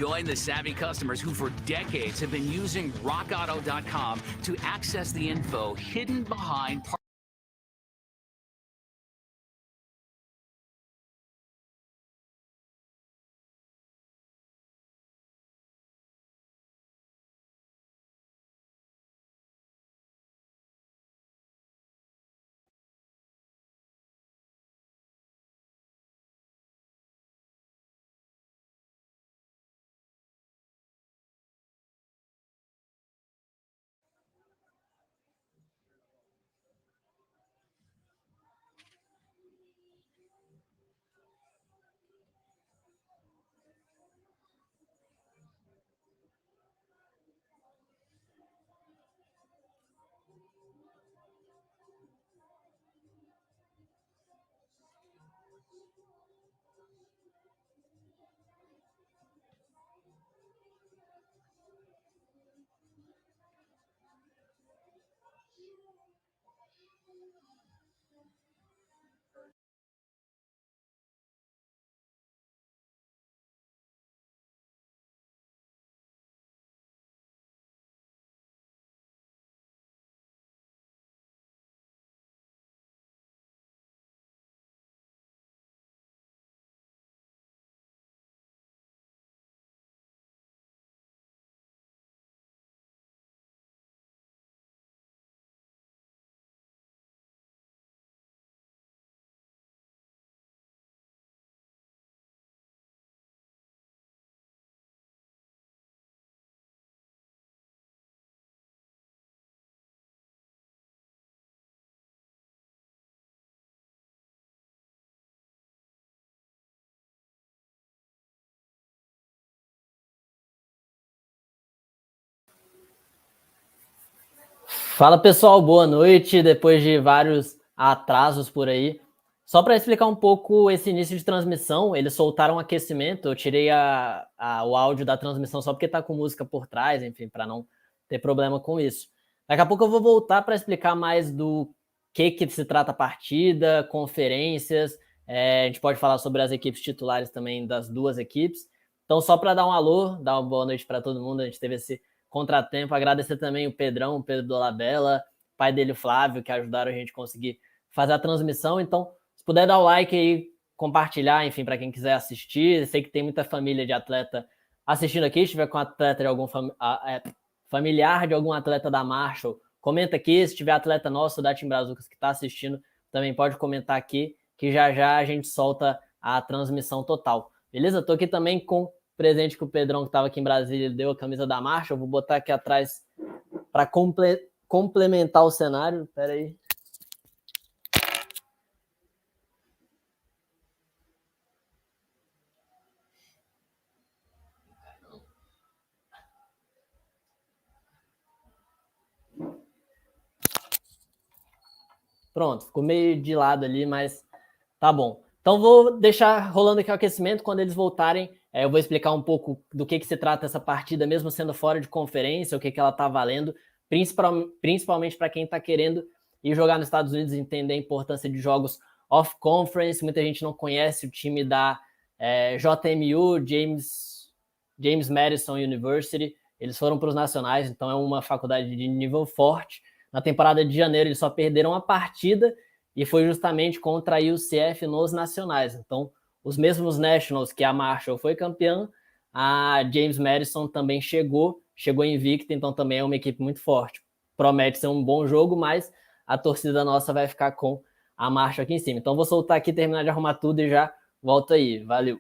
Join the savvy customers who for decades have been using rockauto.com to access the info hidden behind Fala pessoal, boa noite. Depois de vários atrasos por aí, só para explicar um pouco esse início de transmissão, eles soltaram um aquecimento. Eu tirei o áudio da transmissão só porque tá com música por trás, enfim, para não ter problema com isso. Daqui a pouco eu vou voltar para explicar mais do que se trata a partida, conferências. A gente pode falar sobre as equipes titulares também das duas equipes. Então, só para dar um alô, dar uma boa noite para todo mundo. A gente teve esse contratempo, agradecer também o Pedrão, o Pedro Dolabella, pai dele, o Flávio, que ajudaram a gente a conseguir fazer a transmissão. Então, se puder dar o like aí, compartilhar, enfim, para quem quiser assistir. Eu sei que tem muita família de atleta assistindo aqui. Se tiver com atleta de algum familiar de algum atleta da Marshall, comenta aqui. Se tiver atleta nosso da Team Brazucas que está assistindo, também pode comentar aqui, que já já a gente solta a transmissão total. Beleza? Tô aqui também com presente que o Pedrão, que estava aqui em Brasília, ele deu a camisa da Marshall. Eu vou botar aqui atrás para complementar o cenário. Espera aí. Pronto, ficou meio de lado ali, mas tá bom. Então vou deixar rolando aqui o aquecimento. Quando eles voltarem, eu vou explicar um pouco do que se trata essa partida, mesmo sendo fora de conferência, o que ela tá valendo, principalmente para quem tá querendo ir jogar nos Estados Unidos, entender a importância de jogos off-conference. Muita gente não conhece o time da JMU, James Madison University. Eles foram para os nacionais, então é uma faculdade de nível forte. Na temporada de janeiro, eles só perderam a partida e foi justamente contra a UCF nos nacionais. Então, os mesmos Nationals que a Marshall foi campeã, a James Madison também chegou invicta, então também é uma equipe muito forte. Promete ser um bom jogo, mas a torcida nossa vai ficar com a Marshall aqui em cima. Então, vou soltar aqui, terminar de arrumar tudo e já volto aí. Valeu!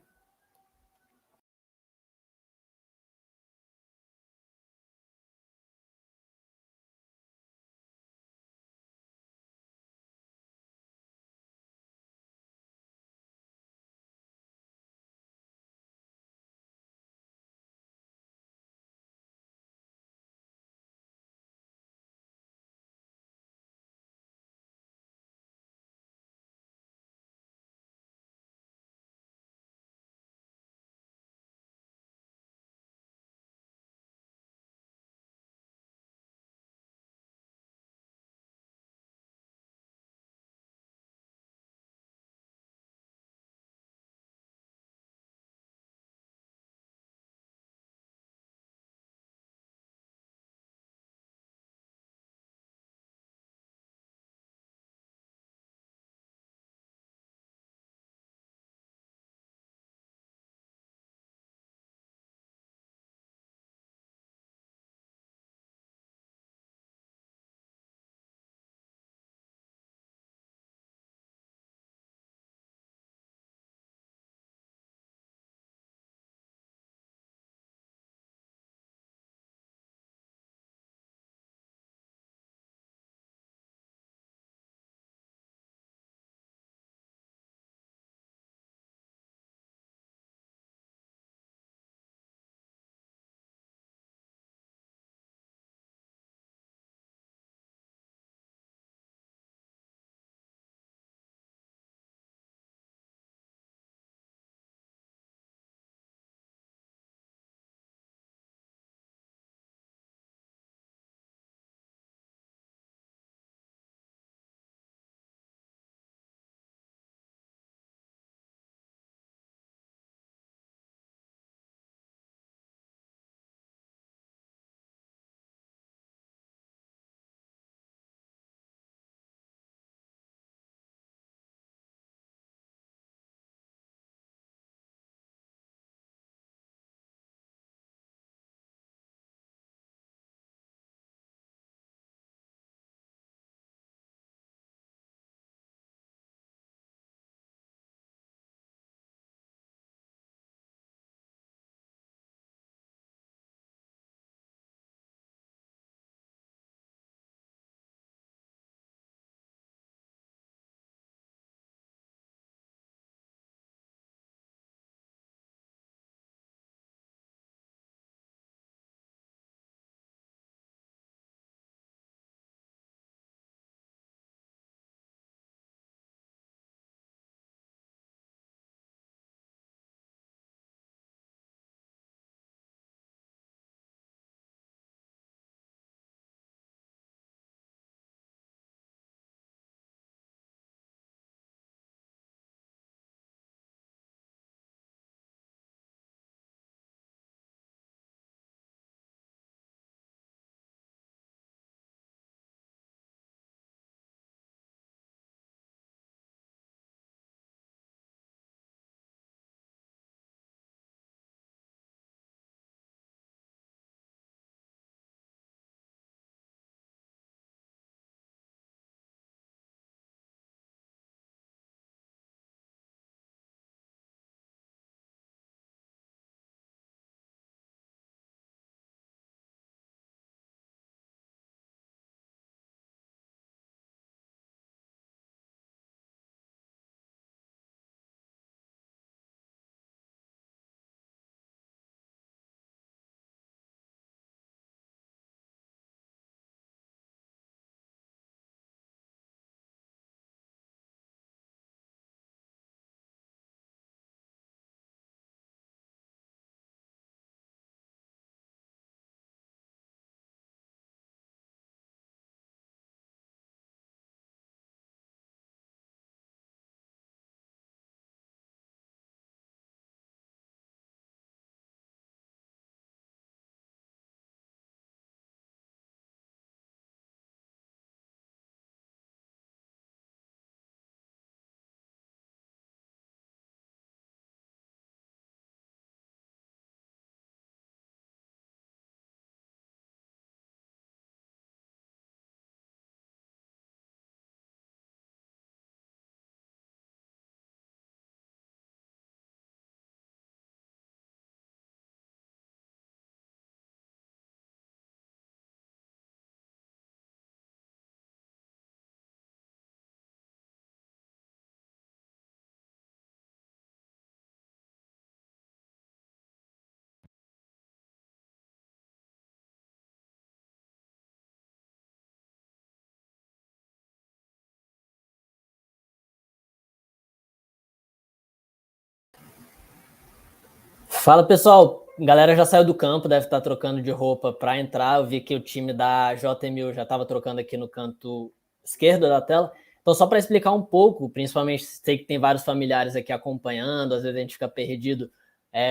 Fala, pessoal. A galera já saiu do campo, deve estar trocando de roupa para entrar. Eu vi que o time da JMU já estava trocando aqui no canto esquerdo da tela. Então, só para explicar um pouco, principalmente sei que tem vários familiares aqui acompanhando, às vezes a gente fica perdido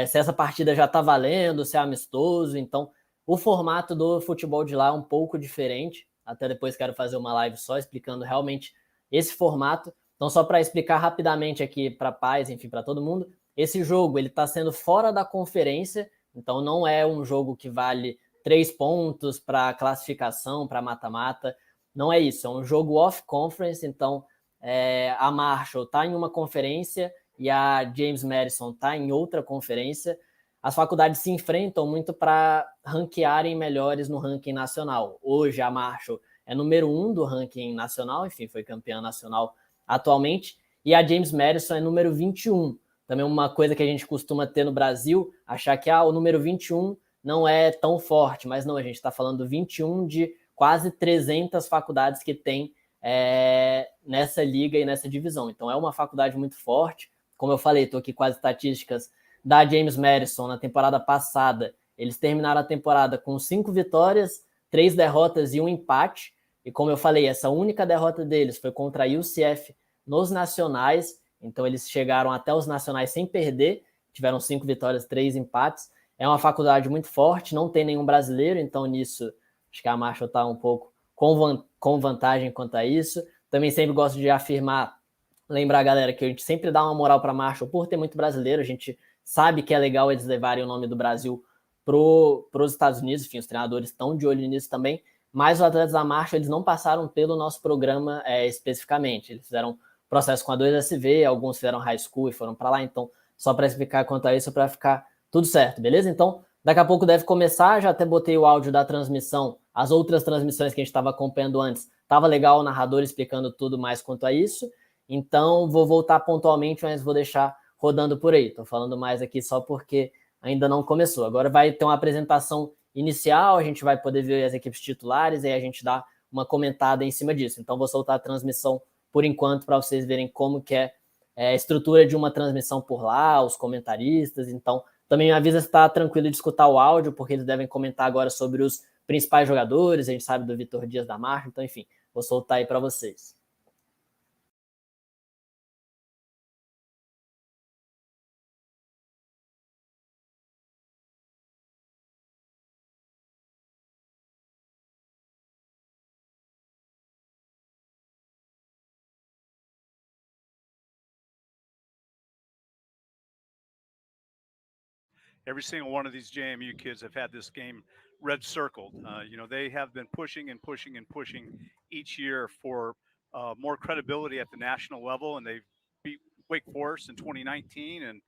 se essa partida já está valendo, se é amistoso. Então, o formato do futebol de lá é um pouco diferente. Até depois quero fazer uma live só explicando realmente esse formato. Então, só para explicar rapidamente aqui para pais, enfim, para todo mundo, esse jogo ele está sendo fora da conferência, então não é um jogo que vale 3 pontos para classificação, para mata-mata. Não é isso, é um jogo off-conference, então a Marshall está em uma conferência e a James Madison está em outra conferência. As faculdades se enfrentam muito para ranquearem melhores no ranking nacional. Hoje a Marshall é número 1 do ranking nacional, enfim, foi campeã nacional atualmente, e a James Madison é número 21. Também uma coisa que a gente costuma ter no Brasil, achar que o número 21 não é tão forte, mas não, a gente está falando 21 de quase 300 faculdades que tem nessa liga e nessa divisão. Então é uma faculdade muito forte. Como eu falei, estou aqui com as estatísticas da James Madison na temporada passada. Eles terminaram a temporada com 5 vitórias, 3 derrotas e 1 empate. E como eu falei, essa única derrota deles foi contra a UCF nos nacionais. Então eles chegaram até os nacionais sem perder, tiveram 5 vitórias, 3 empates. É uma faculdade muito forte, não tem nenhum brasileiro, então nisso acho que a Marshall está um pouco com vantagem quanto a isso. Também sempre gosto de afirmar, lembrar a galera que a gente sempre dá uma moral para a Marshall por ter muito brasileiro, a gente sabe que é legal eles levarem o nome do Brasil para os Estados Unidos, enfim, os treinadores estão de olho nisso também, mas os atletas da Marshall eles não passaram pelo nosso programa especificamente, eles fizeram processo com a 2SV, alguns fizeram high school e foram para lá, então só para explicar quanto a isso, para ficar tudo certo, beleza? Então, daqui a pouco deve começar, já até botei o áudio da transmissão, as outras transmissões que a gente estava acompanhando antes, estava legal o narrador explicando tudo mais quanto a isso, então vou voltar pontualmente, mas vou deixar rodando por aí, estou falando mais aqui só porque ainda não começou, agora vai ter uma apresentação inicial, a gente vai poder ver as equipes titulares, e aí a gente dá uma comentada em cima disso, então vou soltar a transmissão por enquanto, para vocês verem como que é a estrutura de uma transmissão por lá, os comentaristas. Então, também me avisa se está tranquilo de escutar o áudio, porque eles devem comentar agora sobre os principais jogadores, a gente sabe do Vitor Dias da Marshall, então, enfim, vou soltar aí para vocês. Every single one of these JMU kids have had this game red circled. They have been pushing and pushing and pushing each year for more credibility at the national level, and they've beat Wake Forest in 2019 and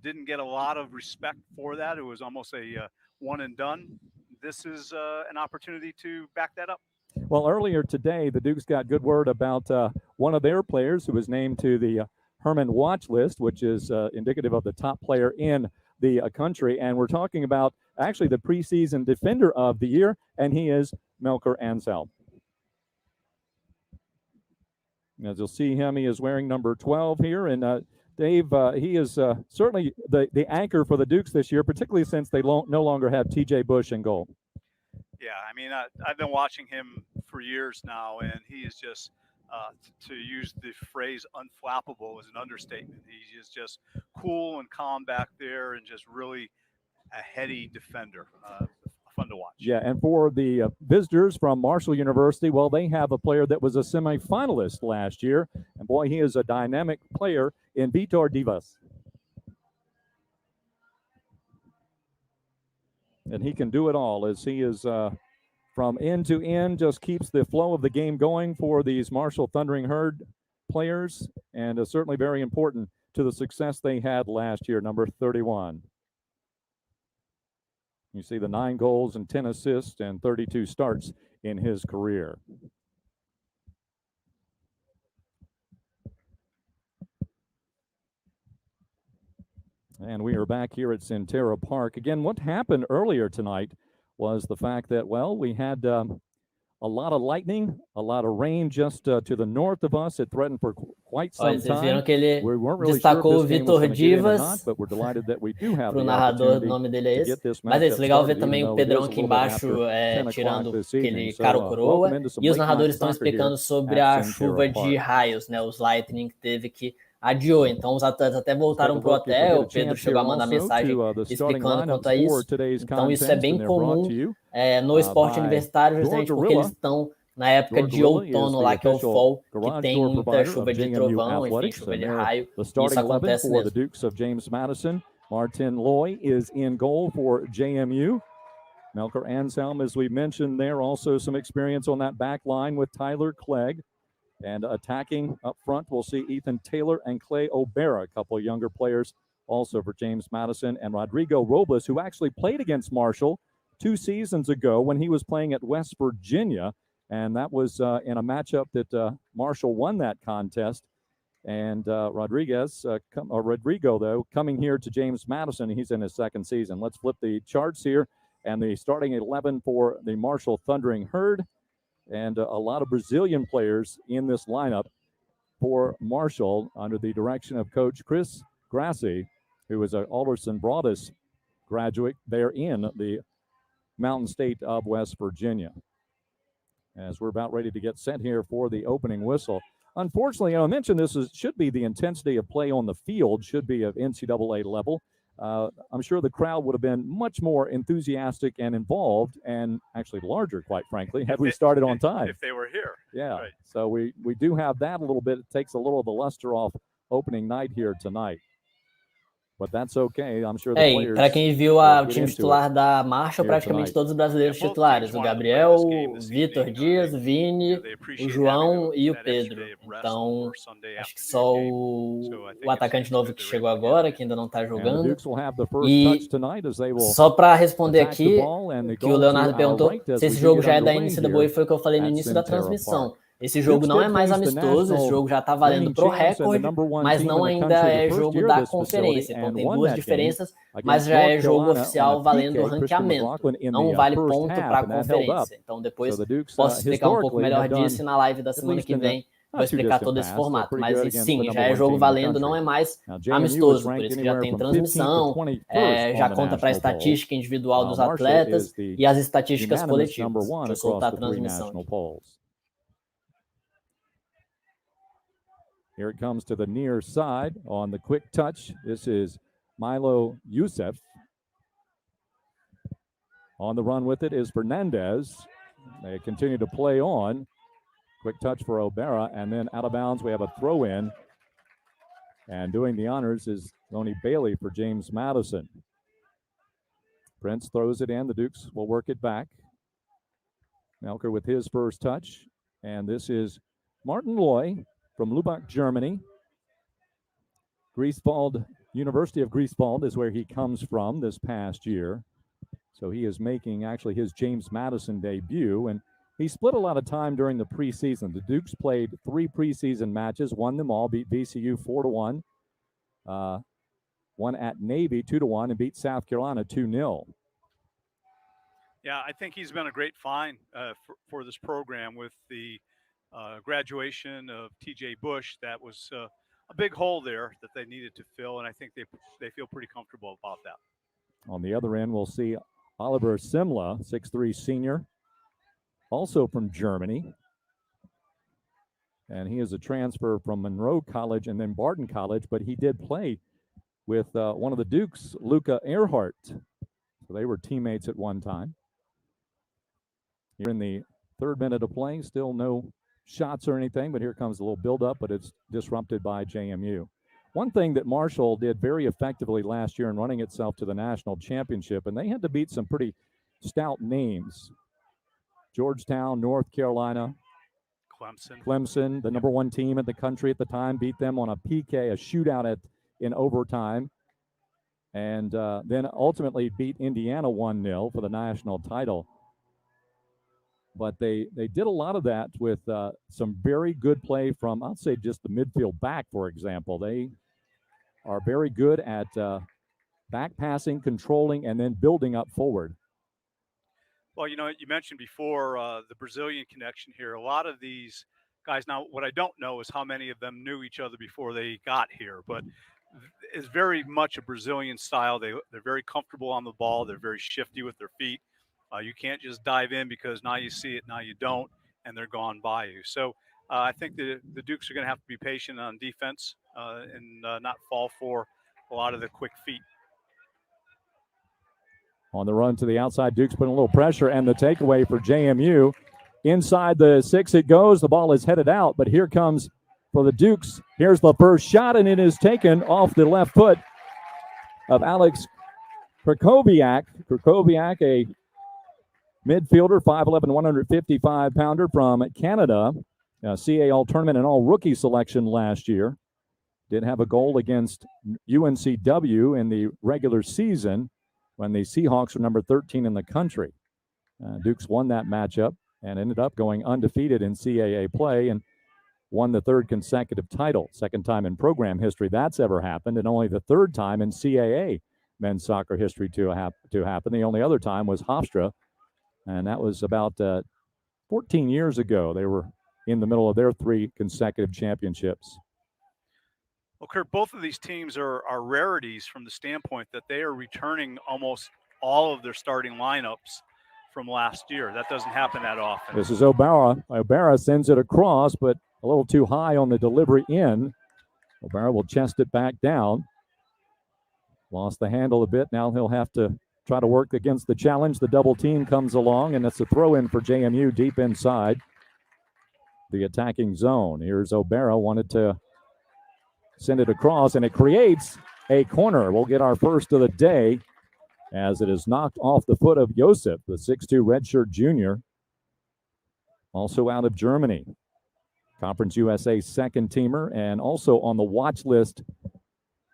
didn't get a lot of respect for that. It was almost a one and done. This is an opportunity to back that up. Well, earlier today, the Dukes got good word about one of their players who was named to the Herman watch list, which is indicative of the top player in the country, and we're talking about actually the preseason defender of the year, and he is Melker Ansel. As you'll see him, he is wearing number 12 here, and Dave, he is certainly the anchor for the Dukes this year, particularly since they no longer have TJ Bush in goal. Yeah, I mean, I've been watching him for years now, and he is just, to use the phrase unflappable is an understatement. He is just cool and calm back there and just really a heady defender. Fun to watch. Yeah, and for the visitors from Marshall University, well, they have a player that was a semifinalist last year, and boy, he is a dynamic player in Vitor Divas. And he can do it all as he is from end to end, just keeps the flow of the game going for these Marshall Thundering Herd players, and is certainly very important to the success they had last year, number 31. You see the 9 goals and 10 assists and 32 starts in his career. And we are back here at Centera Park. Again, what happened earlier tonight was the fact that, well, we had a lot of lightning, a lot of rain just to the north of us. It threatened for quite some Vocês viram time. que ele We weren't really sure if destacou o this game was Vitor going to get in or Divas not, but we're delighted that we do have para o the narrador, o opportunity nome dele é to esse. get this Mas é isso, matchup legal ver started, também even o though it Pedrão is a aqui little bit embaixo after 10 o'clock tirando this aquele evening. cara ou So, coroa. welcome into some E os late narradores night estão soccer here explicando sobre at a Sinclair chuva de Park. raios, né? Os Lightning que teve que adiou. Então os atletas até voltaram Let's para o take a look if we hotel. get O a Pedro chance chegou a here mandar also mensagem to the starting explicando lineups quanto a for isso. today's Então isso é contest, bem and they're brought comum to you no esporte by universitário, Door justamente porque Gorilla. eles estão na época Door de Gorilla is outono the lá, que é o official fall, que garage tem door muita provider chuva of de JMU trovão, enfim, Athletics, chuva and de they're raio. the Isso starting 11 acontece for the mesmo. Dukes of James Madison. Martin Lloyd is in goal for JMU. Melker Anselm, as we mentioned there, also some experience on that back line with Tyler Clegg. And attacking up front, we'll see Ethan Taylor and Clay O'Bara, a couple of younger players also for James Madison, and Rodrigo Robles, who actually played against Marshall 2 seasons ago when he was playing at West Virginia. And that was in a matchup that Marshall won that contest. And Rodrigo, though, coming here to James Madison, he's in his second season. Let's flip the charts here. And the starting 11 for the Marshall Thundering Herd. And a lot of Brazilian players in this lineup for Marshall under the direction of Coach Chris Grassi, who is an Alderson Broadus graduate there in the Mountain State of West Virginia. As we're about ready to get set here for the opening whistle. Unfortunately, I mentioned this should be the intensity of play on the field, should be of NCAA level. I'm sure the crowd would have been much more enthusiastic and involved, and actually larger, quite frankly, had we started on time. If they were here. Yeah. Right. So we do have that a little bit. It takes a little of the luster off opening night here tonight. But that's okay. I'm sure the players. Para quem viu o time titular da Marshall, praticamente todos os brasileiros titulares. O Gabriel, o Vitor Dias, o Vini, o João e o Pedro. Então, acho que só o atacante novo que chegou agora, que ainda não está jogando. E só para responder aqui, que o Leonardo perguntou se esse jogo já é da NCAA, foi o que eu falei no início da transmissão. Esse jogo não é mais amistoso, esse jogo já está valendo pro recorde, mas não ainda é jogo da conferência. Então tem duas diferenças, mas já é jogo oficial valendo ranqueamento. Não vale ponto para a conferência. Então depois posso explicar um pouco melhor disso e na live da semana que vem vou explicar todo esse formato. Mas sim, já é jogo valendo, não é mais amistoso, por isso que já tem transmissão, já conta para a estatística individual dos atletas e as estatísticas coletivas. Deixa eu soltar a transmissão. Here it comes to the near side on the quick touch. This is Milo Youssef. On the run with it is Fernandez. They continue to play on. Quick touch for O'Bara, and then out of bounds, we have a throw in. And doing the honors is Tony Bailey for James Madison. Prince throws it in. The Dukes will work it back. Melker with his first touch. And this is Martin Loy from Lubbock, Germany. Griesbald, University of Griesbald is where he comes from this past year. So he is making actually his James Madison debut, and he split a lot of time during the preseason. The Dukes played 3 preseason matches, won them all, beat VCU 4-1, won at Navy 2-1, and beat South Carolina 2-0. Yeah, I think he's been a great find for this program with the graduation of TJ Bush. That was a big hole there that they needed to fill, and I think they feel pretty comfortable about that. On the other end, we'll see Oliver Simla, 6'3" senior, also from Germany. And he is a transfer from Monroe College and then Barton College, but he did play with one of the Dukes, Luca Earhart. So they were teammates at one time. Here in the 3rd minute of play, still no shots or anything, but here comes a little build-up, but it's disrupted by JMU. One thing that Marshall did very effectively last year in running itself to the national championship, and they had to beat some pretty stout names. Georgetown, North Carolina, Clemson, the number 1 team in the country at the time, beat them on a PK, a shootout in overtime, and then ultimately beat Indiana 1-0 for the national title. But they did a lot of that with some very good play from, I'll say, just the midfield back, for example. They are very good at back passing, controlling, and then building up forward. Well, you mentioned before the Brazilian connection here. A lot of these guys. Now, what I don't know is how many of them knew each other before they got here, but it's very much a Brazilian style. They're very comfortable on the ball. They're very shifty with their feet. You can't just dive in because now you see it, now you don't, and they're gone by you. So I think the Dukes are going to have to be patient on defense and not fall for a lot of the quick feet. On the run to the outside, Dukes putting a little pressure, and the takeaway for JMU. Inside the 6 it goes. The ball is headed out, but here comes for the Dukes. Here's the first shot, and it is taken off the left foot of Alex Krakowiak. Krakowiak, a midfielder, 5'11", 155-pounder from Canada. CA All-Tournament and All-Rookie selection last year. Did have a goal against UNCW in the regular season when the Seahawks were number 13 in the country. Dukes won that matchup and ended up going undefeated in CAA play and won the 3rd consecutive title. 2nd time in program history that's ever happened, and only the 3rd time in CAA men's soccer history to happen. The only other time was Hofstra, and that was about 14 years ago. They were in the middle of their 3 consecutive championships. Well, Kurt, both of these teams are rarities from the standpoint that they are returning almost all of their starting lineups from last year. That doesn't happen that often. This is O'Bara. O'Bara sends it across, but a little too high on the delivery in. O'Bara will chest it back down. Lost the handle a bit. Now he'll have to try to work against the challenge. The double team comes along, and it's a throw-in for JMU deep inside the attacking zone. Here's O'Bara, wanted to send it across, and it creates a corner. We'll get our first of the day as it is knocked off the foot of Josef, the 6'2" redshirt junior, also out of Germany. Conference USA 2nd teamer and also on the watch list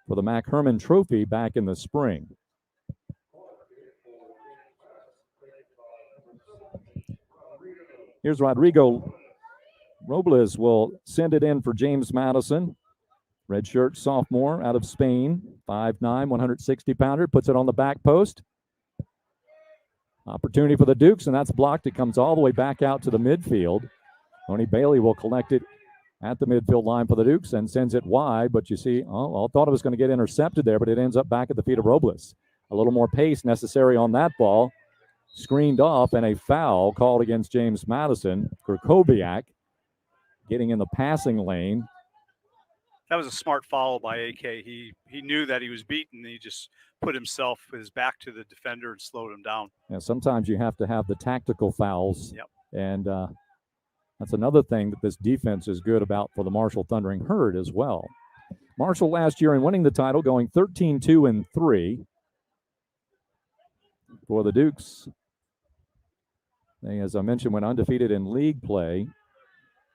for the Mac Hermann Trophy back in the spring. Here's Rodrigo Robles will send it in for James Madison. Redshirt sophomore out of Spain, 5'9", 160-pounder, puts it on the back post. Opportunity for the Dukes, and that's blocked. It comes all the way back out to the midfield. Tony Bailey will collect it at the midfield line for the Dukes and sends it wide, but you see, I thought it was going to get intercepted there, but it ends up back at the feet of Robles. A little more pace necessary on that ball. Screened off, and a foul called against James Madison. Krakowiak getting in the passing lane. That was a smart foul by AK. He knew that he was beaten. He just put his back to the defender and slowed him down. Yeah, sometimes you have to have the tactical fouls. Yep. And that's another thing that this defense is good about for the Marshall Thundering Herd as well. Marshall last year in winning the title, going 13-2-3. For the Dukes, they, as I mentioned, went undefeated in league play.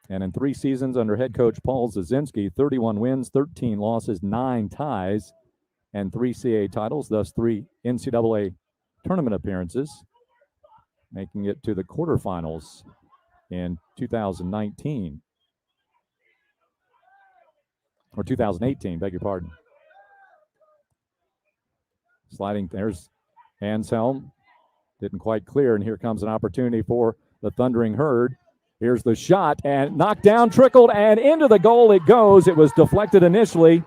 And in 3 seasons under head coach Paul Zazinski, 31 wins, 13 losses, 9 ties, and 3 CAA titles, thus 3 NCAA tournament appearances, making it to the quarterfinals in 2019. Or 2018, beg your pardon. Sliding, there's Anshelm. Didn't quite clear, and here comes an opportunity for the Thundering Herd. Here's the shot, and knocked down, trickled, and into the goal it goes. It was deflected initially,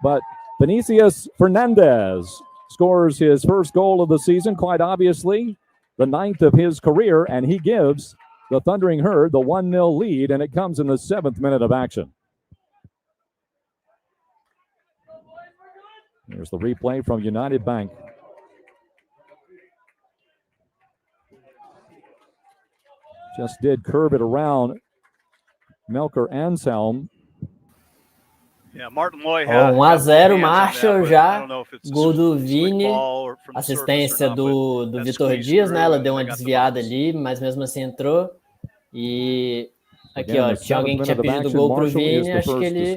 but Vinicius Fernandez scores his first goal of the season, quite obviously, the 9th of his career, and he gives the Thundering Herd the 1-0 lead, and it comes in the 7th minute of action. Here's the replay from United Bank. Just did curve it around Melker Anshelm. Yeah, Martin Lloyd 1-0 Marshall já. Gol do Vini. Assistência do Vitor Dias, né? Ela deu uma desviada ali, mas mesmo assim entrou. E aqui, ó, tinha alguém que tinha pedido gol pro Vini, acho que ele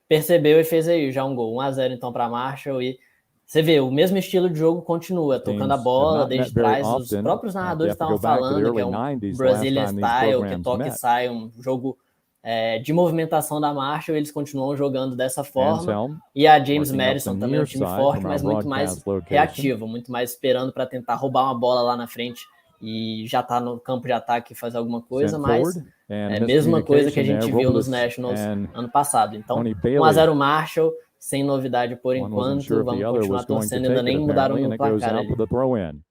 percebeu e fez aí já um gol. 1-0 então para Marshall. E você vê, o mesmo estilo de jogo continua, tocando a bola desde trás. Os próprios narradores estavam falando que é um Brazilian Style, que toca e sai, um jogo de movimentação da Marshall. Eles continuam jogando dessa forma. E a James Madison também é um time forte, mas muito mais reativo, muito mais esperando para tentar roubar uma bola lá na frente e já está no campo de ataque e faz alguma coisa, Sent mas forward, é and a mesma coisa que a gente miscommunication viu there. nos Robles Nationals and ano passado. Então, Tony 1-0 Marshall, sem novidade por One wasn't sure enquanto, if the vamos other continuar was going to torcendo, take ainda it nem mudaram apparently, and no it goes placar out ali. for the throw-in.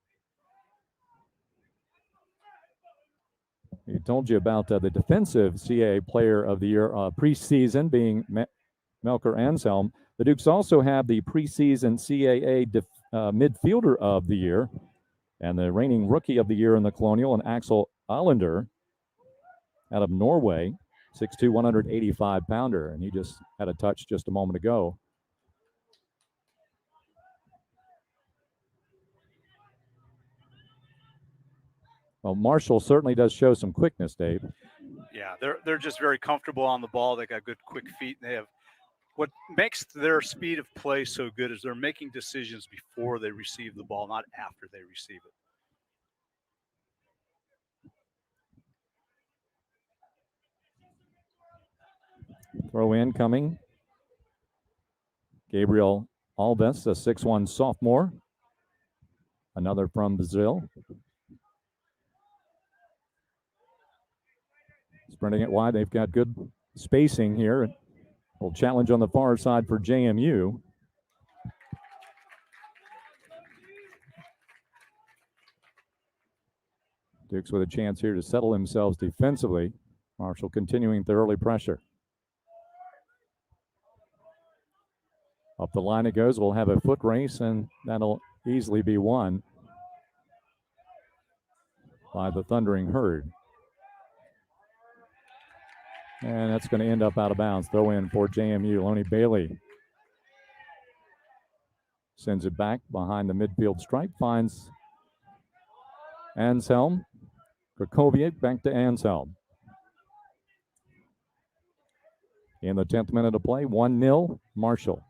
We told you about the defensive CAA Player of the Year preseason being Melker Anselm. The Dukes also have the preseason CAA Midfielder of the Year, and the reigning Rookie of the Year in the Colonial, and Axel Allender out of Norway, 6'2", 185-pounder, and he just had a touch just a moment ago. Well, Marshall certainly does show some quickness, Dave. Yeah, they're just very comfortable on the ball. They got good, quick feet, and they have what makes their speed of play so good is they're making decisions before they receive the ball, not after they receive it. Throw in coming. Gabriel Alves, a 6'1" sophomore. Another from Brazil. Spreading it wide. They've got good spacing here. A little challenge on the far side for JMU. Dukes with a chance here to settle themselves defensively. Marshall continuing the early pressure. Up the line it goes. We'll have a foot race, and that'll easily be won by the Thundering Herd. And that's going to end up out of bounds. Throw in for JMU. Lonnie Bailey sends it back behind the midfield stripe. Finds Anselm. Krakowiak back to Anselm. In the 10th minute of play, 1-0 Marshall.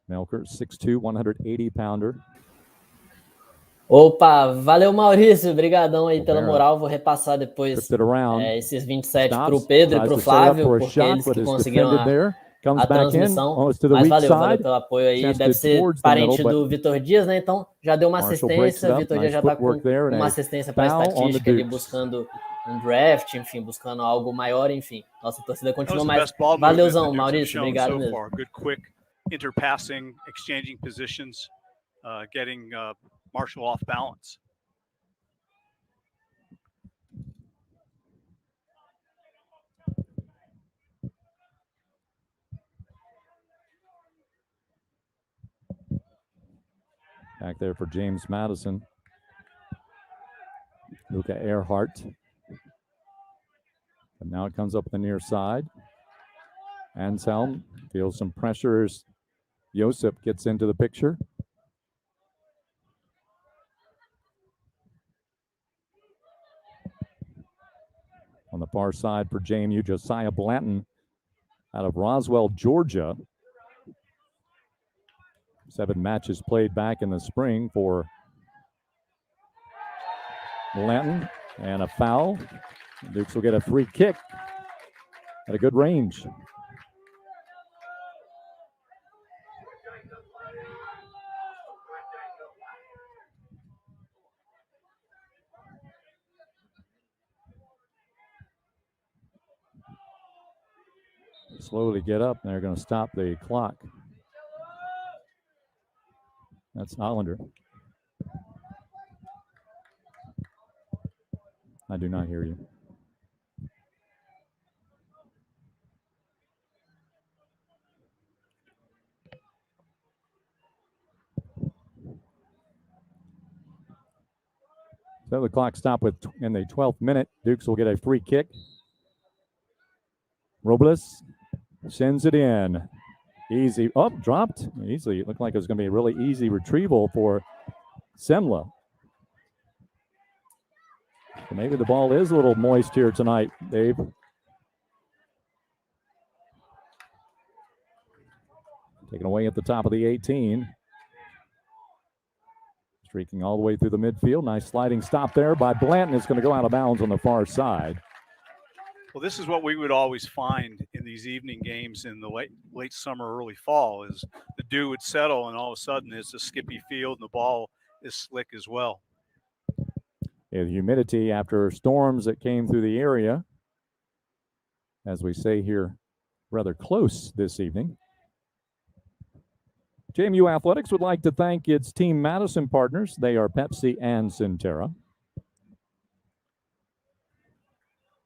Melker, 6'2", 180-pounder. Opa, valeu Maurício, brigadão aí pela moral, vou repassar depois esses 27 para o Pedro e para o Flávio, porque eles que conseguiram a transmissão, mas valeu pelo apoio aí, deve ser parente do Vitor Dias, né, então já deu uma assistência, o Vitor Dias já está com uma assistência para a estatística ali, buscando um draft, enfim, buscando algo maior, enfim, nossa torcida continua mais, valeuzão Maurício, obrigado mesmo. Good quick interpassing, exchanging positions, getting Marshall off balance. Back there for James Madison. Luca Earhart. And now it comes up the near side. Anselm feels some pressure as Josip gets into the picture. On the far side for JMU, Josiah Blanton out of Roswell, Georgia. 7 matches played back in the spring for Blanton, and a foul. Dukes will get a free kick at a good range. Slowly get up, and they're going to stop the clock. That's Hollander. I do not hear you. So the clock stopped in the 12th minute. Dukes will get a free kick. Robles sends it in. Easy. Oh, dropped. Easily. It looked like it was going to be a really easy retrieval for Semla. So maybe the ball is a little moist here tonight, Dave. Taken away at the top of the 18. Streaking all the way through the midfield. Nice sliding stop there by Blanton. It's going to go out of bounds on the far side. Well, this is what we would always find in these evening games in the late summer, early fall, is the dew would settle, and all of a sudden it's a skippy field and the ball is slick as well. Yeah, the humidity after storms that came through the area, as we say here, rather close this evening. JMU Athletics would like to thank its Team Madison partners. They are Pepsi and Centera.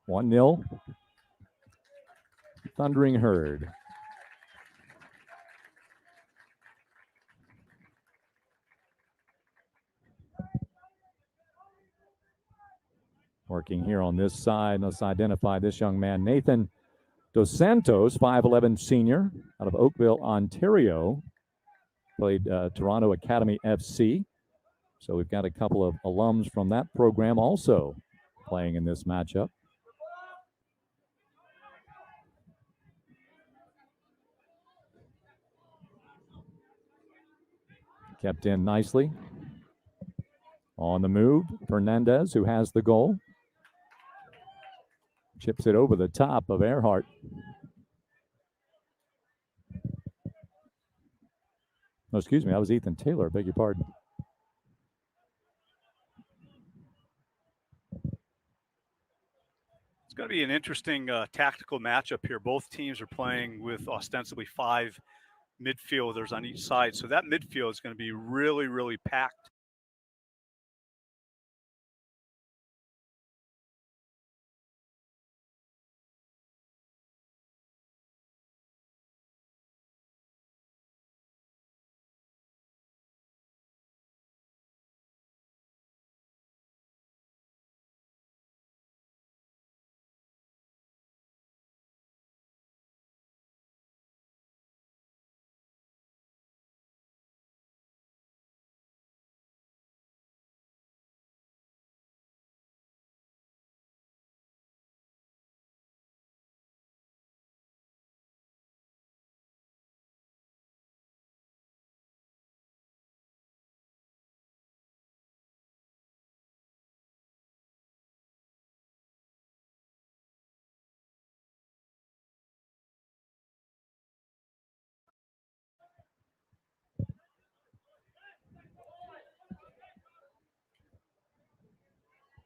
1-0. Thundering Herd. Working here on this side, let's identify this young man, Nathan Dos Santos, 5'11 senior out of Oakville, Ontario. Played Toronto Academy FC. So we've got a couple of alums from that program also playing in this matchup. Kept in nicely. On the move, Fernandez, who has the goal. Chips it over the top of Earhart. Oh, excuse me, that was Ethan Taylor. Beg your pardon. It's going to be an interesting tactical matchup here. Both teams are playing with ostensibly 5 midfielders on each side. So that midfield is going to be really, really packed.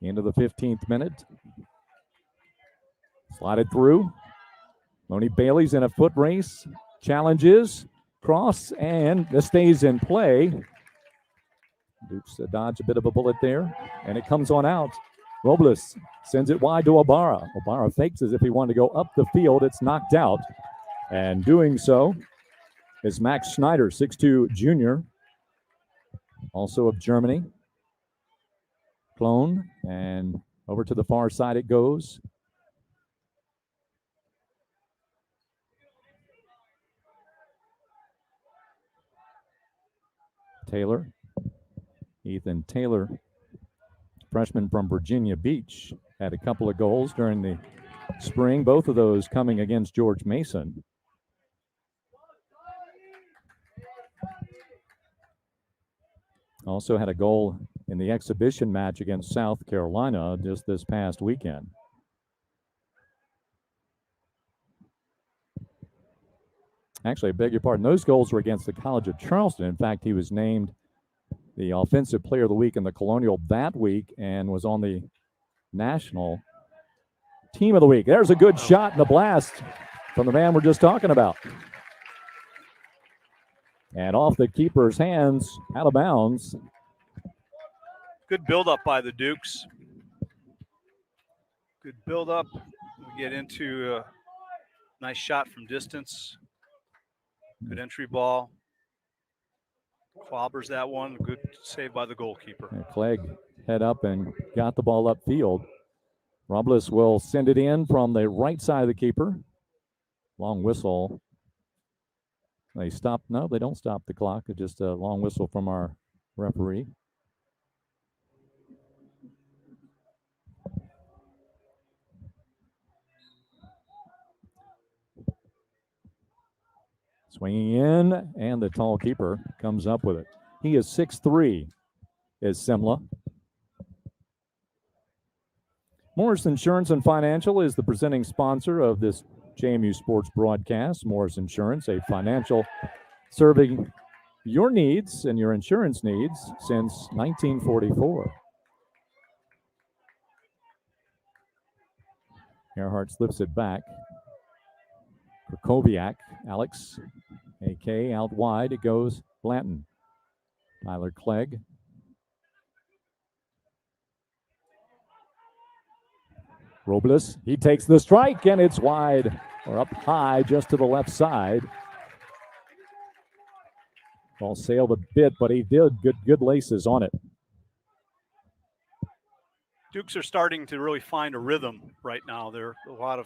Into the 15th minute. Slotted through. Loney Bailey's in a foot race. Challenges. Cross, and this stays in play. Dukes dodge a bit of a bullet there, and it comes on out. Robles sends it wide to Ibarra. Ibarra fakes as if he wanted to go up the field. It's knocked out. And doing so is Max Schneider, 6'2 junior, also of Germany. Clone, and over to the far side it goes. Taylor, Ethan Taylor, freshman from Virginia Beach, had a couple of goals during the spring, both of those coming against George Mason. Also had a goal in the exhibition match against South Carolina just this past weekend. Actually, I beg your pardon, those goals were against the College of Charleston. In fact, he was named the Offensive Player of the Week in the Colonial that week and was on the National Team of the Week. There's a good shot in the blast from the man we're just talking about. And off the keeper's hands, out of bounds. Good build-up by the Dukes. Good build-up. We get into a nice shot from distance. Good entry ball. Clobbers that one. Good save by the goalkeeper. And Clegg head up and got the ball upfield. Robles will send it in from the right side of the keeper. Long whistle. They stop. No, they don't stop the clock. It's just a long whistle from our referee. Swinging in, and the tall keeper comes up with it. He is 6'3", is Simla. Morris Insurance and Financial is the presenting sponsor of this JMU Sports broadcast. Morris Insurance, a financial serving your needs and your insurance needs since 1944. Earhart slips it back. Krakowiak, Alex, AK out wide. It goes Blanton. Tyler Clegg. Robles, he takes the strike, and it's wide, or up high just to the left side. Ball sailed a bit, but he did good laces on it. Dukes are starting to really find a rhythm right now. There are a lot of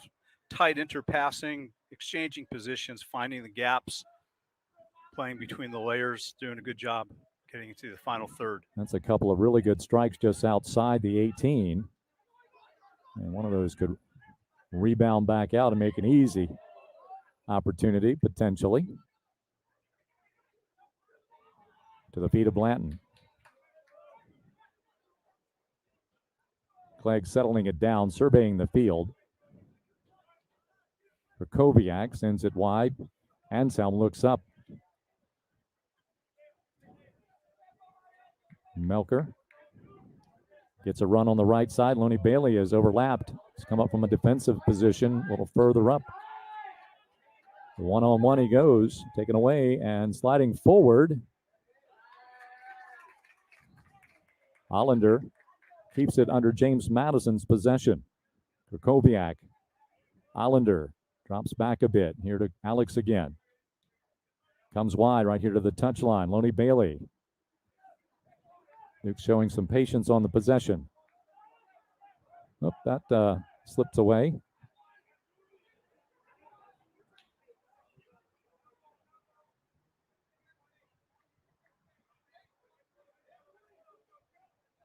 tight interpassing, exchanging positions, finding the gaps, playing between the layers, doing a good job getting into the final third. That's a couple of really good strikes just outside the 18. And one of those could rebound back out and make an easy opportunity, potentially. To the feet of Blanton. Clegg settling it down, surveying the field. Krakowiak sends it wide. Anselm looks up. Melker gets a run on the right side. Lonnie Bailey is overlapped. He's come up from a defensive position a little further up. One-on-one he goes, taken away and sliding forward. Hollander keeps it under James Madison's possession. Krakowiak. Hollander drops back a bit. Here to Alex again. Comes wide right here to the touchline. Lonnie Bailey. Duke showing some patience on the possession. Oh, that slips away.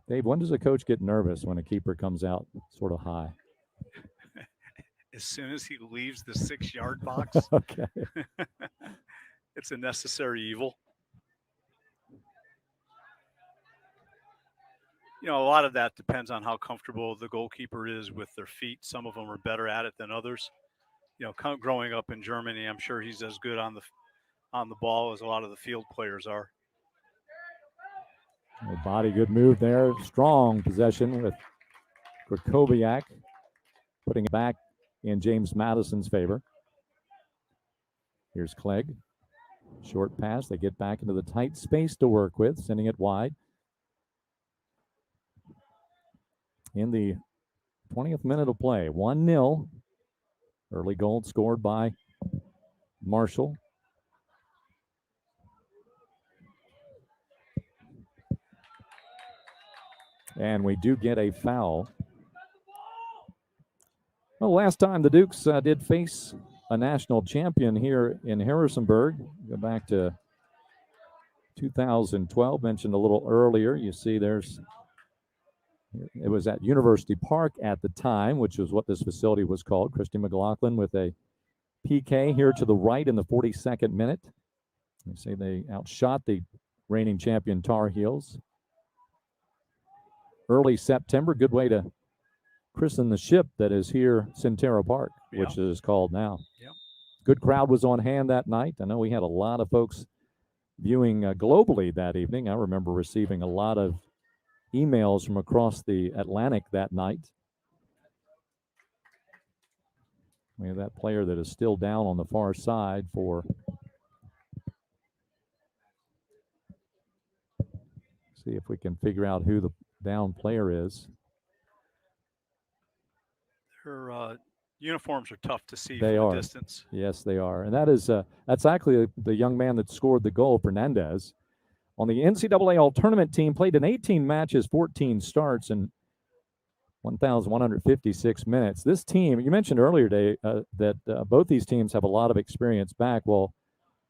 Dave, when does a coach get nervous when a keeper comes out sort of high? As soon as he leaves the 6-yard box. Okay. It's a necessary evil. You know, a lot of that depends on how comfortable the goalkeeper is with their feet. Some of them are better at it than others. You know, growing up in Germany, I'm sure he's as good on the ball as a lot of the field players are. Good body, good move there. Strong possession with Krakowiak, putting it back in James Madison's favor. Here's Clegg. Short pass. They get back into the tight space to work with, sending it wide. In the 20th minute of play, 1-0. Early goal scored by Marshall. And we do get a foul. Well, last time the Dukes did face a national champion here in Harrisonburg. Go back to 2012, mentioned a little earlier. You see it was at University Park at the time, which was what this facility was called. Christy McLaughlin with a PK here to the right in the 42nd minute. You see they outshot the reigning champion Tar Heels. Early September, good way to christen the ship that is here, Centera Park, which is called now. Yeah. Good crowd was on hand that night. I know we had a lot of folks viewing globally that evening. I remember receiving a lot of emails from across the Atlantic that night. We have that player that is still down on the far side for. See if we can figure out who the down player is. Her uniforms are tough to see They from are. a distance. Yes, they are. And that's actually the young man that scored the goal, Fernandez. On the NCAA All-Tournament team, played in 18 matches, 14 starts, and 1,156 minutes. This team, you mentioned earlier, Dave, that both these teams have a lot of experience back. Well,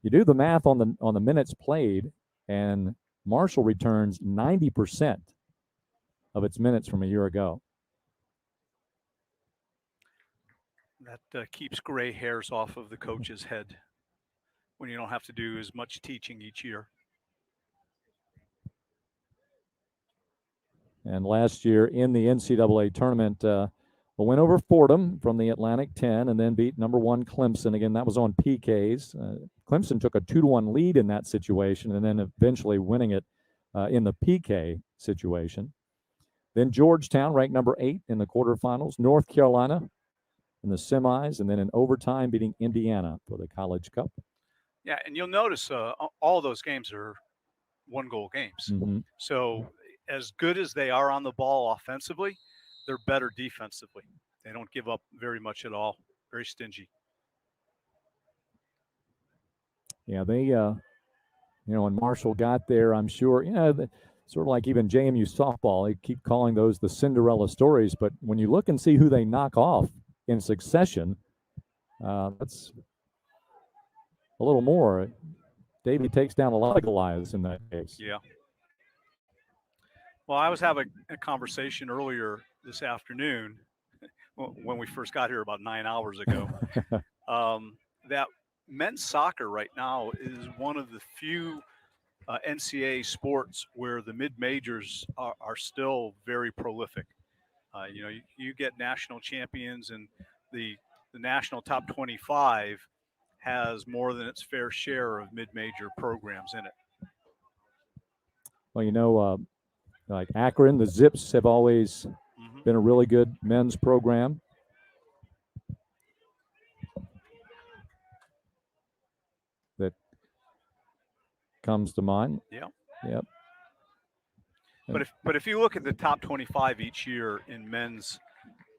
you do the math on the minutes played, and Marshall returns 90% of its minutes from a year ago. That keeps gray hairs off of the coach's head when you don't have to do as much teaching each year. And last year in the NCAA tournament, a win over Fordham from the Atlantic 10, and then beat number 1 Clemson. Again, that was on PKs. Clemson took a 2-1 lead in that situation, and then eventually winning it in the PK situation. Then Georgetown, ranked number 8 in the quarterfinals. North Carolina in the semis, and then in overtime beating Indiana for the College Cup. Yeah, and you'll notice all those games are 1-goal games. Mm-hmm. So as good as they are on the ball offensively, they're better defensively. They don't give up very much at all. Very stingy. Yeah, they, when Marshall got there, I'm sure, sort of like even JMU softball, they keep calling those the Cinderella stories. But when you look and see who they knock off in succession, that's a little more. Davey takes down a lot of Goliaths in that case. Yeah. Well, I was having a conversation earlier this afternoon when we first got here about 9 hours ago, that men's soccer right now is one of the few NCAA sports where the mid-majors are still very prolific. You get national champions, and the national top 25 has more than its fair share of mid-major programs in it. Well, like Akron, the Zips have always been a really good men's program. That comes to mind. Yeah. Yep. But if you look at the top 25 each year in men's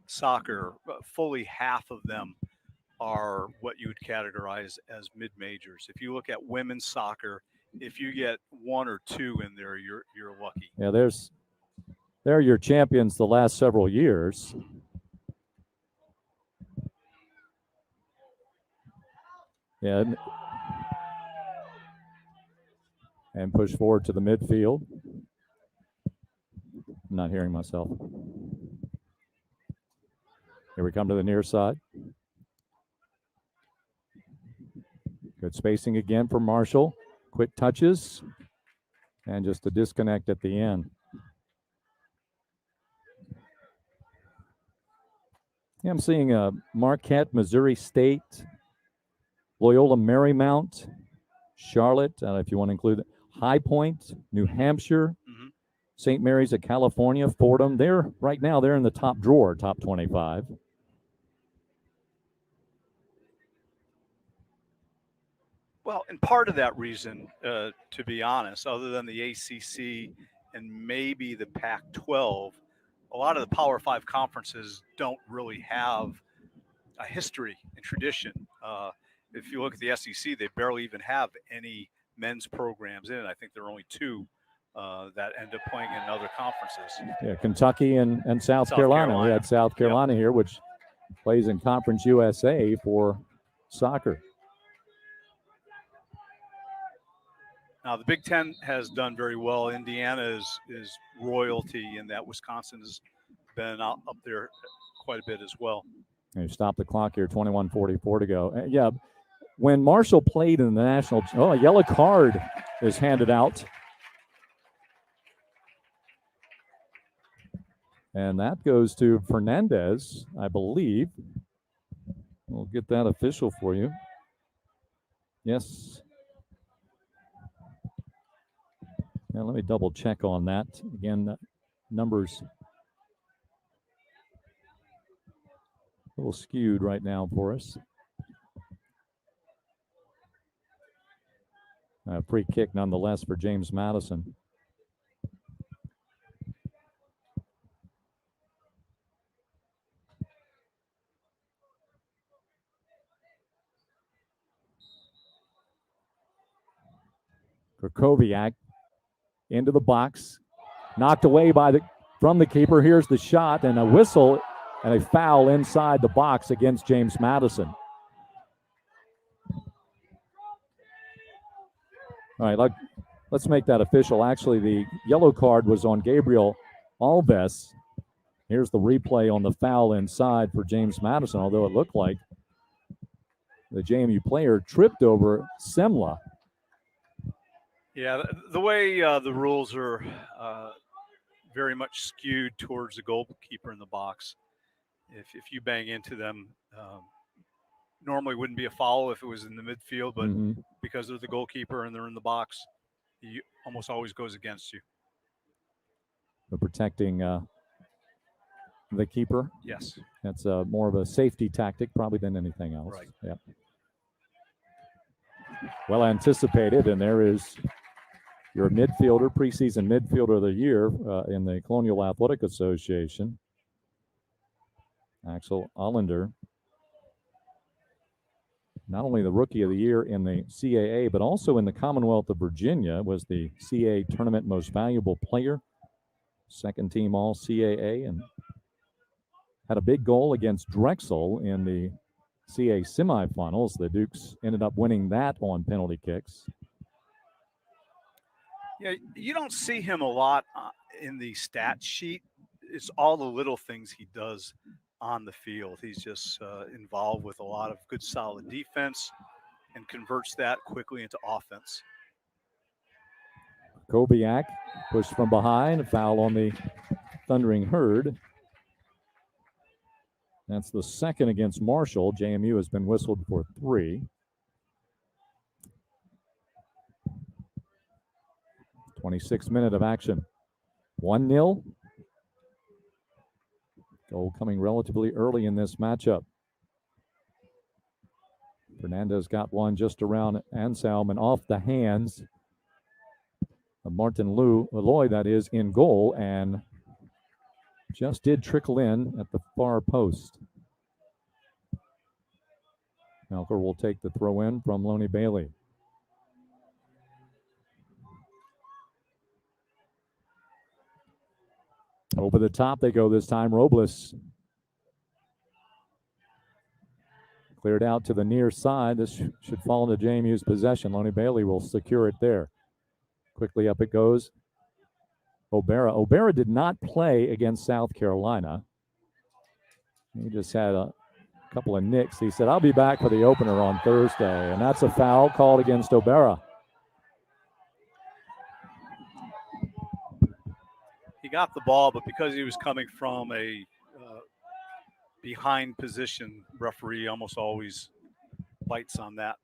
soccer, fully half of them are what you would categorize as mid-majors. If you look at women's soccer, if you get 1 or 2 in there, you're lucky. Yeah, they're your champions the last several years. Yeah. And push forward to the midfield. I'm not hearing myself. Here we come to the near side. Good spacing again for Marshall. Quick touches. And just a disconnect at the end. Yeah, I'm seeing Marquette, Missouri State, Loyola Marymount, Charlotte, if you want to include it, High Point, New Hampshire, St. Mary's of California, Fordham. Right now they're in the top drawer, top 25. Well, and part of that reason, to be honest, other than the ACC and maybe the Pac-12, a lot of the Power 5 conferences don't really have a history and tradition. If you look at the SEC, they barely even have any men's programs in it. I think there are only 2 that end up playing in other conferences. Yeah, Kentucky and South Carolina. We had South Carolina here, which plays in Conference USA for soccer. Now, the Big Ten has done very well. Indiana is royalty, and that Wisconsin has been up there quite a bit as well. And you stop the clock here, 21:44 to go. Yeah, when Marshall played in the national, a yellow card is handed out. And that goes to Fernandez, I believe. We'll get that official for you. Yes. Now let me double check on that. Again, numbers a little skewed right now for us. Free kick nonetheless for James Madison. Krakowiak into the box, knocked away from the keeper. Here's the shot and a whistle and a foul inside the box against James Madison. All right, let's make that official. Actually, the yellow card was on Gabriel Alves. Here's the replay on the foul inside for James Madison, although it looked like the JMU player tripped over Semla. Yeah, the way the rules are very much skewed towards the goalkeeper in the box. If you bang into them, normally wouldn't be a foul if it was in the midfield, but because they're the goalkeeper and they're in the box, he almost always goes against you. But protecting the keeper. Yes. That's more of a safety tactic probably than anything else. Right. Yep. Well anticipated, and there is your midfielder, preseason midfielder of the year in the Colonial Athletic Association, Axel Allender. Not only the Rookie of the Year in the CAA, but also in the Commonwealth of Virginia, was the CAA Tournament Most Valuable Player, second team All CAA, and had a big goal against Drexel in the CAA semifinals. The Dukes ended up winning that on penalty kicks. Yeah, you don't see him a lot in the stat sheet. It's all the little things he does on the field. He's just involved with a lot of good, solid defense and converts that quickly into offense. Kobiak pushed from behind, a foul on the Thundering Herd. That's the second against Marshall. JMU has been whistled for 3. 26th minute of action. 1-0. Goal coming relatively early in this matchup. Fernandez got one just around Anselm and off the hands of Martin Lloyd, that is, in goal, and just did trickle in at the far post. Malker will take the throw in from Loney Bailey. Over the top they go this time. Robles cleared out to the near side. This should fall into JMU's possession. Loney Bailey will secure it there. Quickly up it goes. O'Bara did not play against South Carolina. He just had a couple of nicks. He said, I'll be back for the opener on Thursday. And that's a foul called against O'Bara. He got the ball, but because he was coming from a behind position, referee almost always bites on that.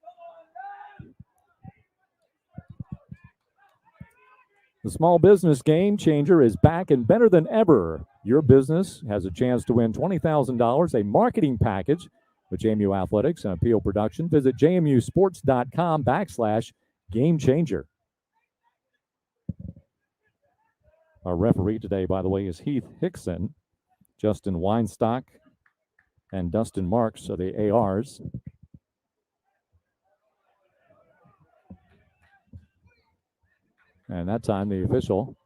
The Small Business Game Changer is back and better than ever. Your business has a chance to win $20,000, a marketing package with JMU Athletics and Appeal Production. Visit jmusports.com/Game Changer. Our referee today, by the way, is Heath Hickson. Justin Weinstock and Dustin Marks are the ARs. And that time, the official,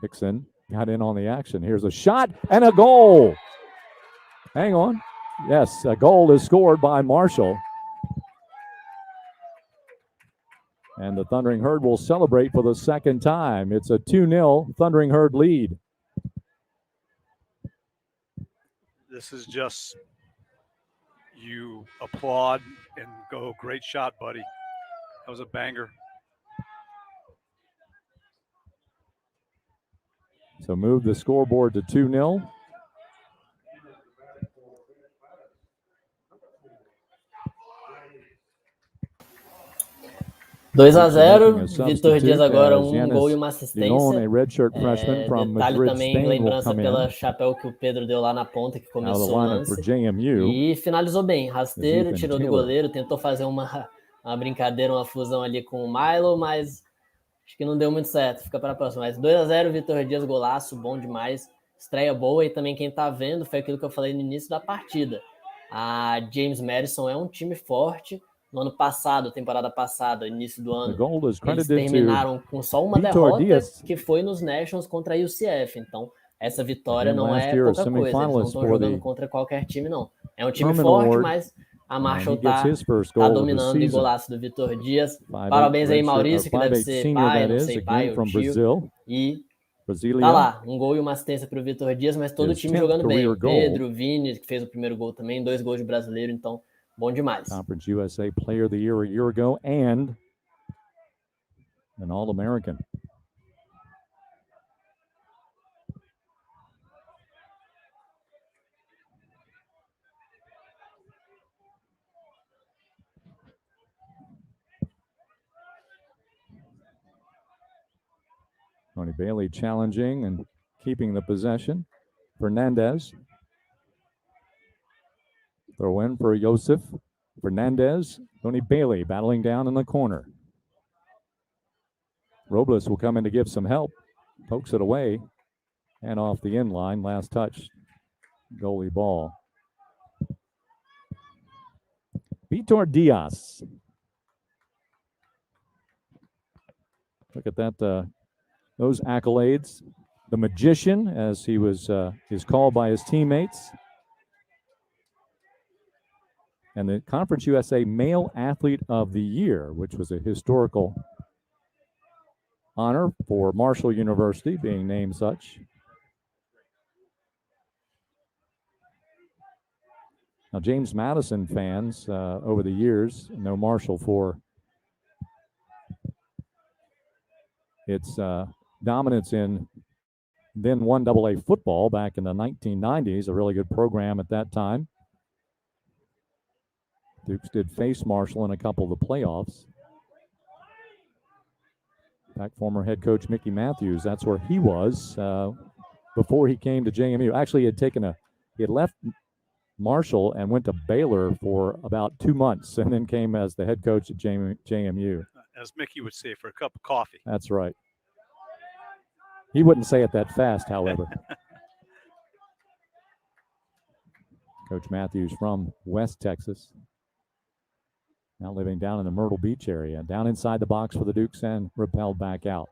Hickson, got in on the action. Here's a shot and a goal. Hang on. Yes, a goal is scored by Marshall. And the Thundering Herd will celebrate for the second time. It's a 2-0 Thundering Herd lead. This is just, you applaud and go, great shot, buddy. That was a banger. So move the scoreboard to 2-0. Dois a 0, Vitor Dias agora gol e uma assistência. Detalhe também, lembrança pela chapéu que o Pedro deu lá na ponta, que começou o lance. E finalizou bem, rasteiro, tirou do goleiro, tentou fazer uma brincadeira, uma fusão ali com o Milo, mas acho que não deu muito certo, fica para a próxima. Mas 2 a 0, Vitor Dias, golaço, bom demais, estreia boa. E também quem tá vendo, foi aquilo que eu falei no início da partida. A James Madison é um time forte. No ano passado, temporada passada, início do ano, eles terminaram com só uma derrota, que foi nos Nationals contra a UCF. Então, essa vitória não é pouca coisa. Eles não estão jogando contra qualquer time, não. É um time forte, mas a Marshall tá dominando, e golaço do Vitor Dias. Parabéns aí, Maurício, que deve ser pai, não sei, pai ou tio. E tá lá, um gol e uma assistência para o Vitor Dias, mas todo o time jogando bem. Pedro, Vini, que fez o primeiro gol também, 2 gols de brasileiro, então bom demais. Conference USA Player of the Year a year ago and an All-American. Tony Bailey challenging and keeping the possession. Fernandez. Throw in for Joseph. Fernandez. Tony Bailey battling down in the corner. Robles will come in to give some help. Pokes it away. And off the end line. Last touch. Goalie ball. Vitor Diaz. Look at that. Those accolades. The magician, as he was is called by his teammates. And the Conference USA Male Athlete of the Year, which was a historical honor for Marshall University being named such. Now, James Madison fans over the years know Marshall for its dominance in then 1AA football back in the 1990s, a really good program at that time. Dukes did face Marshall in a couple of the playoffs. In fact, former head coach Mickey Matthews, that's where he was before he came to JMU. Actually, he had left Marshall and went to Baylor for about 2 months and then came as the head coach at JMU. As Mickey would say, for a cup of coffee. That's right. He wouldn't say it that fast, however. Coach Matthews from West Texas. Now living down in the Myrtle Beach area. Down inside the box for the Dukes and repelled back out.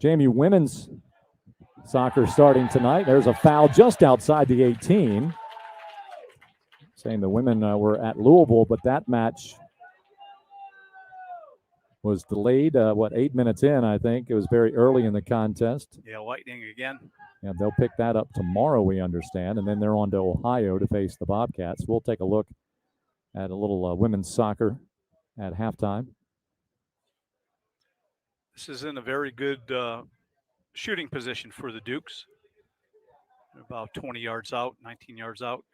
JMU women's soccer starting tonight. There's a foul just outside the 18. Saying the women were at Louisville, but that match was delayed, 8 minutes in, I think. It was very early in the contest. Yeah, Lightning again. Yeah, they'll pick that up tomorrow, we understand, and then they're on to Ohio to face the Bobcats. We'll take a look at a little women's soccer at halftime. This is in a very good shooting position for the Dukes. They're about 20 yards out, 19 yards out.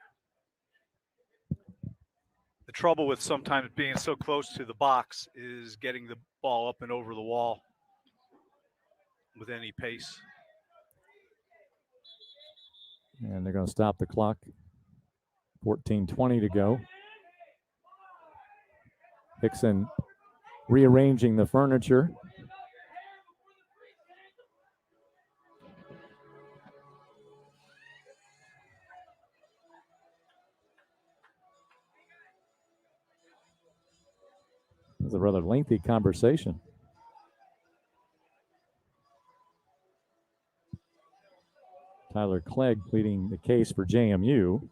The trouble with sometimes being so close to the box is getting the ball up and over the wall with any pace. And they're going to stop the clock. 14:20 to go. Hickson rearranging the furniture. It was a rather lengthy conversation. Tyler Clegg pleading the case for JMU.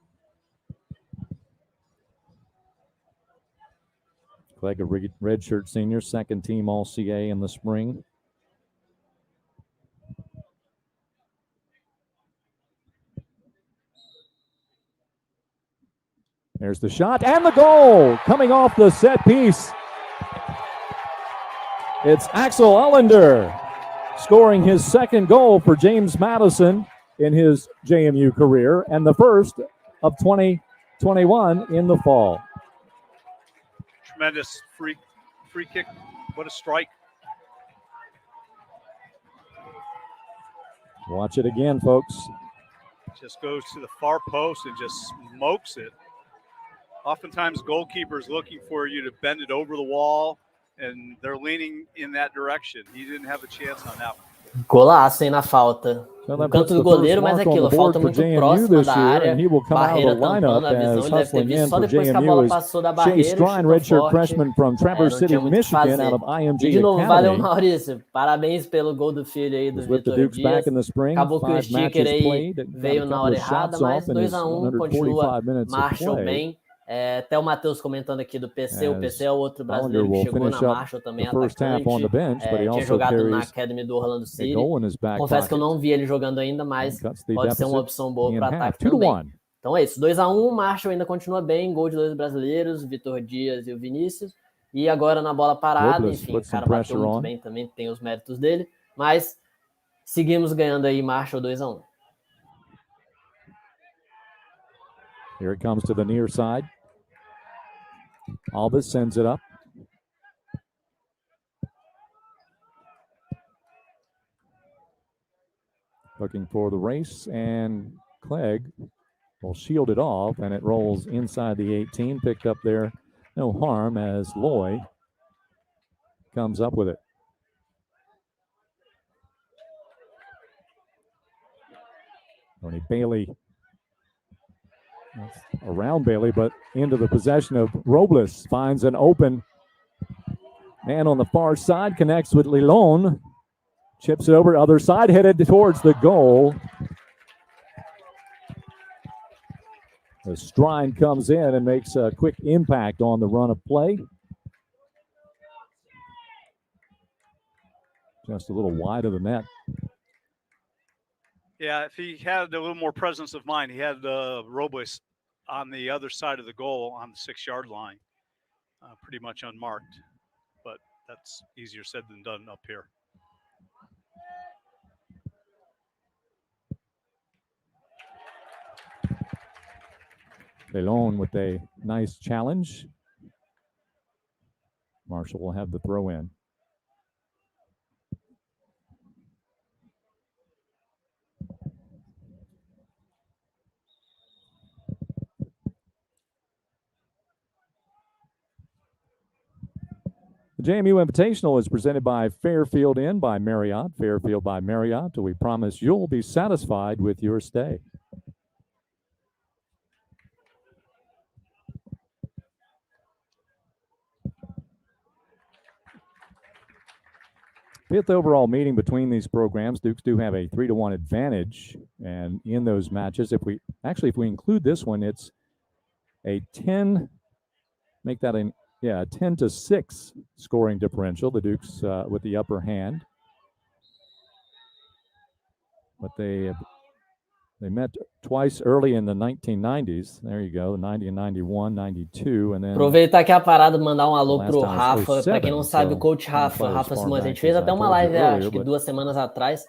Clegg, a redshirt senior, second team All-CA in the spring. There's the shot and the goal coming off the set piece. It's Axel Ullender scoring his second goal for James Madison in his JMU career and the first of 2021 in the fall. Tremendous free kick. What a strike. Watch it again, folks. Just goes to the far post and just smokes it. Oftentimes goalkeepers looking for you to bend it over the wall, and they're leaning in that direction. He didn't have a chance on that one. Golaço, hein, na falta. No canto do goleiro, mas aquilo, falta muito próxima da área, barreira tampando a visão, ele deve ter visto só depois que a bola passou da barreira, chutou forte, não tinha muito o que fazer. E de novo, valeu, Maurício, parabéns pelo gol do filho aí do Vitor Dias, acabou que o sticker aí veio na hora errada, mas 2-1, continua Marshall bem. Até o Matheus comentando aqui do PC, o PC é o outro brasileiro que chegou na Marshall também, atacante, tinha jogado na Academy do Orlando City. Confesso que eu não vi ele jogando ainda, mas pode ser uma opção boa para ataque também. Então é isso, 2-1, Marshall ainda continua bem, gol de dois brasileiros, Vitor Dias e o Vinícius, e agora na bola parada, enfim, o cara bateu muito bem também, tem os méritos dele, mas seguimos ganhando aí, Marshall 2-1. Here it comes to the near side. Alves sends it up. looking for the race, and Clegg will shield it off, and it rolls inside the 18, picked up there. No harm as Lloyd comes up with it. Tony Bailey around Bailey, but into the possession of Robles. Finds an open man on the far side, connects with Lilon. Chips it over, other side, headed towards the goal. The Strine comes in and makes a quick impact on the run of play. Just a little wide of the net. Yeah, if he had a little more presence of mind, he had Robles on the other side of the goal on the 6-yard line, pretty much unmarked. But that's easier said than done up here. Lelon with a nice challenge. Marshall will have the throw in. The JMU Invitational is presented by Fairfield Inn by Marriott. Fairfield by Marriott. We promise you'll be satisfied with your stay. Fifth overall meeting between these programs. Dukes do have a 3-1 advantage, and in those matches, if we include this one, it's a 10. Make that a 10-6 scoring differential. The Dukes with the upper hand, but they met twice early in the 1990s. There you go, 90 and 91, 92, and then. Aproveitar aqui a parada e mandar um alô pro Rafa. Para quem não sabe, o coach Rafa Simões, a gente fez até uma live, acho que 2 semanas atrás.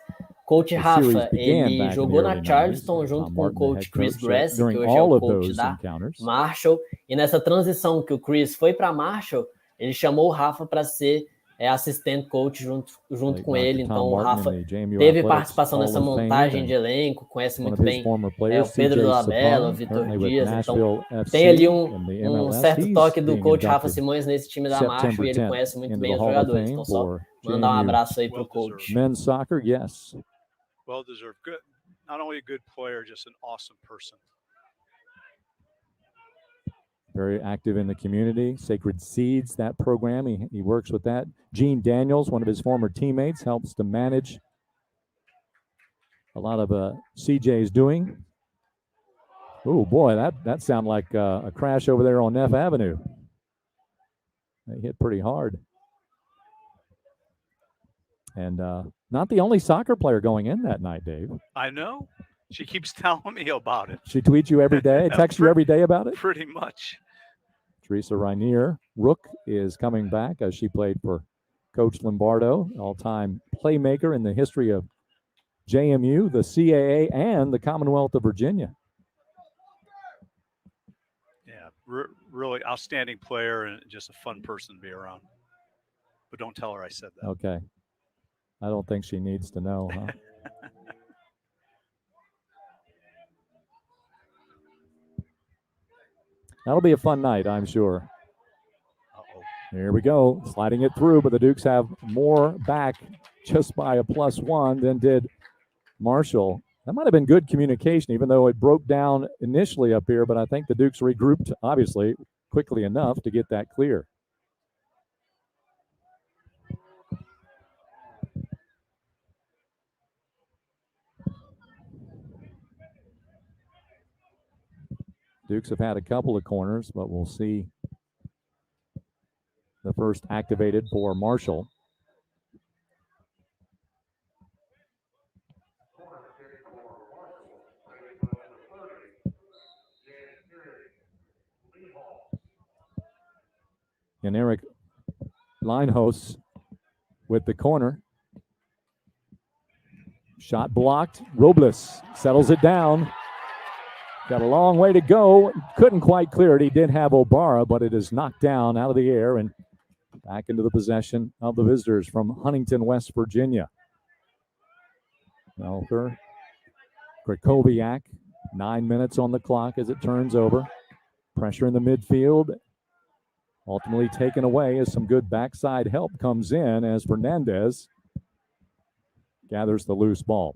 Coach Rafa, ele jogou na Charleston junto com o coach Chris Grass, que hoje é o coach da Marshall. E nessa transição que o Chris foi para Marshall, ele chamou o Rafa para ser assistente coach junto com ele. Então o Rafa teve participação nessa montagem de elenco, conhece muito bem o Pedro Dolabella, o Vitor Dias. Então tem ali um certo toque do coach Rafa Simões nesse time da Marshall e ele conhece muito bem os jogadores. Então só mandar um abraço aí pro coach. Men's soccer, yes. Well deserved. Good. Not only a good player, just an awesome person. Very active in the community. Sacred Seeds, that program, he works with that. Gene Daniels, one of his former teammates, helps to manage a lot of CJ's doing. Oh boy, that sounded like a crash over there on Neff Avenue. They hit pretty hard. And not the only soccer player going in that night, Dave. I know. She keeps telling me about it. She tweets you every day, texts you every day about it? Pretty much. Teresa Rainier. Rook is coming back as she played for Coach Lombardo, all-time playmaker in the history of JMU, the CAA, and the Commonwealth of Virginia. Yeah, really outstanding player and just a fun person to be around. But don't tell her I said that. Okay. I don't think she needs to know, huh? That'll be a fun night, I'm sure. Uh-oh. Here we go, sliding it through, but the Dukes have more back just by a +1 than did Marshall. That might have been good communication, even though it broke down initially up here, but I think the Dukes regrouped, obviously, quickly enough to get that clear. Dukes have had a couple of corners, but we'll see the first activated for Marshall. And Eric Linehouse with the corner. Shot blocked. Robles settles it down. Got a long way to go. Couldn't quite clear it. He did have Obara, but it is knocked down out of the air and back into the possession of the visitors from Huntington, West Virginia. Melker Krakowiak, 9 minutes on the clock as it turns over. Pressure in the midfield. Ultimately taken away as some good backside help comes in as Fernandez gathers the loose ball.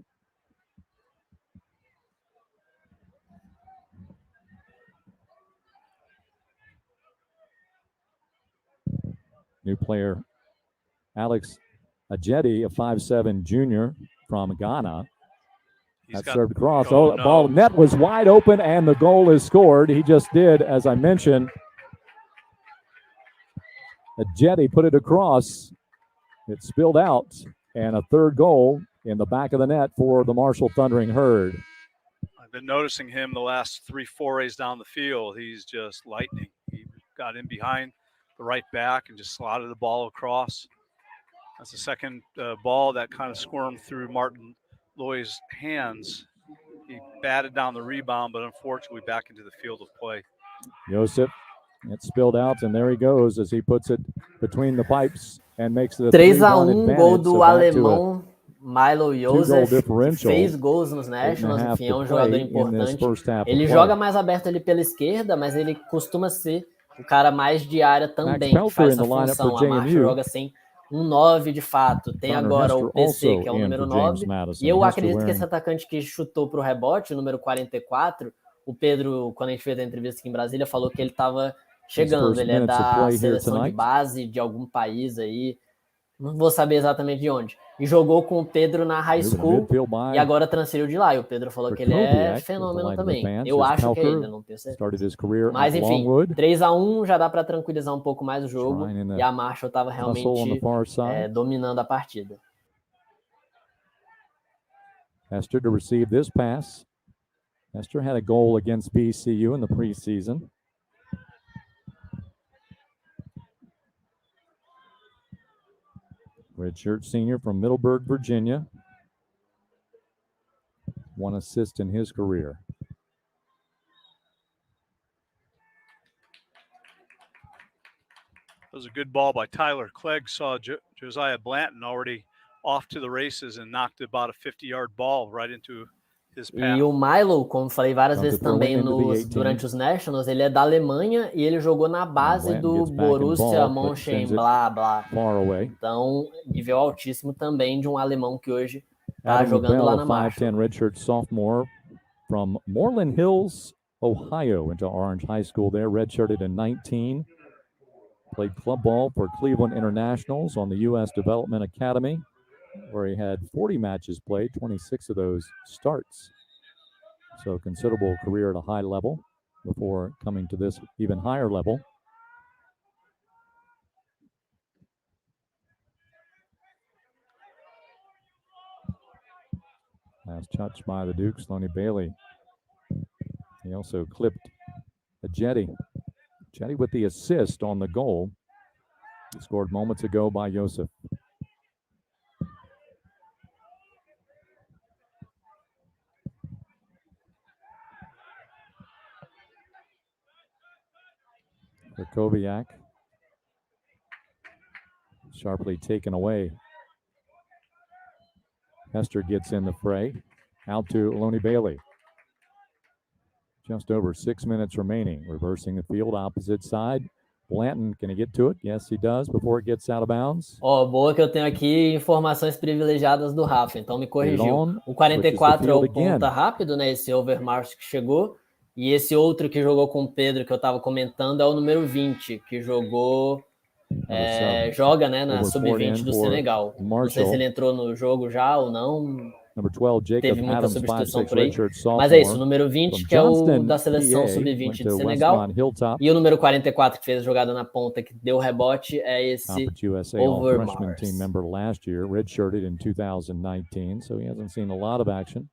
New player, Alex Ajeti, a 5'7" junior from Ghana. That served across. Oh, the ball net was wide open, and the goal is scored. He just did, as I mentioned. Ajeti put it across. It spilled out, and a third goal in the back of the net for the Marshall Thundering Herd. I've been noticing him the last 3 forays down the field. He's just lightning. He got in behind the right back and just slotted the ball across. That's the second ball that kind of squirmed through Martin Lloyd's hands. He batted down the rebound, but unfortunately back into the field of play. Joseph, it spilled out, and there he goes as he puts it between the pipes and makes it a 3-1, gol do alemão Milo Joseph, que fez gols nos Nationals, enfim, é um jogador importante. Ele joga mais aberto ali pela esquerda, mas ele costuma ser o cara mais de área também, que faz essa função. A Marshall joga sem um 9 de fato. Tem agora o PC, que é o número 9, e eu acredito que esse atacante que chutou para o rebote, o número 44, o Pedro, quando a gente fez a entrevista aqui em Brasília, falou que ele estava chegando, ele é da seleção de base de algum país aí, não vou saber exatamente de onde, e jogou com o Pedro na high school e agora transferiu de lá, e o Pedro falou que ele é fenômeno também. Eu acho que é ele, eu não tenho certeza. Mas enfim, 3-1 já dá para tranquilizar um pouco mais o jogo, e a Marshall estava realmente dominando a partida. Hester to receive this pass. Hester had a goal against VCU in the preseason. Redshirt senior from Middleburg, Virginia. 1 assist in his career. That was a good ball by Tyler Clegg. Saw Josiah Blanton already off to the races and knocked about a 50-yard ball right into his path. E o Milo, como falei várias vezes também durante os Nationals, ele é da Alemanha e ele jogou na base do Borussia Mönchengladbach. Então, nível altíssimo também de um alemão que hoje está jogando lá na Marshall. 5'10" redshirt sophomore from Moreland Hills, Ohio, into Orange High School there, redshirted in 19. Played club ball for Cleveland Internationals on the U.S. Development Academy, where he had 40 matches played, 26 of those starts. So considerable career at a high level before coming to this even higher level. Last touch by the Dukes, Lonnie Bailey. He also clipped Ajeti. Ajeti with the assist on the goal. He scored moments ago by Joseph. Krakowiak. Sharply taken away. Hester gets in the fray. Out to Lonnie Bailey. Just over 6 minutes remaining. Reversing the field, opposite side. Blanton, can he get to it? Yes, he does, before it gets out of bounds. Boa que eu tenho aqui informações privilegiadas do Rafa, então me corrigiu. O 44 é o ponta rápido, né? Esse Overmars que chegou. E esse outro que jogou com o Pedro, que eu estava comentando, é o número 20, que joga, né, na sub-20 do Senegal. Não sei se ele entrou no jogo já ou não. Teve muita substituição por aí. Mas é isso, o número 20, que é o da seleção sub-20 de Senegal. E o número 44, que fez a jogada na ponta, que deu o rebote, é esse Overmars. Team member last year, redshirted in 2019, so he hasn't seen a lot of action.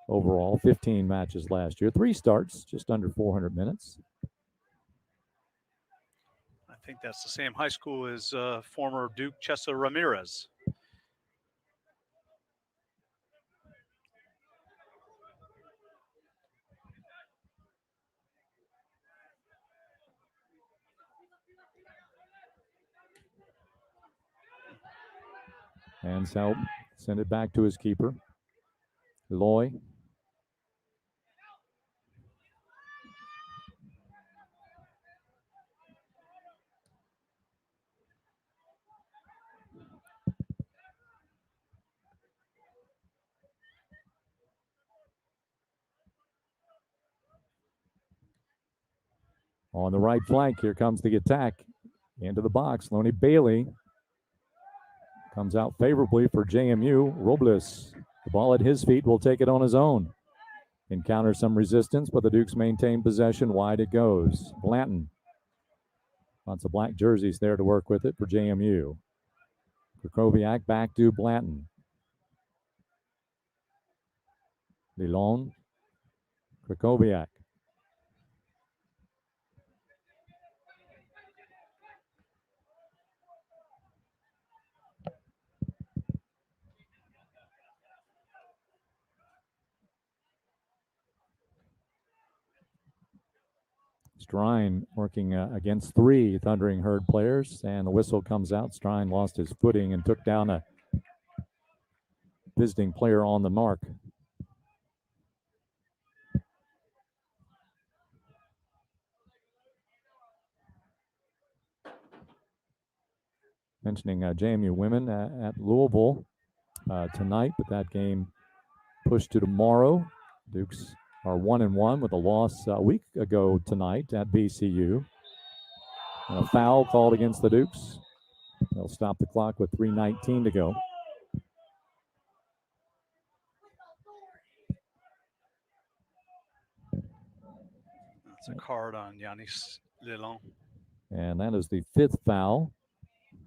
Overall, 15 matches last year, 3 starts, just under 400 minutes. I think that's the same high school as former Duke Chesa Ramirez. Hands help, send it back to his keeper. Lloyd On the right flank, here comes the attack. Into the box, Lonnie Bailey comes out favorably for JMU. Robles, the ball at his feet, will take it on his own. Encounters some resistance, but the Dukes maintain possession. Wide it goes. Blanton. Lots of black jerseys there to work with it for JMU. Krakowiak back to Blanton. Lilon. Krakowiak. Strine working against 3 Thundering Herd players, and the whistle comes out. Strine lost his footing and took down a visiting player on the mark. Mentioning JMU women at Louisville tonight, but that game pushed to tomorrow. Dukes are 1-1 with a loss a week ago tonight at VCU. And a foul called against the Dukes. They'll stop the clock with 3:19 to go. That's a card on Yanis Lelon. And that is the 5th foul.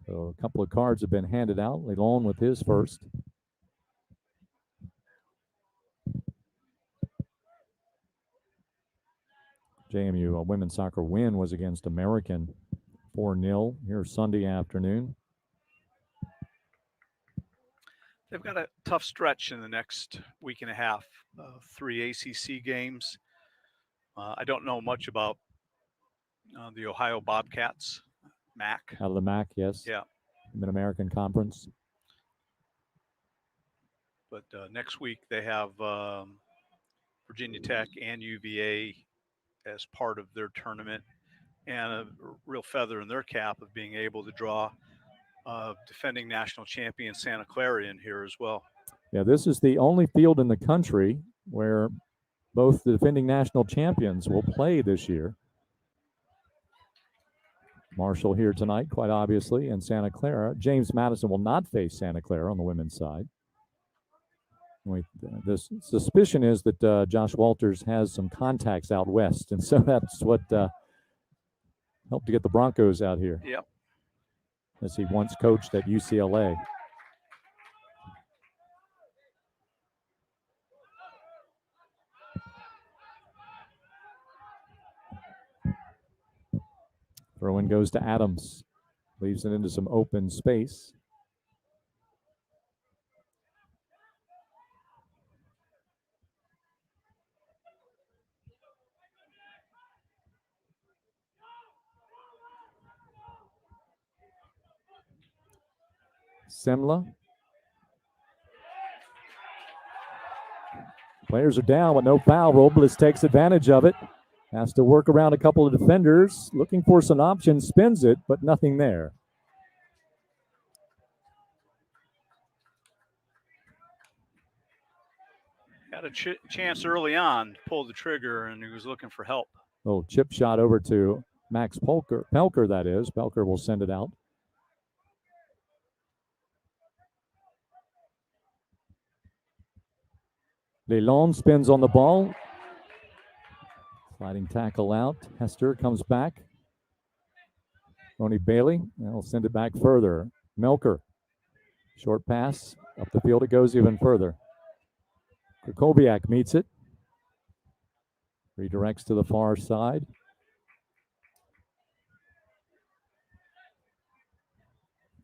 So a couple of cards have been handed out. Lelon with his first. JMU women's soccer win was against American 4-0 here Sunday afternoon. They've got a tough stretch in the next week and a half. 3 ACC games. I don't know much about the Ohio Bobcats, MAC. Out of the MAC, yes. Yeah. Mid-American Conference. But next week they have Virginia Tech and UVA as part of their tournament, and a real feather in their cap of being able to draw defending national champion Santa Clara in here as well. Yeah, this is the only field in the country where both the defending national champions will play this year. Marshall here tonight, quite obviously, and Santa Clara. James Madison will not face Santa Clara on the women's side. The suspicion is that Josh Walters has some contacts out west, and so that's what helped to get the Broncos out here. Yep. As he once coached at UCLA. Throw-in goes to Adams. Leaves it into some open space. Semla. Players are down with no foul. Robles takes advantage of it. Has to work around a couple of defenders. Looking for some options. Spins it, but nothing there. Had a chance early on, pulled the trigger, and he was looking for help. Oh, chip shot over to Max Pelker, that is. Pelker will send it out. Lelon spins on the ball. Sliding tackle out. Hester comes back. Ronnie Bailey. They'll send it back further. Melker. Short pass. Up the field it goes even further. Krakowiak meets it. Redirects to the far side.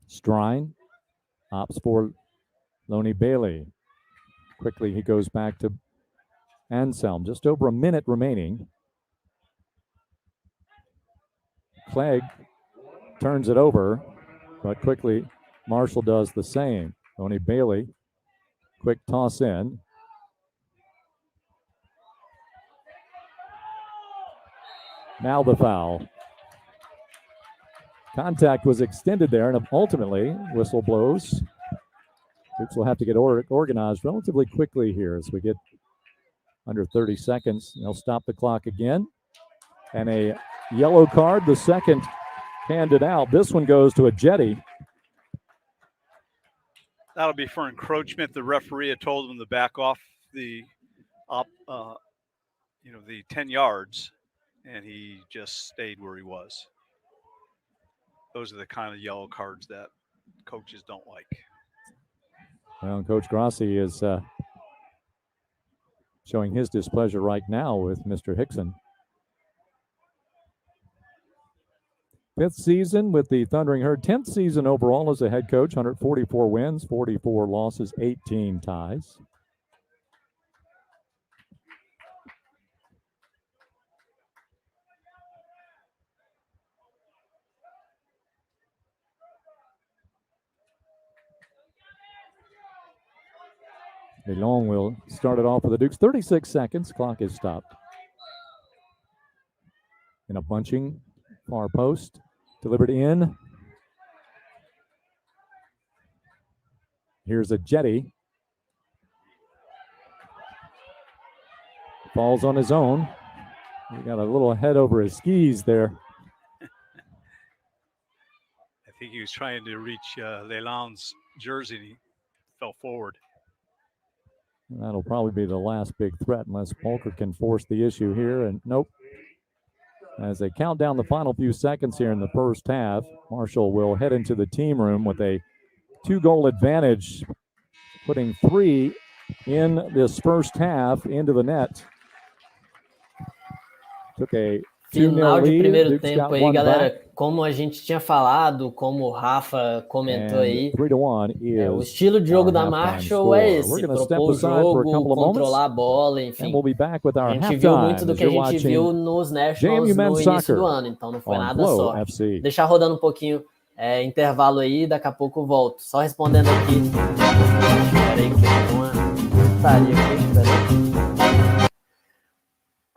Strine. Opts for Lonnie Bailey. Quickly he goes back to Anselm. Just over a minute remaining. Clegg turns it over, but quickly Marshall does the same. Lonnie Bailey, quick toss in. Now the foul. Contact was extended there, and ultimately, whistle blows. Dukes will have to get organized relatively quickly here as we get under 30 seconds. They'll stop the clock again. And a yellow card, the second handed out. This one goes to a jetty. That'll be for encroachment. The referee had told him to back off the 10 yards, and he just stayed where he was. Those are the kind of yellow cards that coaches don't like. Well, Coach Grassi is showing his displeasure right now with Mr. Hickson. 5th season with the Thundering Herd, 10th season overall as a head coach, 144 wins, 44 losses, 18 ties. DeLong will start it off for the Dukes. 36 seconds, clock is stopped. In a bunching, far post, delivered in. Here's a jetty. Falls on his own. He got a little head over his skis there. I think he was trying to reach Leland's jersey, and he fell forward. That'll probably be the last big threat unless Polker can force the issue here. And nope. As they count down the final few seconds here in the first half, Marshall will head into the team room with a 2-goal advantage, putting 3 in this first half into the net. Took a Final de primeiro Dukes tempo aí, galera. Como a gente tinha falado, como o Rafa comentou aí, o estilo de jogo da Marshall é esse: propor o jogo, controlar a bola, enfim. A gente viu muito do que a gente viu nos Nationals no início do ano, então não foi nada sorte. Deixar rodando um pouquinho, intervalo aí, daqui a pouco eu volto. Só respondendo aqui. Peraí, que tem uma putaria aqui, peraí.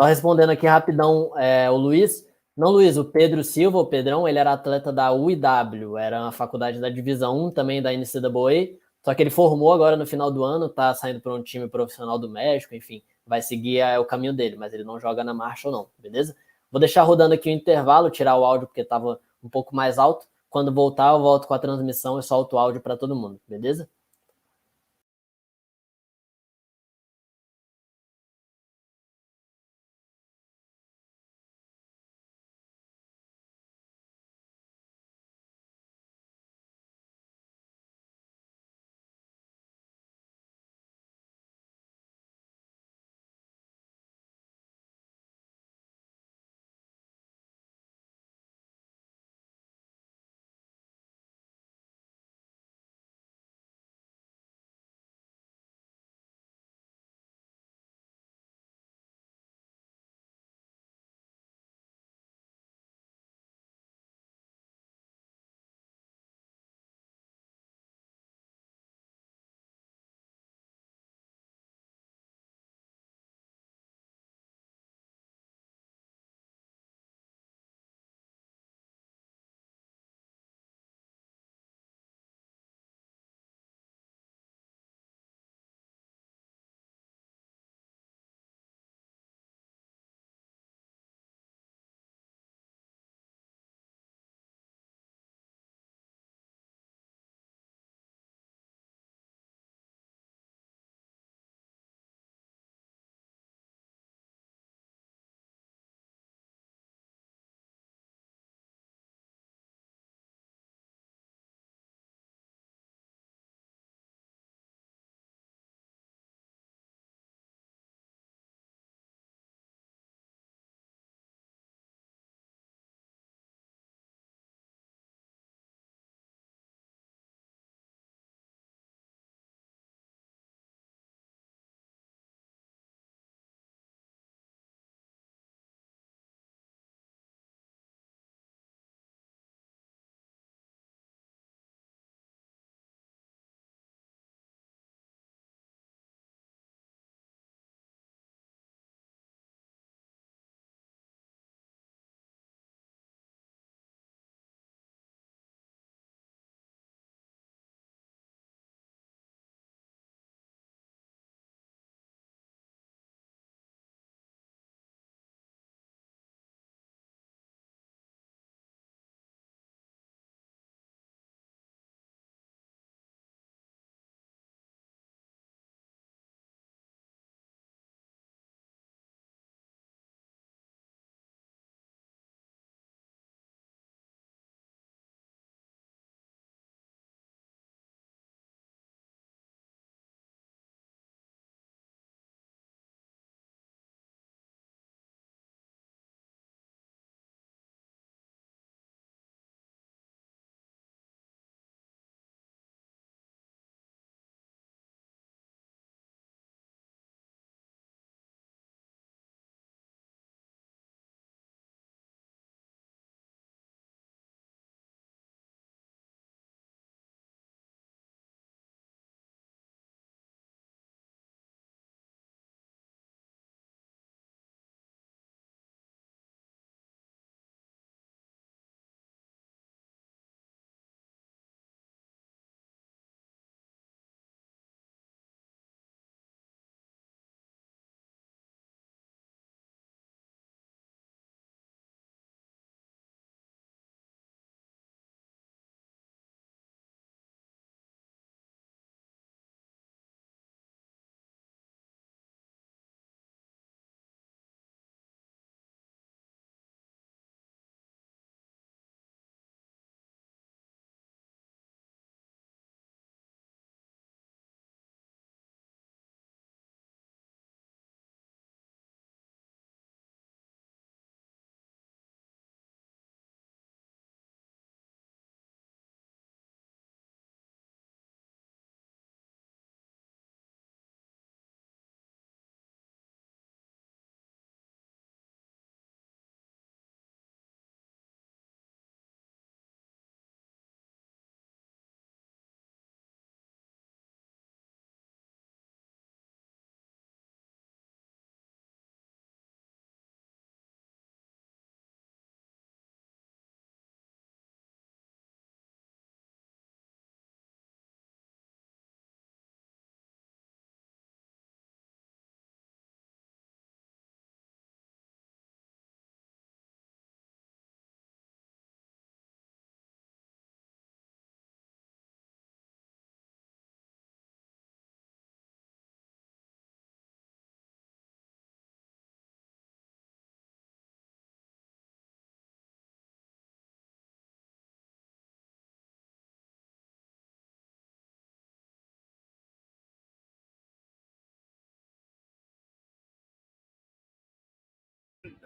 Só respondendo aqui rapidão, o Luiz. Não, Luiz, o Pedro Silva, o Pedrão, ele era atleta da UIW, era uma faculdade da Divisão 1 também da NCAA, só que ele formou agora no final do ano, tá saindo para um time profissional do México, enfim, vai seguir o caminho dele, mas ele não joga na Marshall não, beleza? Vou deixar rodando aqui o intervalo, tirar o áudio porque estava um pouco mais alto. Quando voltar, eu volto com a transmissão e solto o áudio para todo mundo, beleza?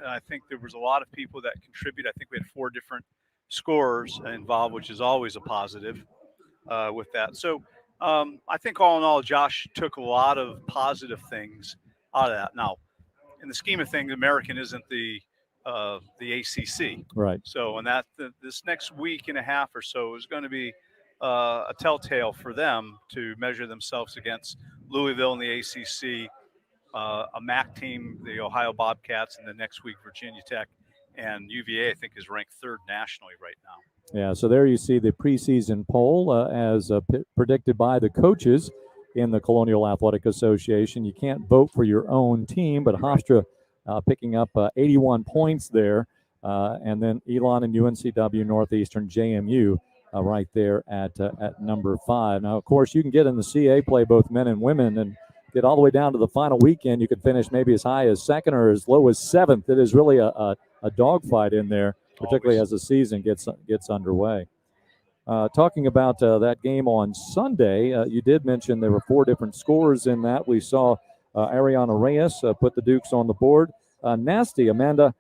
I think there was a lot of people that contribute. I think we had 4 different scorers involved, which is always a positive with that. So I think all in all, Josh took a lot of positive things out of that. Now, in the scheme of things, American isn't the ACC, Right. so and that this next week and a half or so is going to be a telltale for them to measure themselves against Louisville in the ACC, a MAC team, the Ohio Bobcats, and the next week Virginia Tech, and UVA I think is ranked 3rd nationally right now. Yeah, so there you see the preseason poll as predicted by the coaches in the Colonial Athletic Association. You can't vote for your own team, but Hofstra picking up 81 points there, and then Elon and UNCW, Northeastern, JMU right there at number 5. Now, of course, you can get in the CA play both men and women and get all the way down to the final weekend. You could finish maybe as high as 2nd or as low as 7th. It is really a dogfight in there, particularly as the season gets underway. Talking about that game on Sunday, you did mention there were 4 different scores in that. We saw Ariana Reyes put the Dukes on the board. Amanda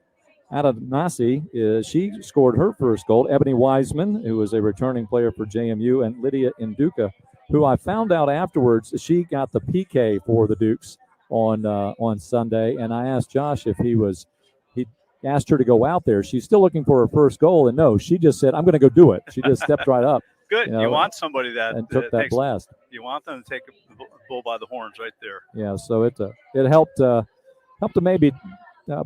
Adanasi, she scored her first goal. Ebony Wiseman, who was a returning player for JMU, and Lydia Induka, who I found out afterwards, she got the PK for the Dukes on Sunday. And I asked Josh if he asked her to go out there. She's still looking for her first goal, and no, she just said, "I'm going to go do it." She just stepped right up. Good. You want somebody that and took that blast. You want them to take a bull by the horns right there. Yeah, so it helped to maybe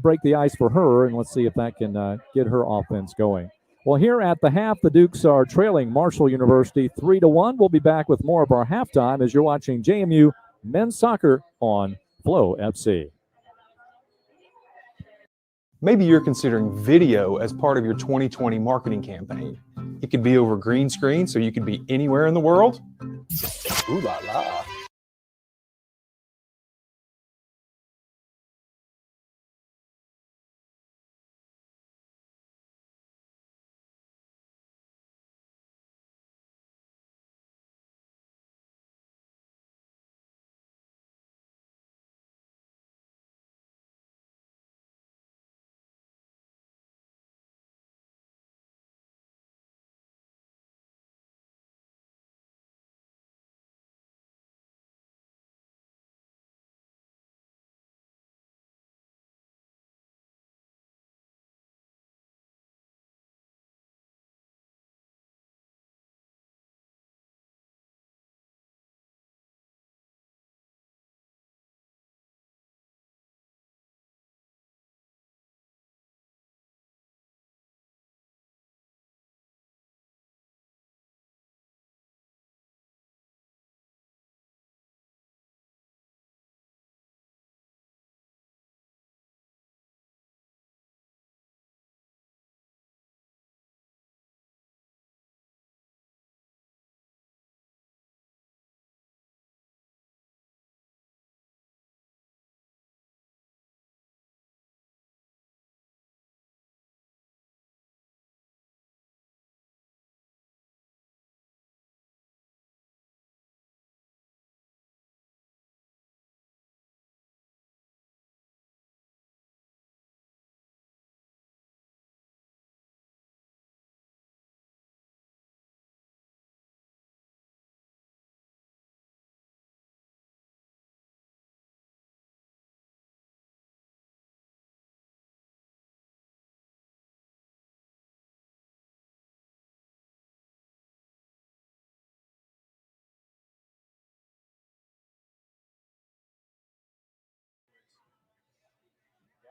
break the ice for her, and let's see if that can get her offense going. Well, here at the half, the Dukes are trailing Marshall University 3-1. We'll be back with more of our halftime as you're watching JMU men's soccer on Flow FC. Maybe you're considering video as part of your 2020 marketing campaign. It could be over green screen, so you could be anywhere in the world. Ooh la la.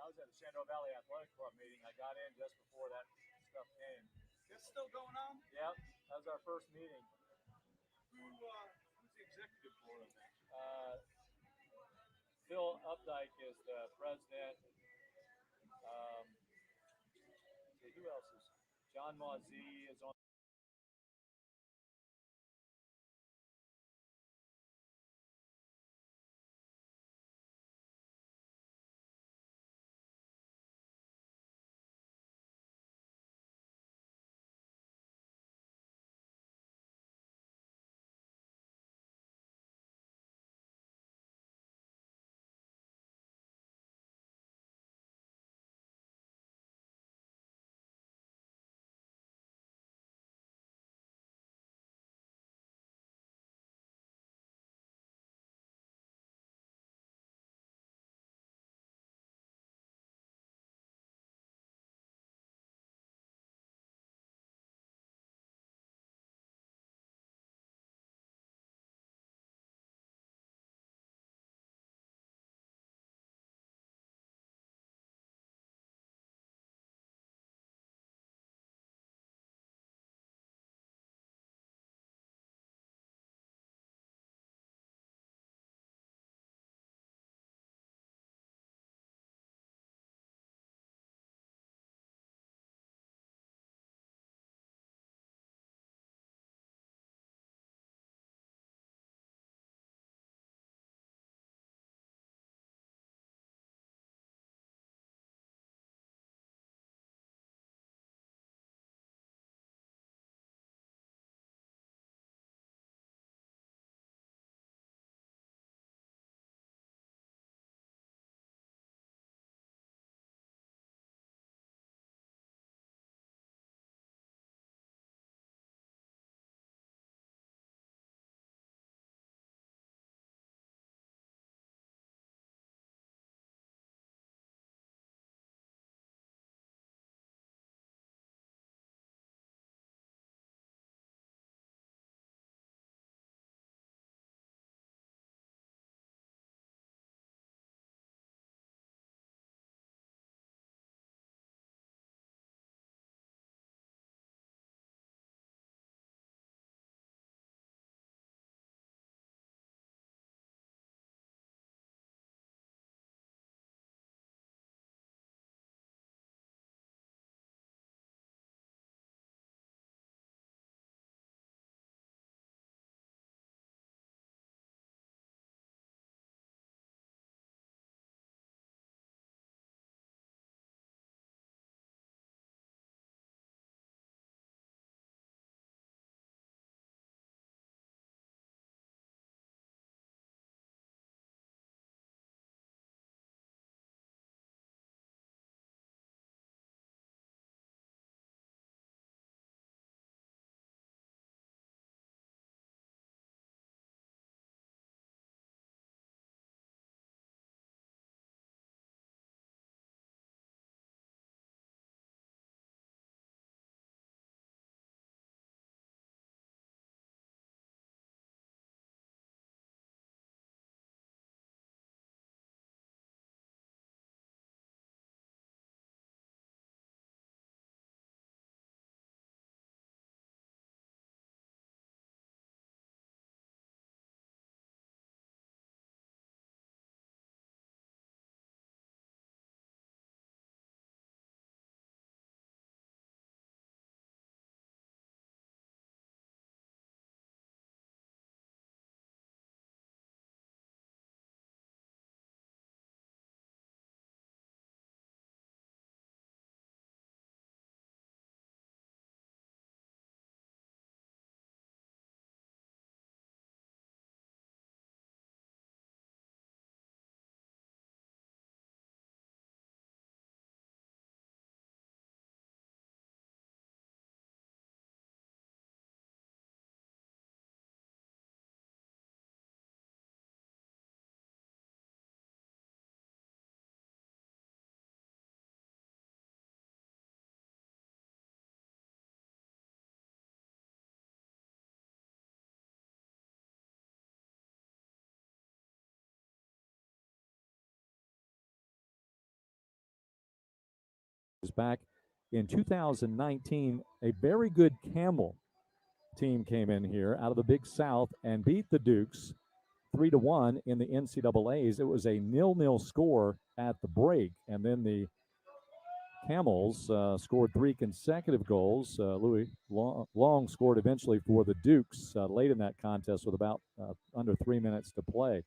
I was at the Shenandoah Valley Athletic Club meeting. I got in just before that stuff came. It's still going on? Yep, that was our first meeting. Who's the executive board of that? Phil Updike is the president. Who else is? John Mauzee is on. Back in 2019, a very good Camel team came in here out of the Big South and beat the Dukes 3-1 in the NCAAs. It was a 0-0 score at the break, and then the Camels scored 3 consecutive goals. Louis Long scored eventually for the Dukes late in that contest with about under 3 minutes to play.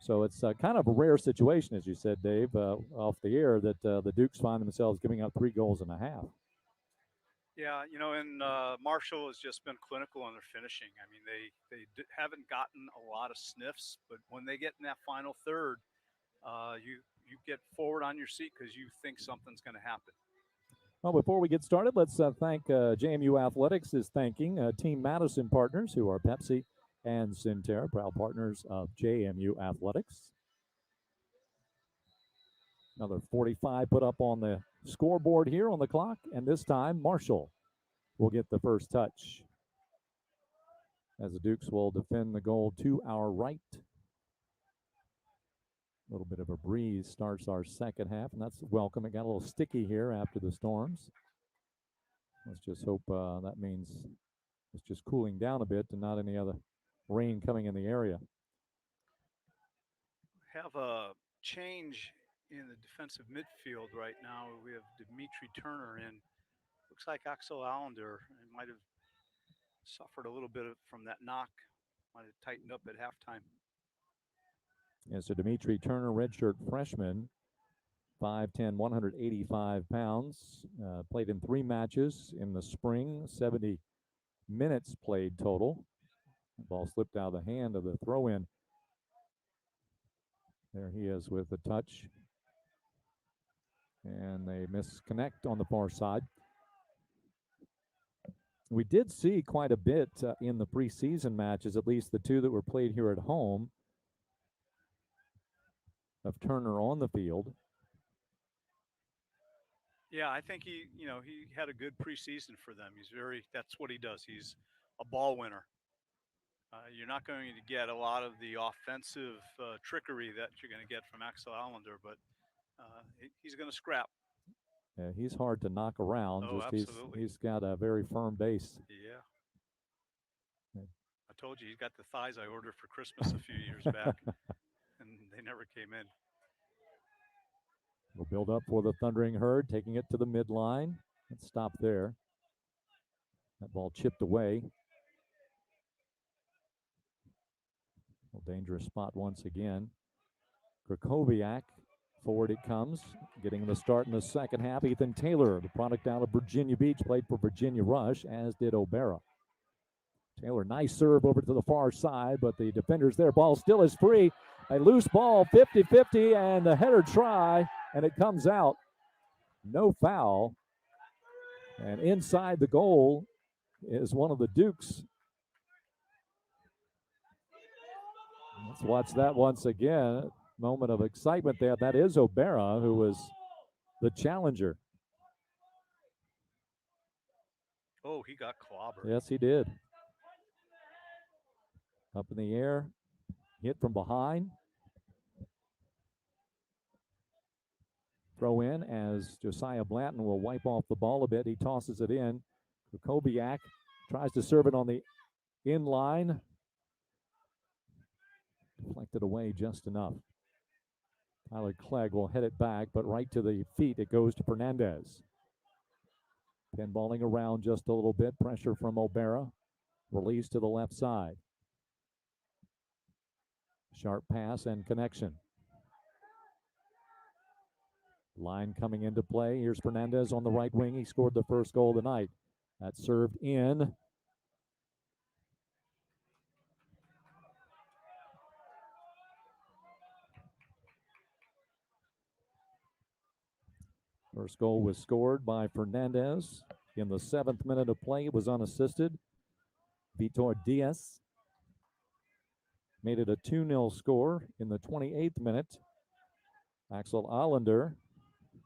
So it's kind of a rare situation, as you said, Dave, off the air, that the Dukes find themselves giving up 3 goals and a half. Yeah, and Marshall has just been clinical on their finishing. I mean, they haven't gotten a lot of sniffs, but when they get in that final third, you get forward on your seat because you think something's going to happen. Well, before we get started, let's thank JMU Athletics is thanking Team Madison partners who are Pepsi and Centerra, proud partners of JMU Athletics. Another 45 put up on the scoreboard here on the clock, and this time Marshall will get the first touch as the Dukes will defend the goal to our right. A little bit of a breeze starts our second half, and that's welcome. It got a little sticky here after the storms. Let's just hope that means it's just cooling down a bit and not any other rain coming in the area. Have a change in the defensive midfield right now. We have Dimitri Turner in. Looks like Axel Allender might have suffered a little bit from that knock. Might have tightened up at halftime. Yeah, so Dimitri Turner, redshirt freshman, 5'10", 185 pounds, played in 3 matches in the spring, 70 minutes played total. The ball slipped out of the hand of the throw-in. There he is with the touch. And they misconnect on the far side. We did see quite a bit in the preseason matches, at least the 2 that were played here at home, of Turner on the field. Yeah, I think he had a good preseason for them. That's what he does. He's a ball winner. You're not going to get a lot of the offensive trickery that you're going to get from Axel Allender, but he's going to scrap. Yeah, he's hard to knock around. Oh, absolutely. He's got a very firm base. Yeah. I told you, he's got the thighs I ordered for Christmas a few years back, and they never came in. We'll build up for the Thundering Herd, taking it to the midline. Let's stop there. That ball chipped away. A dangerous spot once again. Krakowiak, forward it comes, getting the start in the second half. Ethan Taylor, the product out of Virginia Beach, played for Virginia Rush, as did O'Bara. Taylor, nice serve over to the far side, but the defenders there. Ball still is free. A loose ball, 50-50, and the header try, and it comes out. No foul. And inside the goal is one of the Dukes. Let's watch that once again. Moment of excitement there. That is O'Bara, who was the challenger. Oh, he got clobbered. Yes, he did. Up in the air, hit from behind. Throw in as Josiah Blanton will wipe off the ball a bit. He tosses it in. Krakowiak tries to serve it on the in line. Deflected away just enough. Tyler Clegg will head it back, but right to the feet it goes to Fernandez. Pinballing around just a little bit. Pressure from O'Bara. Release to the left side. Sharp pass and connection. Line coming into play. Here's Fernandez on the right wing. He scored the first goal of the night. That's served in. First goal was scored by Fernandez in the 7th minute of play. It was unassisted. Vitor Diaz made it a 2-0 score in the 28th minute. Axel Allender,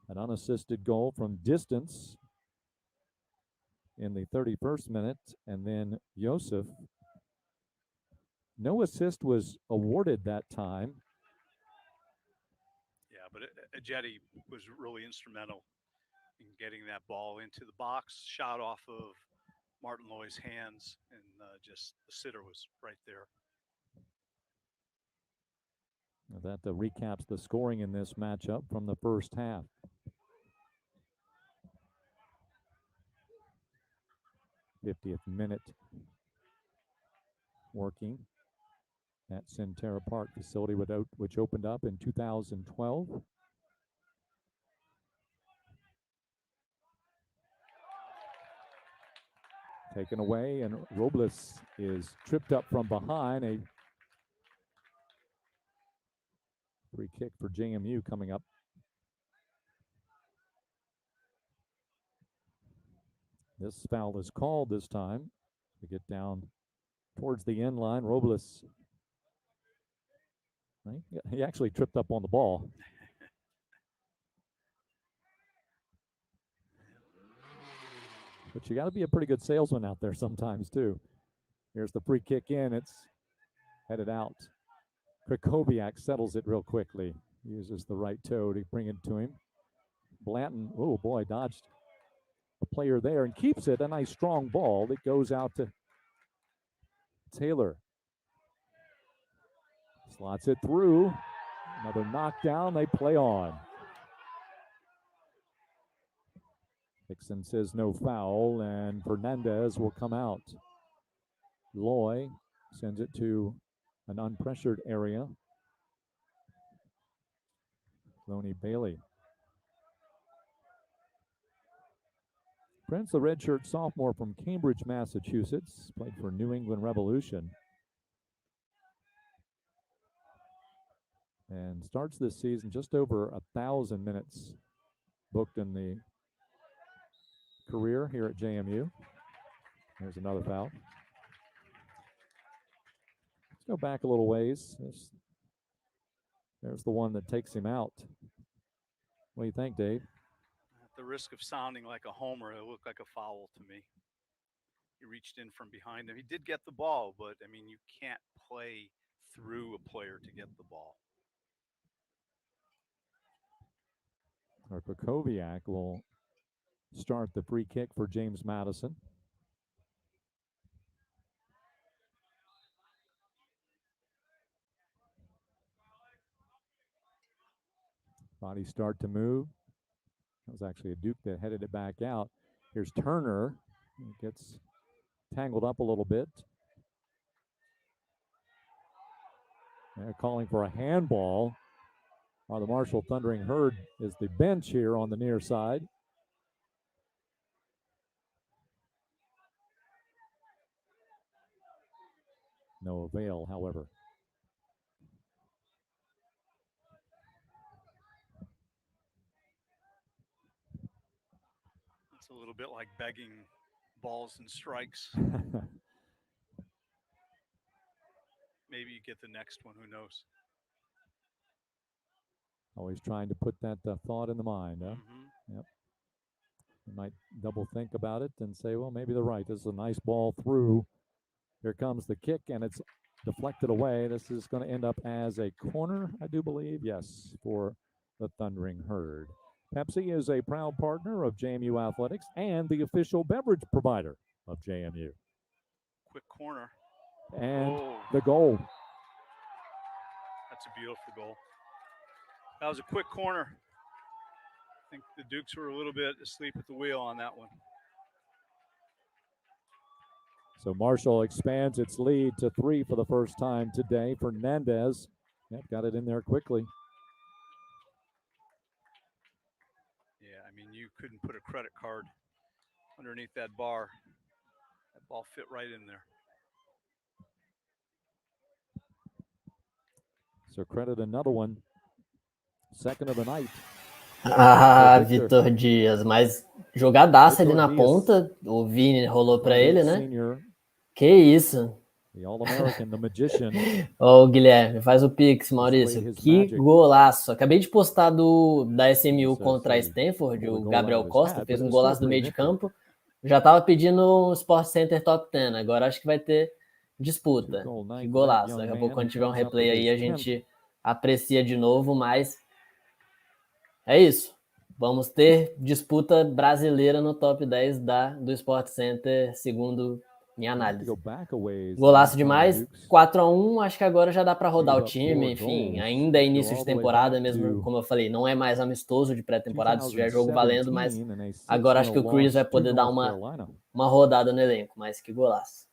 an unassisted goal from distance in the 31st minute. And then Josef. No assist was awarded that time. Yeah, but Ajeti was really instrumental in getting that ball into the box, shot off of Martin Lloyd's hands, and just the sitter was right there. That recaps the scoring in this matchup from the first half. '50th minute working at Centera Park facility, which opened up in 2012. Taken away, and Robles is tripped up from behind. A free kick for JMU coming up. This foul is called this time. We get down towards the end line. Robles, right? He actually tripped up on the ball. But you got to be a pretty good salesman out there sometimes too. Here's the free kick in. It's headed out. Krakowiak settles it real quickly. Uses the right toe to bring it to him. Blanton, oh boy, dodged a player there and keeps it. A nice strong ball that goes out to Taylor. Slots it through. Another knockdown. They play on. Dixon says no foul, and Fernandez will come out. Lloyd sends it to an unpressured area. Loney Bailey. Prince, the redshirt sophomore from Cambridge, Massachusetts, played for New England Revolution. And starts this season just over 1,000 minutes booked in the career here at JMU. There's another foul. Let's go back a little ways. There's the one that takes him out. What do you think, Dave? At the risk of sounding like a homer, it looked like a foul to me. He reached in from behind him. He did get the ball, but I mean, you can't play through a player to get the ball. Krakowiak will start the free kick for James Madison. Body start to move. That was actually a Duke that headed it back out. Here's Turner. He gets tangled up a little bit. They're calling for a handball. The Marshall Thundering Herd is the bench here on the near side. No avail, however. It's a little bit like begging balls and strikes. Maybe you get the next one, who knows? Always trying to put that thought in the mind, huh? Mm-hmm. Yep. You might double think about it and say, well, maybe they're right. This is a nice ball through. Here comes the kick, and it's deflected away. This is going to end up as a corner, I do believe. Yes, for the Thundering Herd. Pepsi is a proud partner of JMU Athletics and the official beverage provider of JMU. Quick corner. And the goal. That's a beautiful goal. That was a quick corner. I think the Dukes were a little bit asleep at the wheel on that one. So Marshall expands its lead to 3 for the first time today. Fernandez got it in there quickly. Yeah, I mean, you couldn't put a credit card underneath that bar. That ball fit right in there. So credit another one. Second of the night. Vitor Dias, mas jogadaça ali na ponta. O Vini rolou para ele, né? Que isso. The All-American, the magician. Ô, Guilherme, faz o pix, Maurício. Que golaço. Acabei de postar da SMU contra a Stanford, o Gabriel Costa fez um golaço do meio de campo. Já tava pedindo um Sport Center Top 10, agora acho que vai ter disputa. Que golaço. Daqui a pouco, quando tiver um replay aí, a gente aprecia de novo, mas é isso. vamos ter disputa brasileira no top 10 do Sport Center, segundo minha análise. Golaço demais, 4-1, acho que agora já dá para rodar o time, enfim, ainda é início de temporada mesmo, como eu falei, não é mais amistoso de pré-temporada, isso já é jogo valendo, mas agora acho que o Chris vai poder dar uma rodada no elenco, mas que golaço.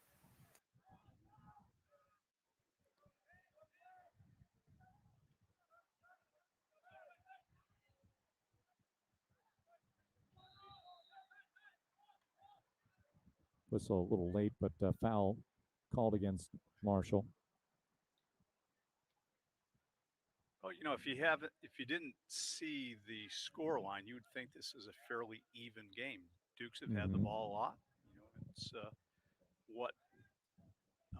Whistle a little late, but foul called against Marshall. Oh, you know, if you didn't see the score line, you would think this is a fairly even game. Dukes have had the ball a lot. You know, it's what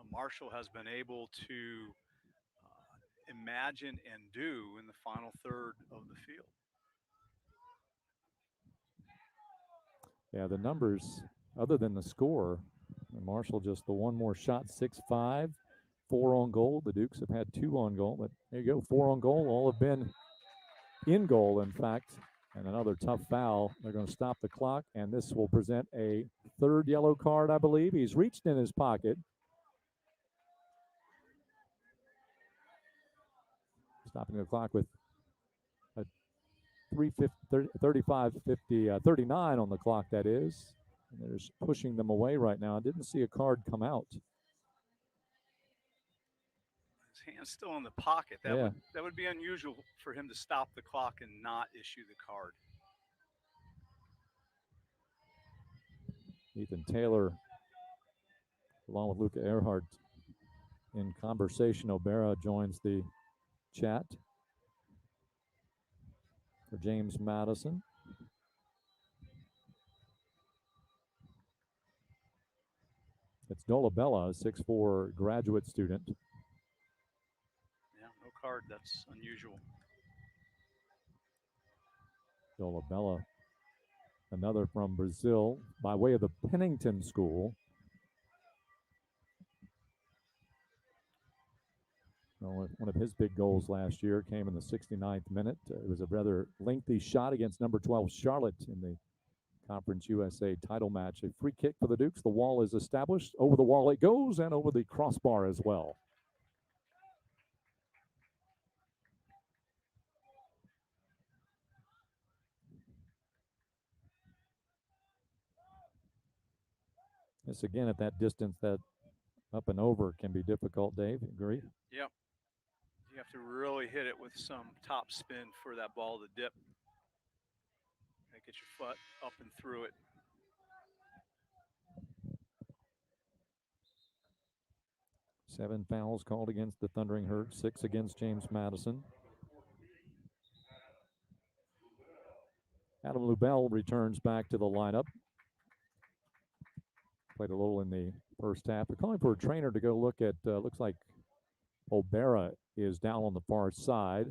Marshall has been able to imagine and do in the final third of the field. Yeah, the numbers, other than the score, Marshall just the one more shot, 6-5, 4 on goal. The Dukes have had 2 on goal, but there you go, 4 on goal. All have been in goal, in fact. And another tough foul. They're going to stop the clock, and this will present a 3rd yellow card, I believe. He's reached in his pocket. Stopping the clock with a 39 on the clock, that is. And they're just pushing them away right now. I didn't see a card come out. His hand's still in the pocket. That would be unusual for him to stop the clock and not issue the card. Ethan Taylor, along with Luca Earhart, in conversation. O'Bara joins the chat for James Madison. It's Dolabella, a 6'4" graduate student. Yeah, no card. That's unusual. Dolabella, another from Brazil, by way of the Pennington School. Well, one of his big goals last year came in the 69th minute. It was a rather lengthy shot against number 12 Charlotte in the Conference USA title match. A free kick for the Dukes. The wall is established. Over the wall it goes, and over the crossbar as well. This again, at that distance, that up and over can be difficult, Dave. Agree? Yep. You have to really hit it with some top spin for that ball to dip. Get your foot up and through it. Seven fouls called against the Thundering Herd, 6 against James Madison. Adam Lubell returns back to the lineup. Played a little in the first half. They're calling for a trainer to go look at, looks like O'Bara is down on the far side.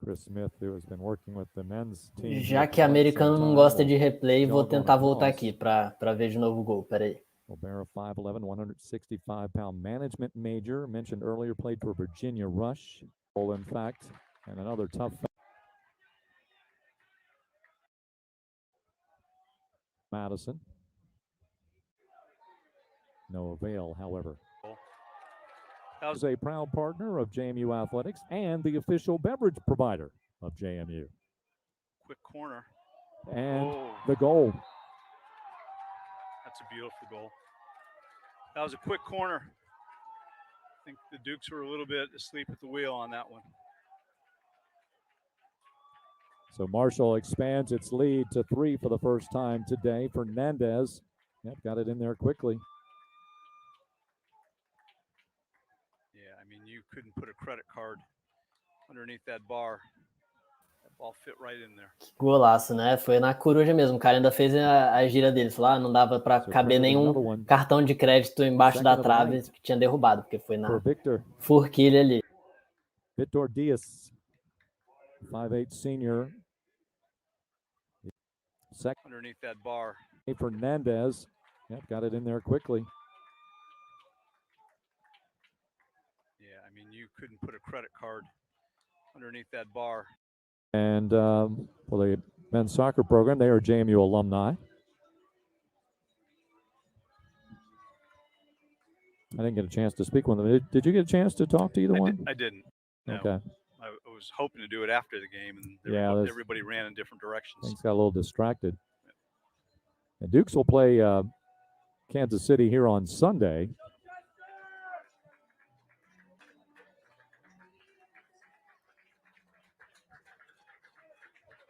Chris Smith, who has been working with the men's team. Já que americano não gosta de replay, vou tentar voltar aqui para ver de novo o gol. Peraí. O'Bara, 5'11", 165-pound management major. Mentioned earlier, played for Virginia Rush. In fact, and another tough Madison. No avail, however. Is a proud partner of JMU Athletics and the official beverage provider of JMU. Quick corner. And the goal. That's a beautiful goal. That was a quick corner. I think the Dukes were a little bit asleep at the wheel on that one. So Marshall expands its lead to 3 for the first time today. Fernandez, got it in there quickly. Yeah, I mean, you couldn't put a credit card underneath that bar. That ball fit right in there. Golaço, né? Foi na coruja mesmo. O cara ainda fez a gira dele. Falou, não dava para caber nenhum cartão de crédito embaixo da trave que tinha derrubado, porque foi na forquilha ali. Victor Dias, 5'8" senior. Underneath that bar. Fernandez, Yep, got it in there quickly. Yeah, I mean, you couldn't put a credit card underneath that bar. And for the men's soccer program, they are JMU alumni. I didn't get a chance to speak with them. Did you get a chance to talk to either one? I didn't. No. Okay. I was hoping to do it after the game, and everybody ran in different directions. Things got a little distracted. And Dukes will play Kansas City here on Sunday.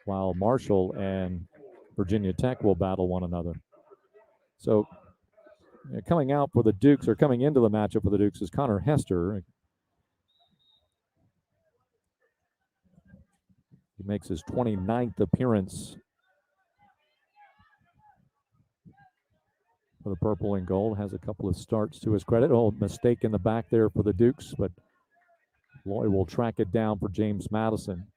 While Marshall and Virginia Tech will battle one another. So coming out for the Dukes, or coming into the matchup for the Dukes, is Connor Hester. He makes his 29th appearance for the purple and gold. Has a couple of starts to his credit. Oh, mistake in the back there for the Dukes, but Lloyd will track it down for James Madison.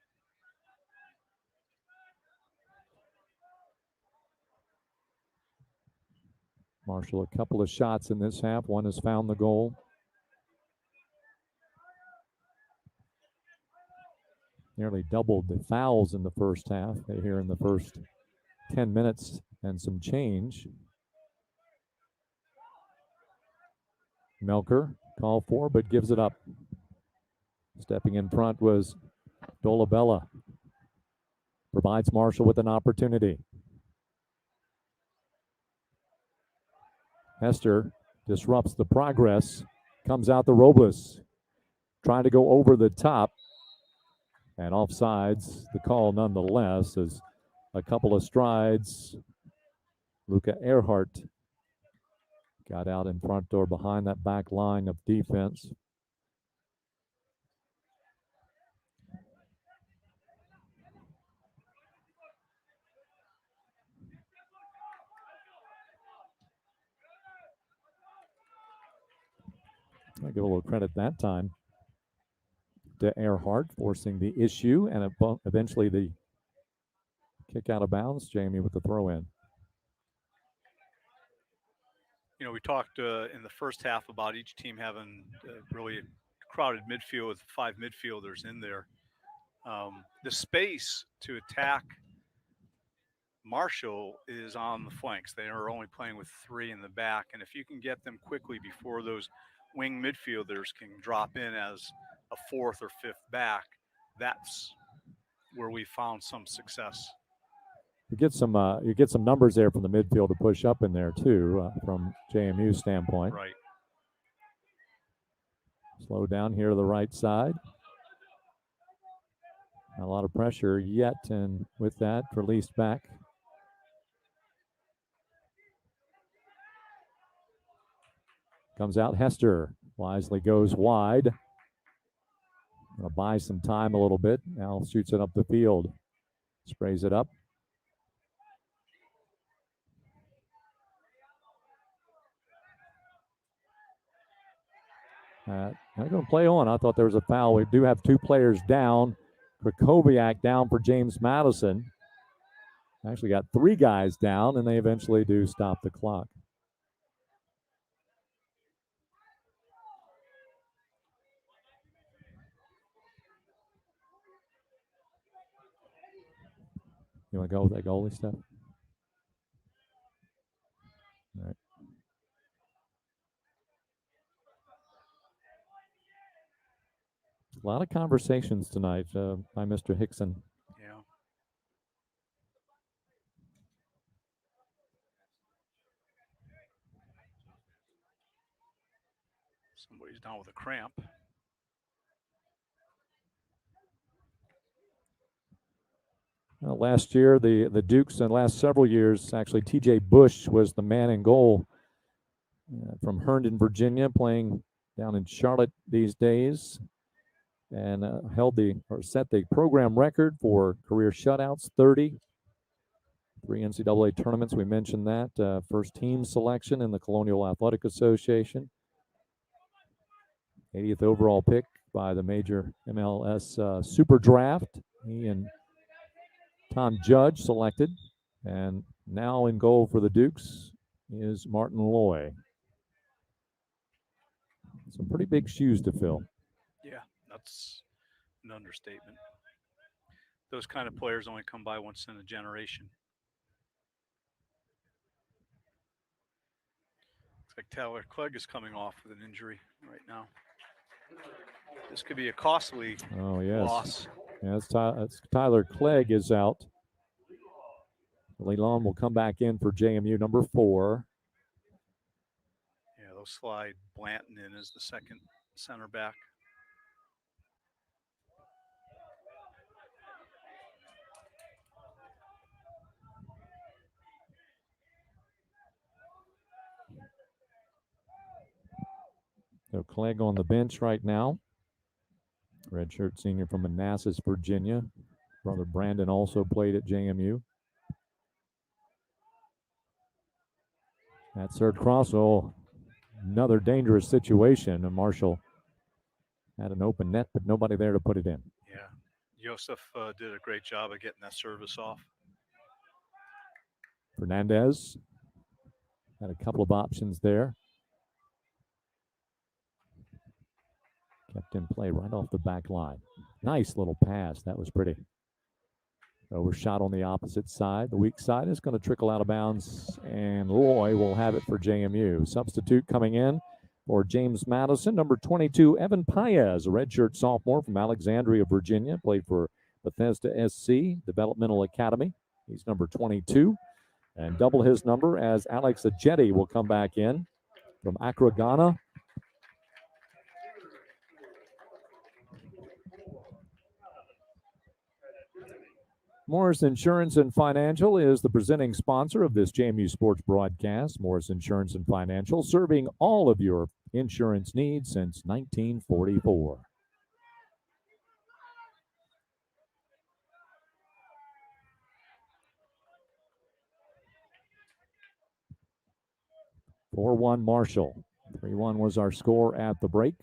Marshall, a couple of shots in this half. One has found the goal. Nearly doubled the fouls in the first half here in the first 10 minutes and some change. Melker called for, but gives it up. Stepping in front was Dolabella. Provides Marshall with an opportunity. Hester disrupts the progress. Comes out to Robles. Trying to go over the top. And offsides, the call nonetheless, as a couple of strides. Luca Earhart got out in front or behind that back line of defense. I'll give a little credit that time to Earhart, forcing the issue and eventually the kick out of bounds. Jamie with the throw in. You know, we talked in the first half about each team having really crowded midfield with 5 midfielders in there. The space to attack Marshall is on the flanks. They are only playing with 3 in the back, and if you can get them quickly before those wing midfielders can drop in as a 4th or 5th back, that's where we found some success. You get some numbers there from the midfield to push up in there too, from JMU's standpoint. Right. Slow down here to the right side. Not a lot of pressure yet, and with that, released back. Comes out Hester. Wisely goes wide. Gonna buy some time a little bit. Now shoots it up the field. Sprays it up. Not going to play on. I thought there was a foul. We do have 2 players down. Krakowiak down for James Madison. Actually got 3 guys down, and they eventually do stop the clock. You want to go with that goalie stuff? All right. A lot of conversations tonight by Mr. Hickson. Yeah. Somebody's down with a cramp. Last year, the Dukes, and last several years, actually, TJ Bush was the man in goal from Herndon, Virginia, playing down in Charlotte these days, and set the program record for career shutouts, 30. 3 NCAA tournaments, we mentioned that. First team selection in the Colonial Athletic Association. 80th overall pick by the major MLS Super Draft. He and Tom Judge selected, and now in goal for the Dukes, is Martin Lloyd. Some pretty big shoes to fill. Yeah, that's an understatement. Those kind of players only come by once in a generation. Looks like Tyler Clegg is coming off with an injury right now. This could be a costly loss. Yes, Tyler Clegg is out. Leland will come back in for JMU, number 4. Yeah, they'll slide Blanton in as the second center back. So Clegg on the bench right now. Redshirt senior from Manassas, Virginia. Brother Brandon also played at JMU. That third cross, another dangerous situation. And Marshall had an open net, but nobody there to put it in. Yeah, Joseph did a great job of getting that service off. Fernandez had a couple of options there. Kept in play right off the back line. Nice little pass. That was pretty. Overshot on the opposite side. The weak side is going to trickle out of bounds, and Roy will have it for JMU. Substitute coming in for James Madison, number 22, Evan Paez, a redshirt sophomore from Alexandria, Virginia. Played for Bethesda SC Developmental Academy. He's number 22. And double his number as Alex Ajeti will come back in from Accra, Ghana. Morris Insurance and Financial is the presenting sponsor of this JMU Sports broadcast. Morris Insurance and Financial, serving all of your insurance needs since 1944. (4-1) Marshall. 3-1 was our score at the break.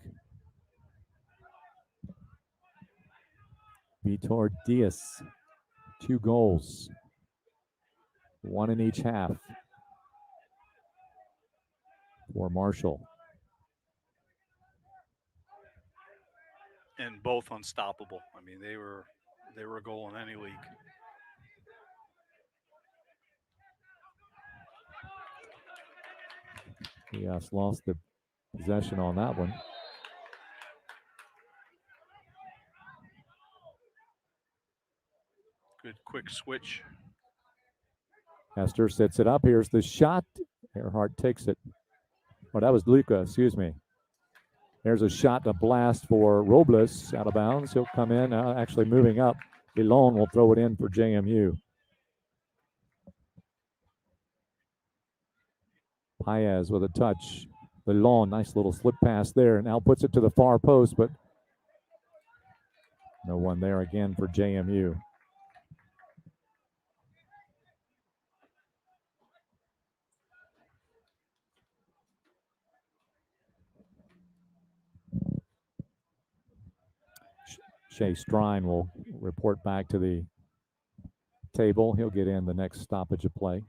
Vitor Diaz. 2 goals, 1 in each half for Marshall. And both unstoppable. I mean, they were a goal in any league. Yes, lost the possession on that one. Good quick switch. Hester sets it up. Here's the shot. Earhart takes it. Oh, that was Luca, excuse me. There's a shot, a blast for Robles out of bounds. He'll come in, actually moving up. Delon will throw it in for JMU. Paez with a touch. Delon, nice little slip pass there. Now puts it to the far post, but no one there again for JMU. Shea Strine will report back to the table. He'll get in the next stoppage of play.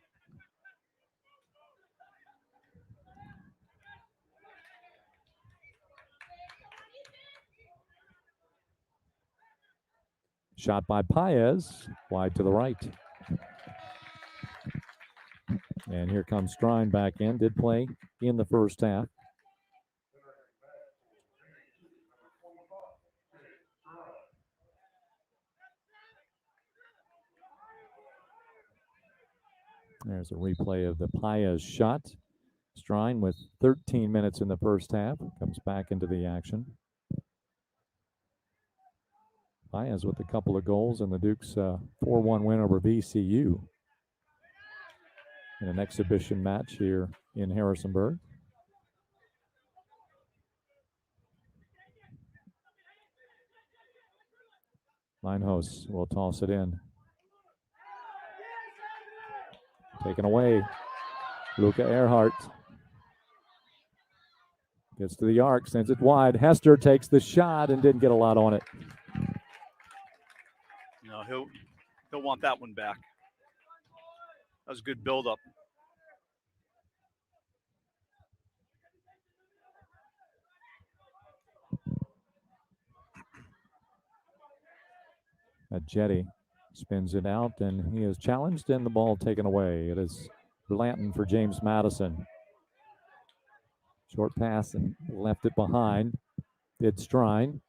Shot by Paez, wide to the right. And here comes Strine back in. Did play in the first half. There's a replay of the Paez shot. Strine with 13 minutes in the first half. Comes back into the action. Paez with a couple of goals in the Dukes' 4-1 win over VCU in an exhibition match here in Harrisonburg. Linehouse will toss it in. Taken away. Luca Earhart gets to the arc, sends it wide. Hester takes the shot and didn't get a lot on it. No, he'll want that one back. That was a good build-up. Jetty spins it out, and he is challenged, and the ball taken away. It is Blanton for James Madison. Short pass and left it behind. Did Strine.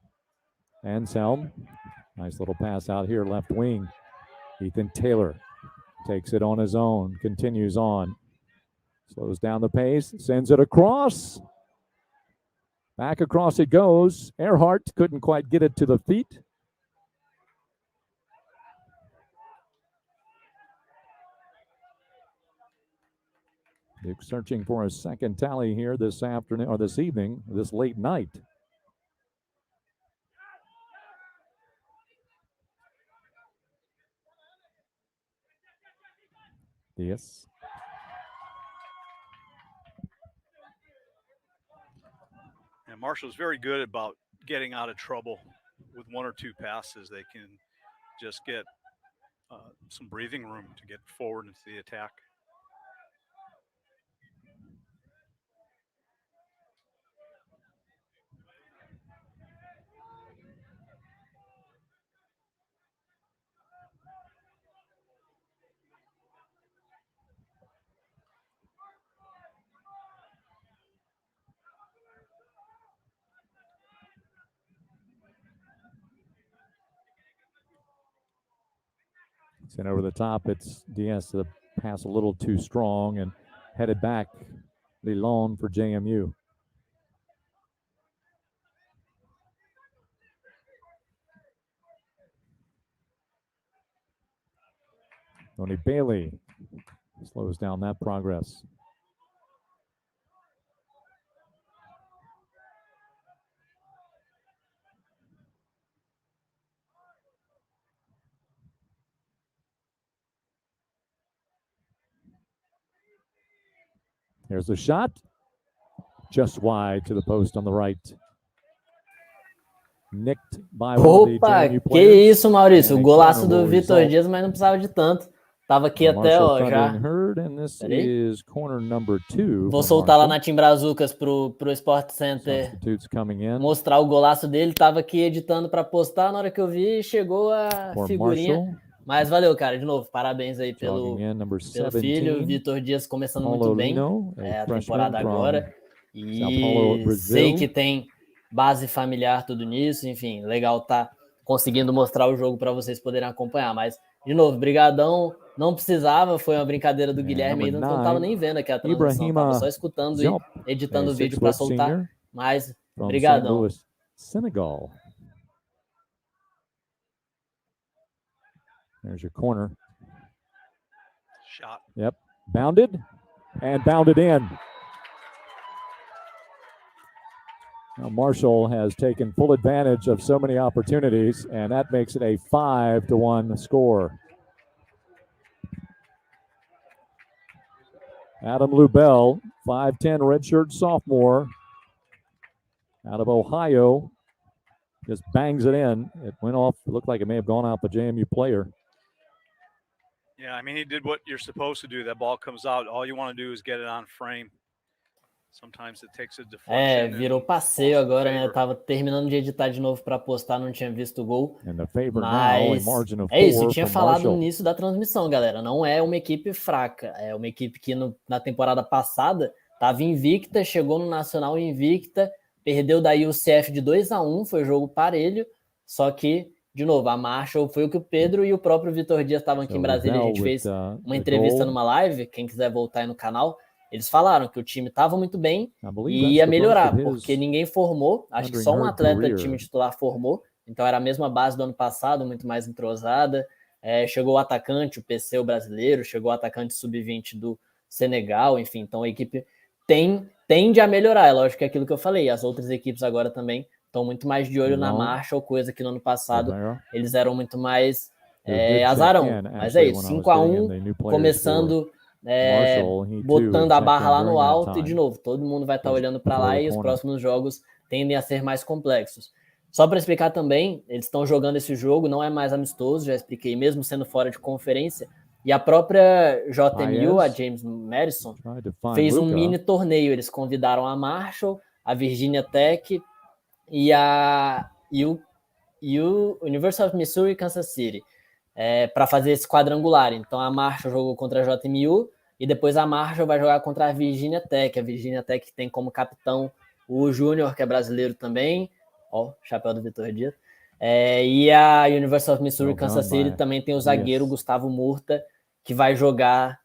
Anselm. Nice little pass out here, left wing. Ethan Taylor takes it on his own, continues on. Slows down the pace, sends it across. Back across it goes. Earhart couldn't quite get it to the feet. Duke searching for a second tally here this afternoon, or this evening, this late night. Yes. And Marshall's very good about getting out of trouble with one or two passes. They can just get some breathing room to get forward into the attack. Sent over the top. It's Diaz to the pass a little too strong and headed back. Lilon for JMU. Tony Bailey slows down that progress. There's a shot. Just wide to the post on the right. Nicked by one of the Opa, JMU que players. isso, Maurício. O And golaço do corner Vitor result. Dias, mas não precisava de tanto. Tava aqui até, Marshall ó, já. thundering herd, and this Peraí. is corner number 2. Vou for soltar lá Marshall. na Team Brazucas pro Sport Center Substitutes coming in mostrar o golaço dele. Tava aqui editando para postar. Na hora que eu vi, chegou a for figurinha. Marshall. Mas valeu, cara, de novo. Parabéns aí Jogging in, number pelo filho. 17. Vitor Dias começando Paulo muito bem Lino, a a freshman temporada from agora. Sao Paulo, E Brazil. sei que tem base familiar, tudo nisso. Enfim, legal tá conseguindo mostrar o jogo para vocês poderem acompanhar. Mas, de novo, brigadão. Não precisava, foi uma brincadeira do Guilherme aí, number não tava 9, nem vendo aqui a transmissão, Ibrahima tava só escutando e Diop, editando a o vídeo para 6-foot soltar. senior Mas, from St. brigadão. Louis, Senegal. There's your corner. Shot. Yep, bounded and bounded in. Now Marshall has taken full advantage of so many opportunities, and that makes it a 5-1 score. Adam Lubell, 5'10", redshirt sophomore out of Ohio, just bangs it in. It went off, it looked like it may have gone out the JMU player. Yeah, I mean, he did what you're supposed to do. That ball comes out. All you want to do is get it on frame. Sometimes it takes a deflection. Virou passeio agora, né? Tava terminando de editar de novo para postar, não tinha visto o gol. Mas é isso, eu tinha falado no início da transmissão, galera. Não é uma equipe fraca. É uma equipe que na temporada passada estava invicta, chegou no Nacional invicta, perdeu daí o CF de 2-1, foi jogo parelho, só que, de novo, a Marshall foi o que o Pedro e o próprio Vitor Dias estavam aqui em Brasília, a gente fez uma entrevista numa live, quem quiser voltar aí no canal, eles falaram que o time estava muito bem e ia melhorar, porque ninguém formou, acho que só um atleta do time titular formou, então era a mesma base do ano passado, muito mais entrosada. Chegou o atacante, o PC, o brasileiro, chegou o atacante sub-20 do Senegal, enfim, então a equipe tende a melhorar, é lógico que é aquilo que eu falei, as outras equipes agora também estão muito mais de olho na Marshall, coisa que no ano passado eles eram muito mais azarão, mas é isso, 5-1, começando... botando a barra lá no alto e de novo, todo mundo vai estar olhando para lá e os próximos jogos tendem a ser mais complexos. Só para explicar também, eles estão jogando esse jogo, não é mais amistoso, já expliquei, mesmo sendo fora de conferência, e a própria JMU, a James Madison, fez um mini torneio, eles convidaram a Marshall, a Virginia Tech e e o University of Missouri e Kansas City, para fazer esse quadrangular. Então a Marshall jogou contra a JMU e depois a Marshall vai jogar contra a Virginia Tech. A Virginia Tech tem como capitão o Júnior, que é brasileiro também. Ó, chapéu do Vitor Dias. E a University of Missouri e Kansas City também tem o zagueiro Gustavo Murta, que vai jogar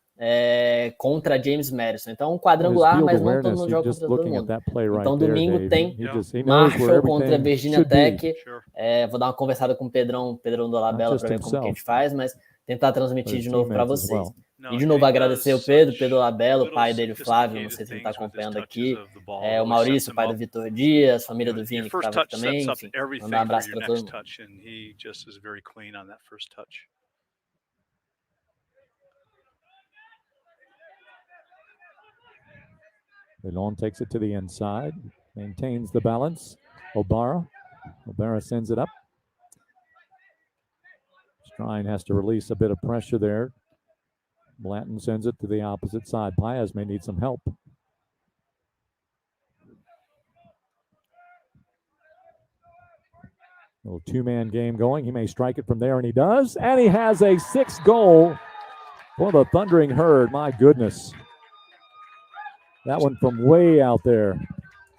contra James Madison. Então, um quadrangular, mas não todo mundo joga contra todo mundo. Então, domingo tem Marshall contra Virginia Tech. Vou dar uma conversada com o Pedrão do Labella para ver como que a gente faz, mas tentar transmitir de novo para vocês. E de novo agradecer o Pedro Labella, o pai dele, o Flávio, não sei se ele está acompanhando aqui, o Maurício, o pai do Vitor Dias, família do Vini que estava aqui também, enfim, mandar um abraço para todo mundo. Leon takes it to the inside, maintains the balance. Obara sends it up. Strine has to release a bit of pressure there. Blanton sends it to the opposite side. Paez may need some help. Little two-man game going. He may strike it from there, and he does. And he has a 6th goal for the Thundering Herd. My goodness. That one from way out there.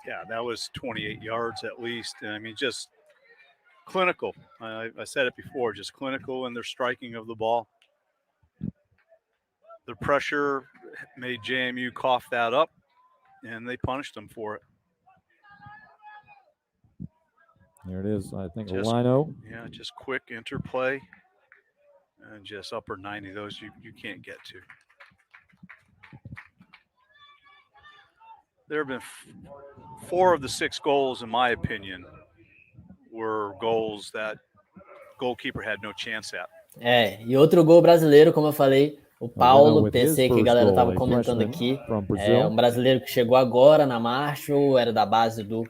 Yeah, that was 28 yards at least. I mean, just clinical. I said it before, just clinical in their striking of the ball. The pressure made JMU cough that up, and they punished them for it. There it is, I think, Lino. Yeah, just quick interplay and just upper 90. Those you can't get to. There have been 4 of the 6 goals, in my opinion, were goals that goalkeeper had no chance at. E outro gol brasileiro, como eu falei, o Paulo PC, que a galera estava comentando aqui, um brasileiro que chegou agora na Marshall, era da base do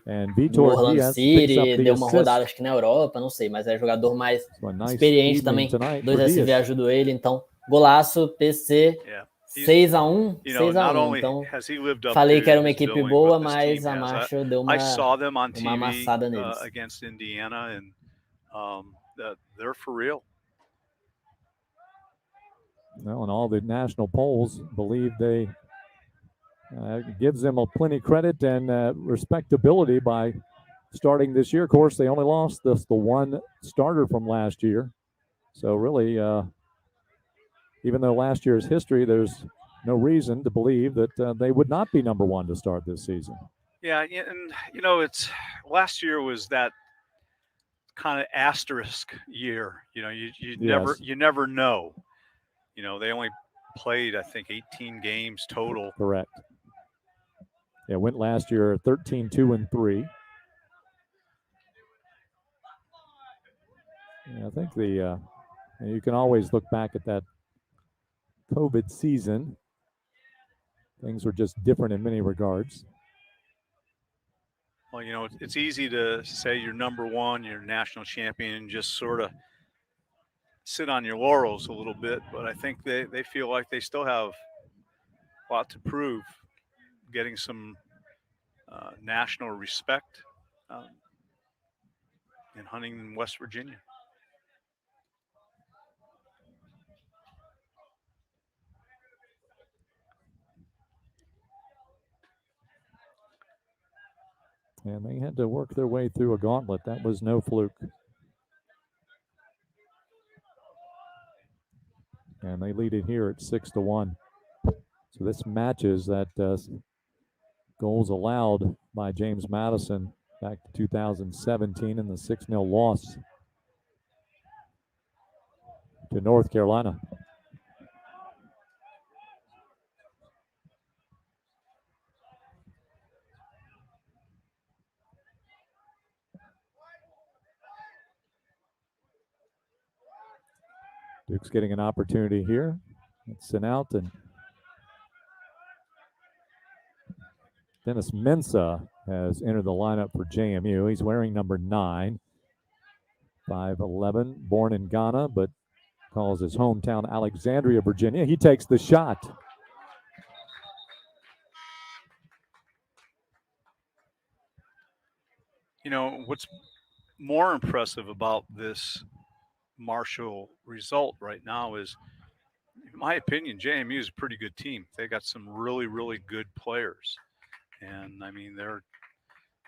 Orlando City, deu uma rodada acho que na Europa, não sei, mas é jogador mais experiente também, 2 SV ajudou ele, então golaço, PC, 6-1, então falei que era uma equipe boa, mas a Marshall deu uma amassada neles. Against Indiana, and they're for real. Well, and all the national polls believe they gives them a plenty credit and respectability by starting this year. Of course, they only lost the one starter from last year. So really, even though last year's history, there's no reason to believe that they would not be number 1 to start this season. Yeah, and it's last year was that kind of asterisk year. You never know. They only played, I think, 18 games total. Correct. Yeah, went last year 13-2-3. Yeah, I think you can always look back at that COVID season. Things were just different in many regards. Well, it's easy to say you're number 1, you're national champion, and just sort of sit on your laurels a little bit, but I think they feel like they still have a lot to prove, getting some national respect in Huntington, West Virginia. And they had to work their way through a gauntlet. That was no fluke. And they lead it here at 6-1. So this matches that goals allowed by James Madison back to 2017 in the 6-0 loss to North Carolina. Duke's getting an opportunity here. It's sent out, and Dennis Mensah has entered the lineup for JMU. He's wearing number 9, 5'11", born in Ghana, but calls his hometown Alexandria, Virginia. He takes the shot. more impressive about this Marshall result right now is, in my opinion, JMU is a pretty good team. They got some really, really good players. And I mean,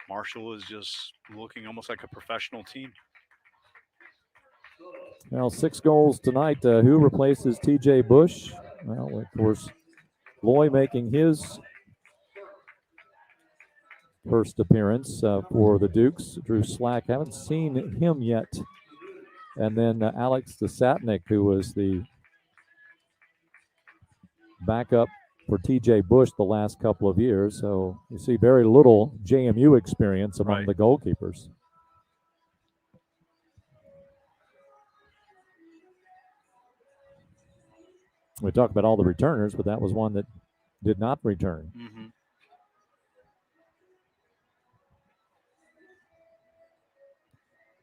Marshall is just looking almost like a professional team. Well, 6 goals tonight. Who replaces TJ Bush? Well, of course, Lloyd making his first appearance for the Dukes. Drew Slack, haven't seen him yet. And then Alex Desatnik, who was the backup for TJ Bush the last couple of years. So you see very little JMU experience among the goalkeepers. We talked about all the returners, but that was one that did not return. Mm-hmm.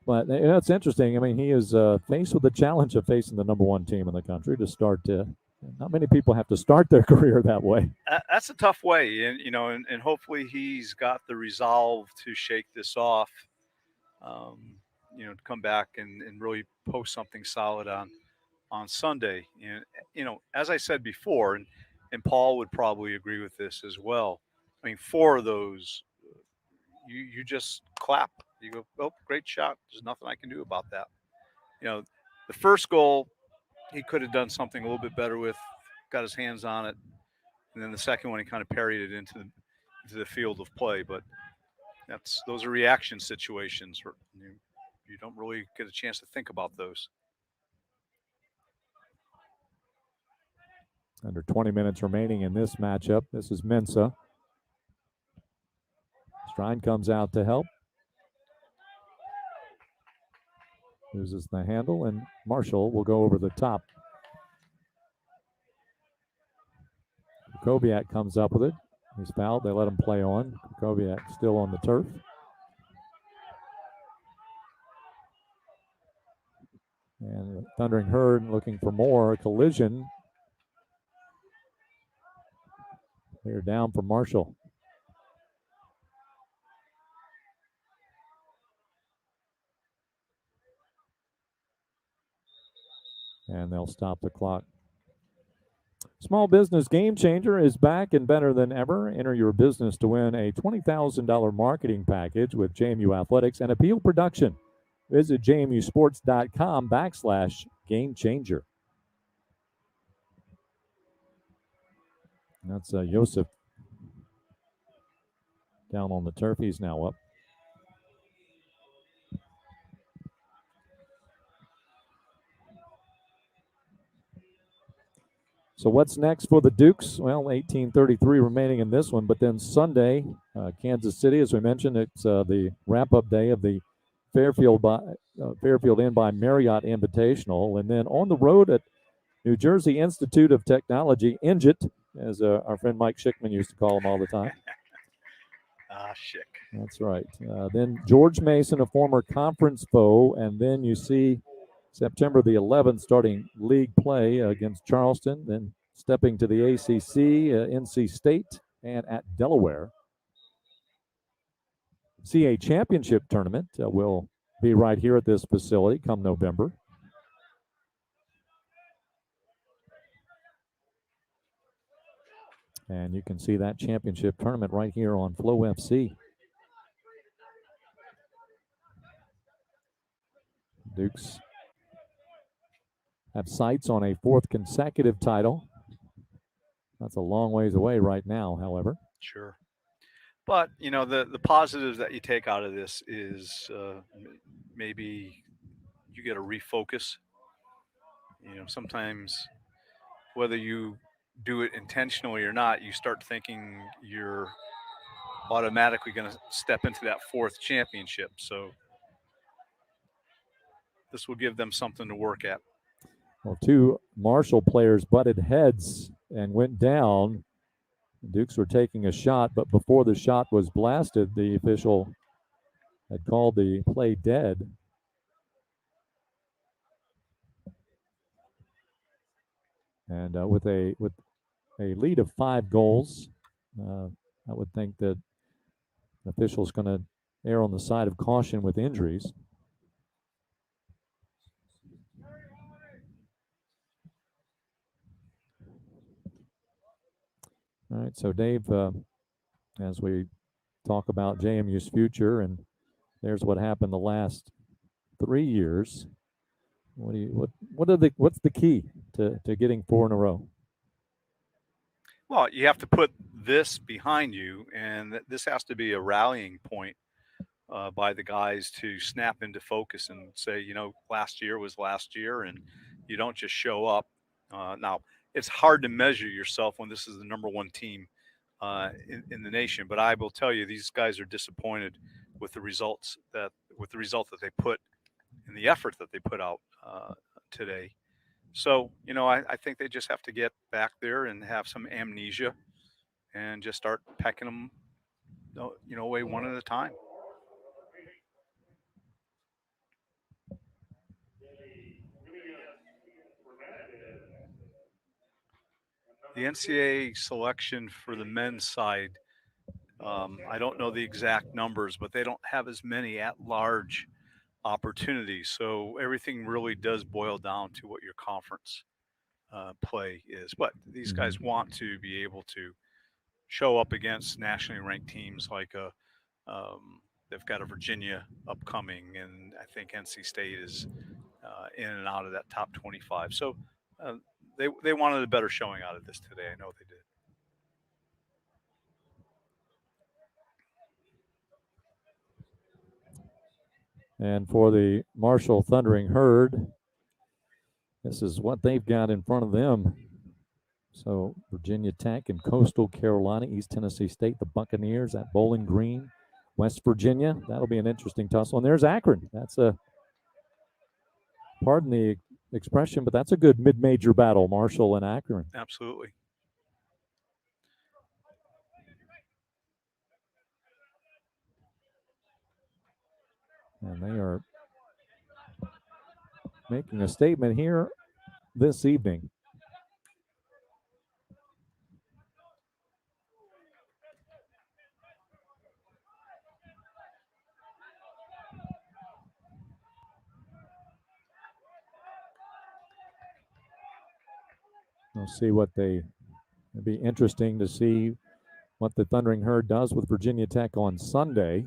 But it's interesting. I mean, he is faced with the challenge of facing the number 1 team in the country to start. Not many people have to start their career that way. That's a tough way, and and hopefully he's got the resolve to shake this off. To come back and really post something solid on Sunday. And as I said before, and Paul would probably agree with this as well. I mean, 4 of those, you just clap. You go, oh, great shot. There's nothing I can do about that. The first goal, he could have done something a little bit better with, got his hands on it. And then the second one, he kind of parried it into the field of play. But those are reaction situations. You don't really get a chance to think about those. Under 20 minutes remaining in this matchup. This is Mensa. Strine comes out to help. Uses the handle, and Marshall will go over the top. Kukoviak comes up with it. He's fouled. They let him play on. Kukoviak still on the turf. And Thundering Herd looking for more. Collision. They're down for Marshall. And they'll stop the clock. Small Business Game Changer is back and better than ever. Enter your business to win a $20,000 marketing package with JMU Athletics and Appeal Production. Visit jmusports.com/game changer. That's Joseph down on the turf. He's now up. So what's next for the Dukes? Well, 18:33 remaining in this one, but then Sunday, Kansas City, as we mentioned, it's the wrap-up day of the Fairfield Inn by Marriott Invitational, and then on the road at New Jersey Institute of Technology, NJIT, as our friend Mike Schickman used to call him all the time. Schick. That's right. Then George Mason, a former conference foe, and then you see September the 11th, starting league play against Charleston, then stepping to the ACC, NC State, and at Delaware. CA Championship Tournament will be right here at this facility come November. And you can see that championship tournament right here on Flow FC. Dukes have sights on a 4th consecutive title. That's a long ways away right now, however. Sure. But, the positives that you take out of this is maybe you get a refocus. Sometimes whether you do it intentionally or not, you start thinking you're automatically going to step into that 4th championship. So this will give them something to work at. Well, 2 Marshall players butted heads and went down. The Dukes were taking a shot, but before the shot was blasted, the official had called the play dead. And with a lead of 5 goals, I would think that the official's going to err on the side of caution with injuries. All right, so Dave, as we talk about JMU's future, and there's what happened the last 3 years. What's the key to getting 4 in a row? Well, you have to put this behind you, and this has to be a rallying point by the guys to snap into focus and say, last year was last year, and you don't just show up. Now, it's hard to measure yourself when this is the number 1 team in the nation, but I will tell you, these guys are disappointed with the result that they put and the effort that they put out today. So, I think they just have to get back there and have some amnesia and just start pecking them, away one at a time. The NCAA selection for the men's side, I don't know the exact numbers, but they don't have as many at-large opportunities. So everything really does boil down to what your conference play is. But these guys want to be able to show up against nationally ranked teams like they've got a Virginia upcoming, and I think NC State is in and out of that top 25. So they wanted a better showing out of this today. I know they did. And for the Marshall Thundering Herd, this is what they've got in front of them. So Virginia Tech and Coastal Carolina, East Tennessee State, the Buccaneers at Bowling Green, West Virginia. That'll be an interesting tussle. And there's Akron. That's pardon the expression, but that's a good mid-major battle, Marshall and Akron. Absolutely. And they are making a statement here this evening. We'll see what it'll be interesting to see what the Thundering Herd does with Virginia Tech on Sunday.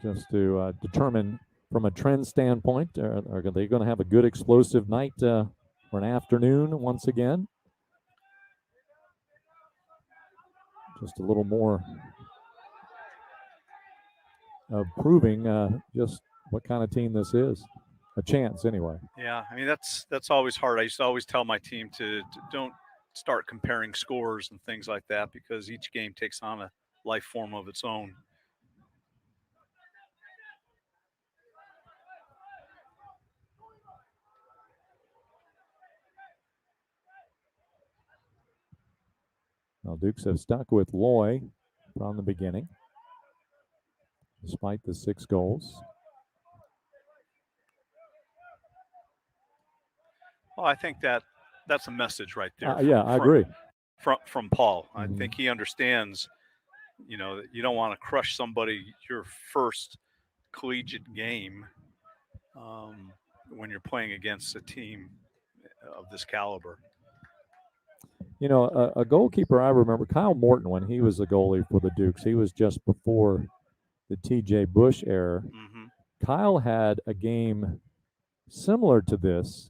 Just to determine from a trend standpoint, are they going to have a good explosive night or an afternoon once again? Just a little more of proving just what kind of team this is. A chance, anyway. Yeah, I mean, that's always hard. I used to always tell my team to don't start comparing scores and things like that, because each game takes on a life form of its own. Well, Dukes have stuck with Lloyd from the beginning, despite the 6 goals. Well, I think that's a message right there. I agree. From Paul. I think he understands, that you don't want to crush somebody your first collegiate game when you're playing against a team of this caliber. A goalkeeper I remember, Kyle Morton, when he was a goalie for the Dukes, he was just before the TJ Bush era. Kyle had a game similar to this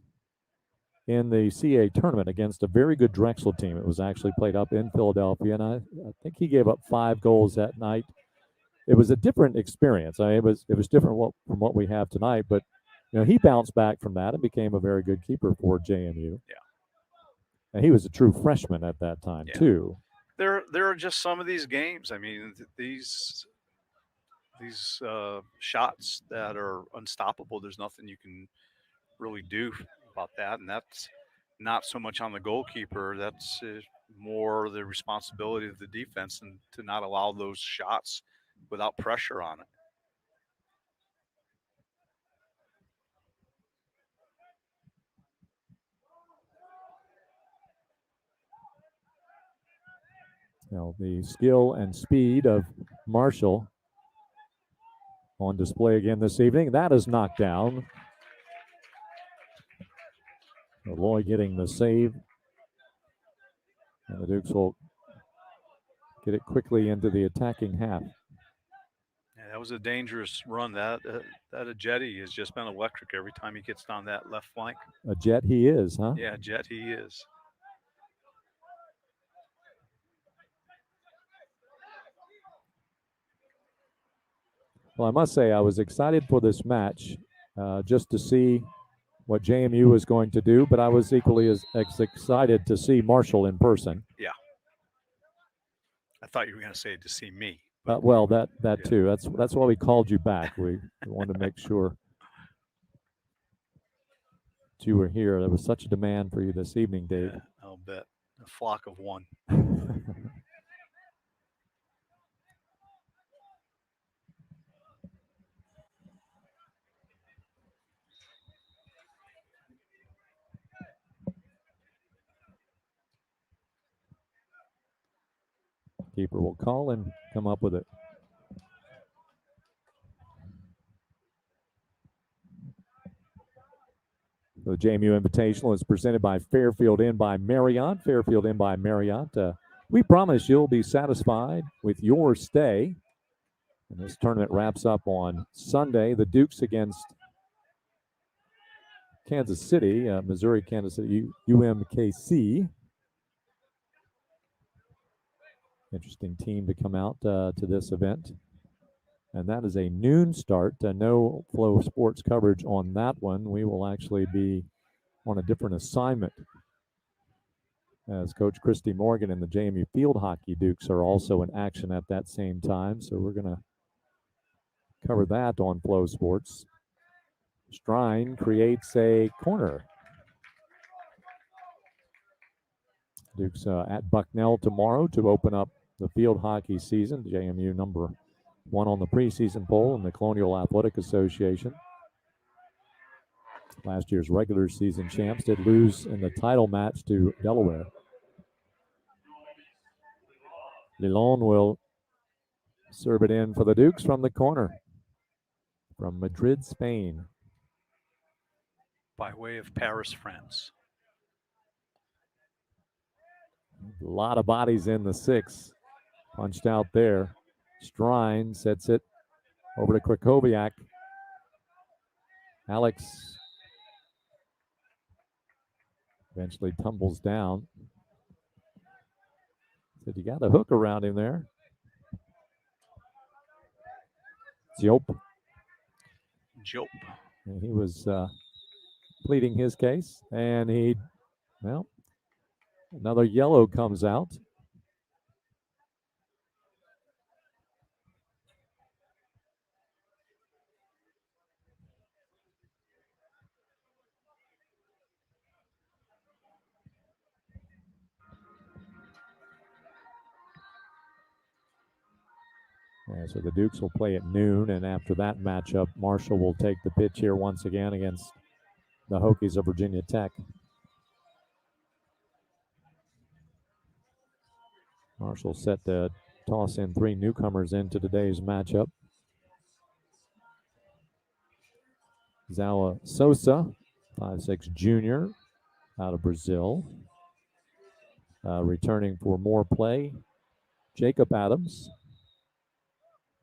in the CA tournament against a very good Drexel team. It was actually played up in Philadelphia, and I think he gave up 5 goals that night. It was a different experience. It was different from what we have tonight, but he bounced back from that and became a very good keeper for JMU. Yeah. And he was a true freshman at that time, too. There are just some of these games. I mean, these shots that are unstoppable. There's nothing you can really do about that, and that's not so much on the goalkeeper. That's more the responsibility of the defense, and to not allow those shots without pressure on it. The skill and speed of Marshall on display again this evening. That is knocked down. So Lloyd getting the save. And the Dukes will get it quickly into the attacking half. Yeah, that was a dangerous run. That Jetty has just been electric every time he gets down that left flank. A Jet he is, huh? Yeah, Jet he is. Well, I must say I was excited for this match just to see what JMU was going to do, but I was equally as excited to see Marshall in person. Yeah. I thought you were going to say to see me. Well, that too. That's why we called you back. We wanted to make sure that you were here. There was such a demand for you this evening, Dave. Yeah, I'll bet. A flock of one. Keeper will call and come up with it. The JMU Invitational is presented by Fairfield Inn by Marriott. Fairfield Inn by Marriott. We promise you'll be satisfied with your stay. And this tournament wraps up on Sunday. The Dukes against Kansas City, Missouri, Kansas City, UMKC. Interesting team to come out to this event. And that is a noon start. No Flow Sports coverage on that one. We will actually be on a different assignment, as Coach Christy Morgan and the JMU Field Hockey Dukes are also in action at that same time. So we're going to cover that on Flow Sports. Strine creates a corner. Dukes at Bucknell tomorrow to open up the field hockey season. JMU number 1 on the preseason poll in the Colonial Athletic Association. Last year's regular season champs did lose in the title match to Delaware. Lilon will serve it in for the Dukes from the corner from Madrid, Spain. By way of Paris, France. A lot of bodies in the 6. Punched out there. Strine sets it over to Krakowiak. Alex eventually tumbles down. Said you got a hook around him there. Jope. And he was pleading his case, and another yellow comes out. Yeah, so the Dukes will play at noon, and after that matchup, Marshall will take the pitch here once again against the Hokies of Virginia Tech. Marshall set to toss in 3 newcomers into today's matchup. Zawa Sosa, 5'6" junior out of Brazil. Returning for more play, Jacob Adams.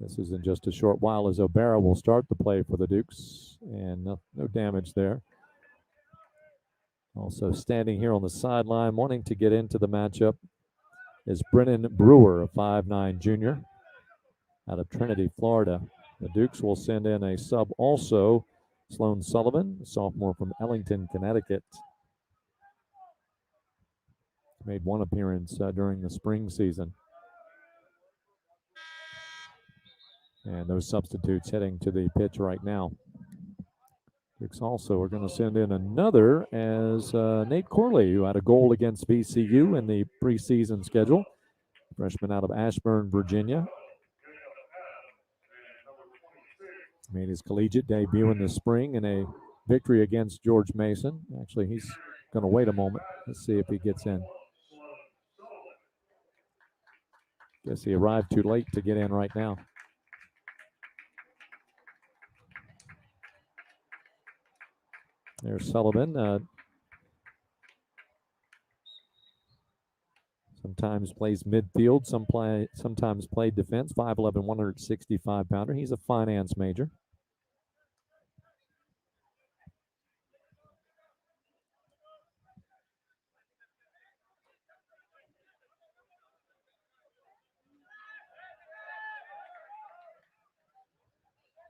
This is in just a short while as O'Bara will start the play for the Dukes, and no damage there. Also standing here on the sideline wanting to get into the matchup is Brennan Brewer, a 5'9" junior out of Trinity, Florida. The Dukes will send in a sub also, Sloan Sullivan, a sophomore from Ellington, Connecticut. Made one appearance during the spring season. And those substitutes heading to the pitch right now. Dukes also are going to send in another as Nate Corley, who had a goal against VCU in the preseason schedule. Freshman out of Ashburn, Virginia. Made his collegiate debut in the spring in a victory against George Mason. Actually, he's going to wait a moment. Let's see if he gets in. Guess he arrived too late to get in right now. There's Sullivan. sometimes plays midfield, sometimes played defense. 5'11", 165-pounder. He's a finance major.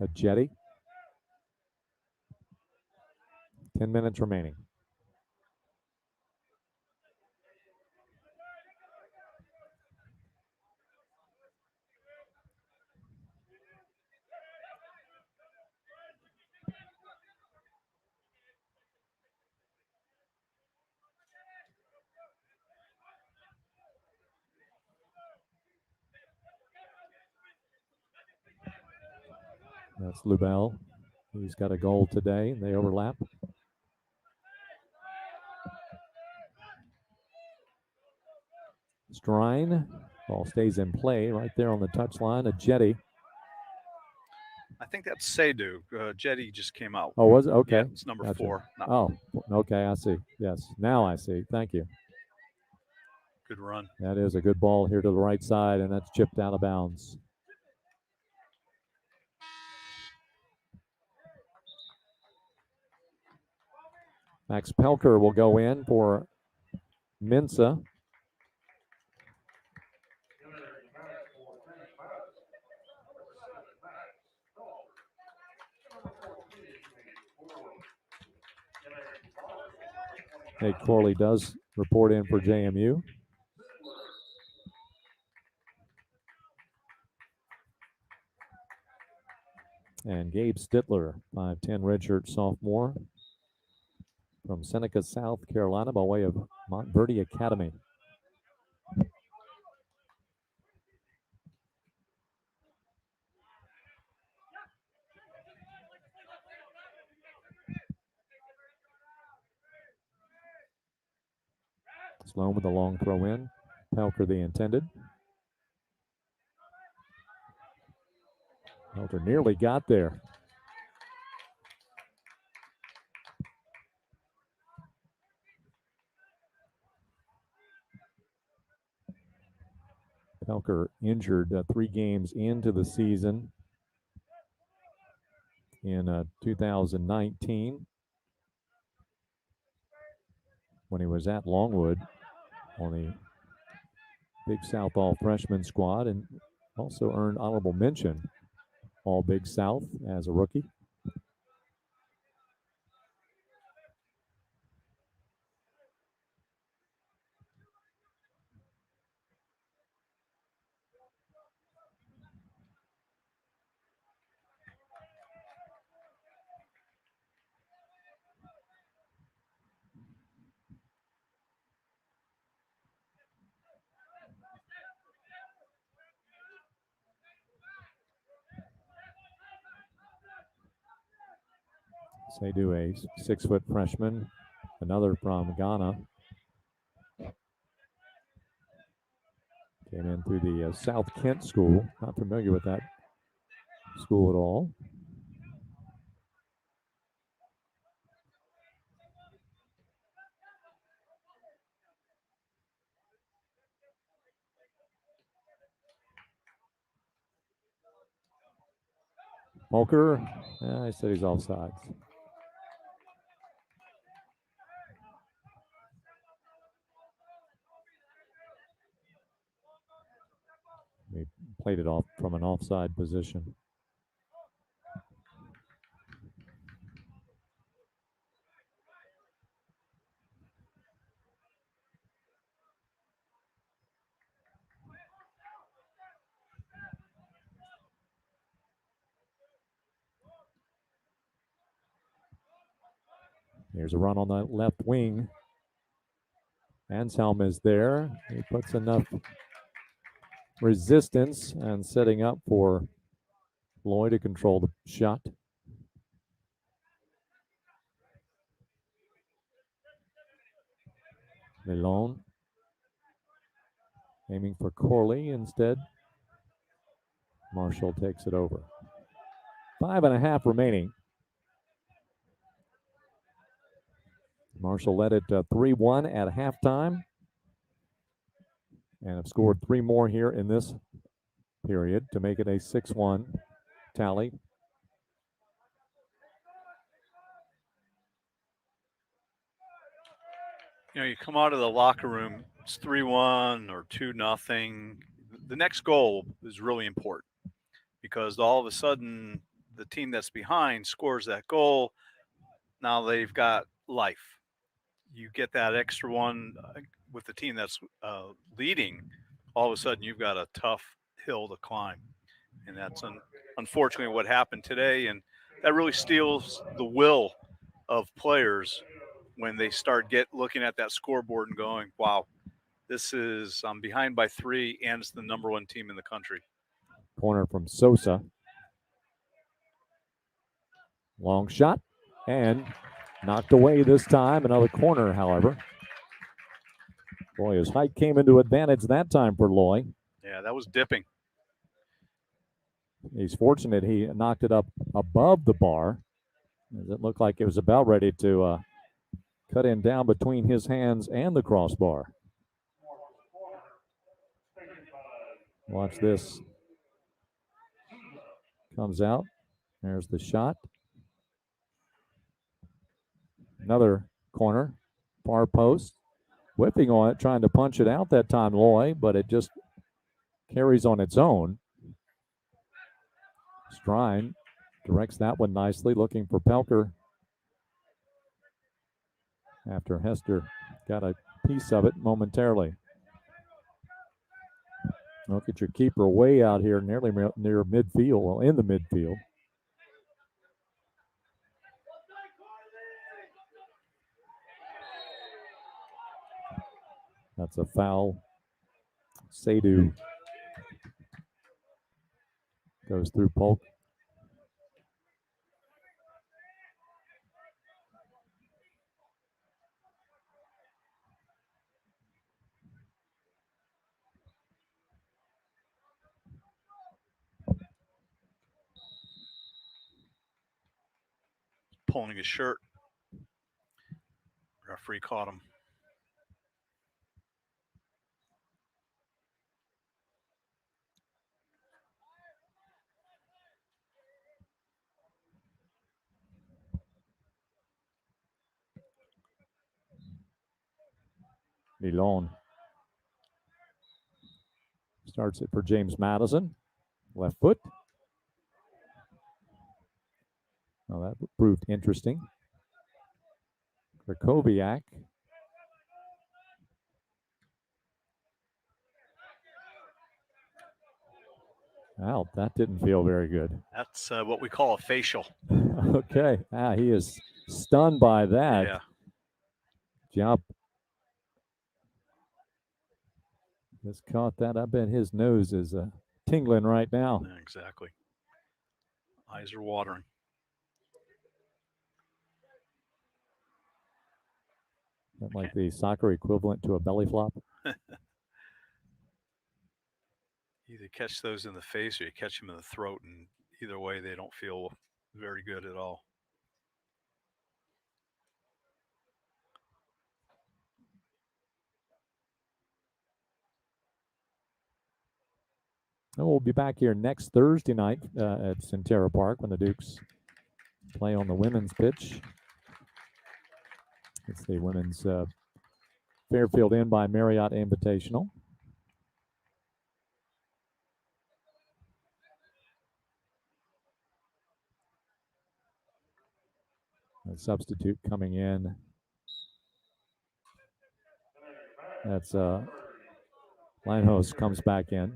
A jetty. 10 minutes remaining. That's Lubell. He's got a goal today. They overlap. Strine. Ball stays in play right there on the touchline. A jetty. I think that's Seydu. Jetty just came out. Oh, was it? Okay. Yeah, it's number 4. Oh, okay. I see. Yes. Now I see. Thank you. Good run. That is a good ball here to the right side, and that's chipped out of bounds. Max Pelker will go in for Mensa. Nate Corley does report in for JMU. And Gabe Stittler, 5'10", redshirt sophomore from Seneca, South Carolina, by way of Montverde Academy. Sloan with a long throw in. Pelker the intended. Pelker nearly got there. Pelker injured 3 games into the season in 2019 when he was at Longwood on the Big South All-Freshman squad, and also earned honorable mention All Big South as a rookie. Seydu, a 6-foot freshman, another from Ghana. Came in through the South Kent School. Not familiar with that school at all. Pelker, I said he's offsides. He played it off from an offside position. Here's a run on the left wing. Anselm is there. He puts enough resistance and setting up for Lloyd to control the shot. Milone aiming for Corley instead. Marshall takes it over. 5.5 remaining. Marshall led it 3-1 at halftime. and have scored 3 more here in this period to make it a 6-1 tally. You know, you come out of the locker room, it's 3-1 or 2-0. The next goal is really important because all of a sudden the team that's behind scores that goal. Now they've got life. You get that extra one with the team that's leading. All of a sudden you've got a tough hill to climb. And that's unfortunately what happened today. And that really steals the will of players when they start looking at that scoreboard and going, wow, I'm behind by 3 and it's the number 1 team in the country. Corner from Sosa. Long shot and knocked away this time. Another corner, however. Boy, his height came into advantage that time for Lloyd. Yeah, that was dipping. He's fortunate he knocked it up above the bar. It looked like it was about ready to cut in down between his hands and the crossbar. Watch this. Comes out. There's the shot. Another corner. Far post. Whipping on it, trying to punch it out that time, Lloyd, but it just carries on its own. Strine directs that one nicely, looking for Pelker after Hester got a piece of it momentarily. Look at your keeper way out here, nearly near midfield, well, in the midfield. That's a foul. Sadu goes through Polk. Pulling his shirt. Referee caught him. Milon starts it for James Madison. Left foot. Well, that proved interesting. Krakowiak. Wow, that didn't feel very good. That's what we call a facial. Okay. He is stunned by that. Yeah. Jump. Just caught that. I bet his nose is tingling right now. Yeah, exactly. Eyes are watering. That like the soccer equivalent to a belly flop. Either catch those in the face or you catch them in the throat, and either way, they don't feel very good at all. And we'll be back here next Thursday night at Centera Park when the Dukes play on the women's pitch. It's the women's Fairfield Inn by Marriott Invitational. A substitute coming in. That's Linehouse comes back in.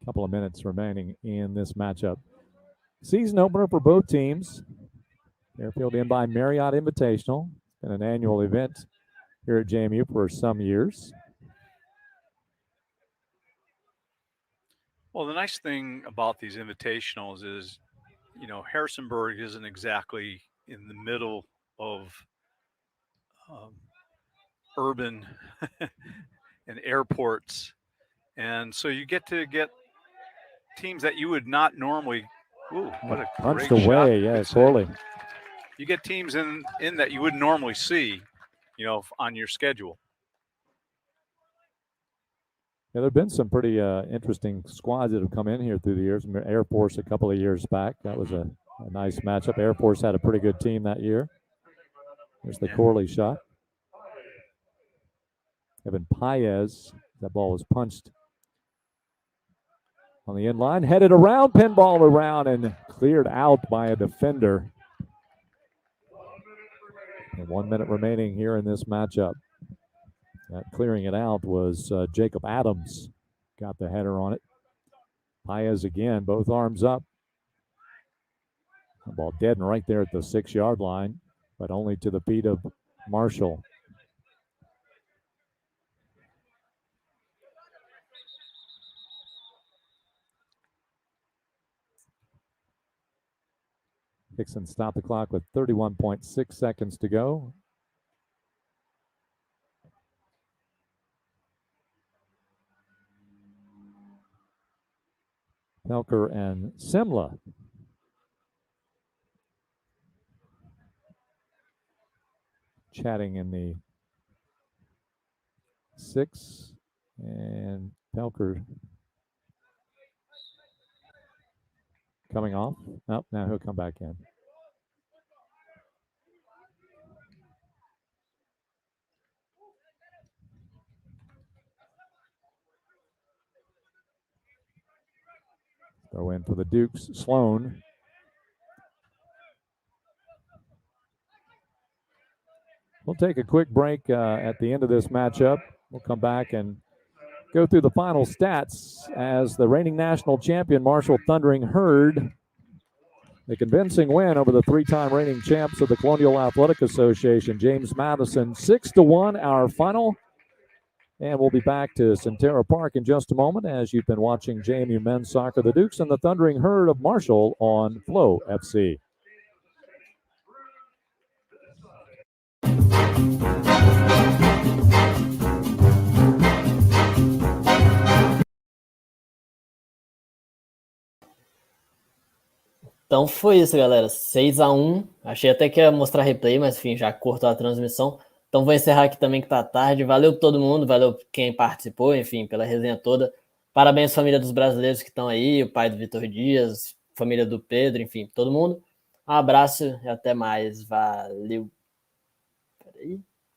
Couple of minutes remaining in this matchup. Season opener for both teams. Fairfield Inn by Marriott Invitational. It's been an annual event here at JMU for some years. Well, the nice thing about these invitationals is, you know, Harrisonburg isn't exactly in the middle of urban and airports. And so you get to get teams that you would not normally Ooh, what a punched great away. shot. Yeah, Good save. Corley. You get teams in that you wouldn't normally see, you know, on your schedule. Yeah, there have been some pretty interesting squads that have come in here through the years. Air Force a couple of years back. That was a nice matchup. Air Force had a pretty good team that year. There's the Corley shot. Evan Paez, that ball was punched on the end line, headed around, pinball around, and cleared out by a defender. And 1 minute remaining here in this matchup. Clearing it out was Jacob Adams. Got the header on it. Paez again, both arms up. The ball dead and right there at the 6-yard line, but only to the feet of Marshall. Hickson stopped the clock with 31.6 seconds to go. Pelker and Simla chatting in the 6, and Pelker coming off. Oh, now he'll come back in. Throw in for the Dukes, Sloan. We'll take a quick break at the end of this matchup. We'll come back and go through the final stats as the reigning national champion Marshall Thundering Herd, a convincing win over the 3-time reigning champs of the Colonial Athletic Association, James Madison, 6-1, our final. And we'll be back to Centera Park in just a moment as you've been watching JMU Men's Soccer, the Dukes and the Thundering Herd of Marshall on Flow FC. Então foi isso, galera. 6-1. Achei até que ia mostrar replay, mas enfim, já cortou a transmissão. Então vou encerrar aqui também que tá tarde. Valeu todo mundo, valeu quem participou, enfim, pela resenha toda. Parabéns família dos brasileiros que estão aí, o pai do Vitor Dias, família do Pedro, enfim, todo mundo. Um abraço e até mais. Valeu. Peraí.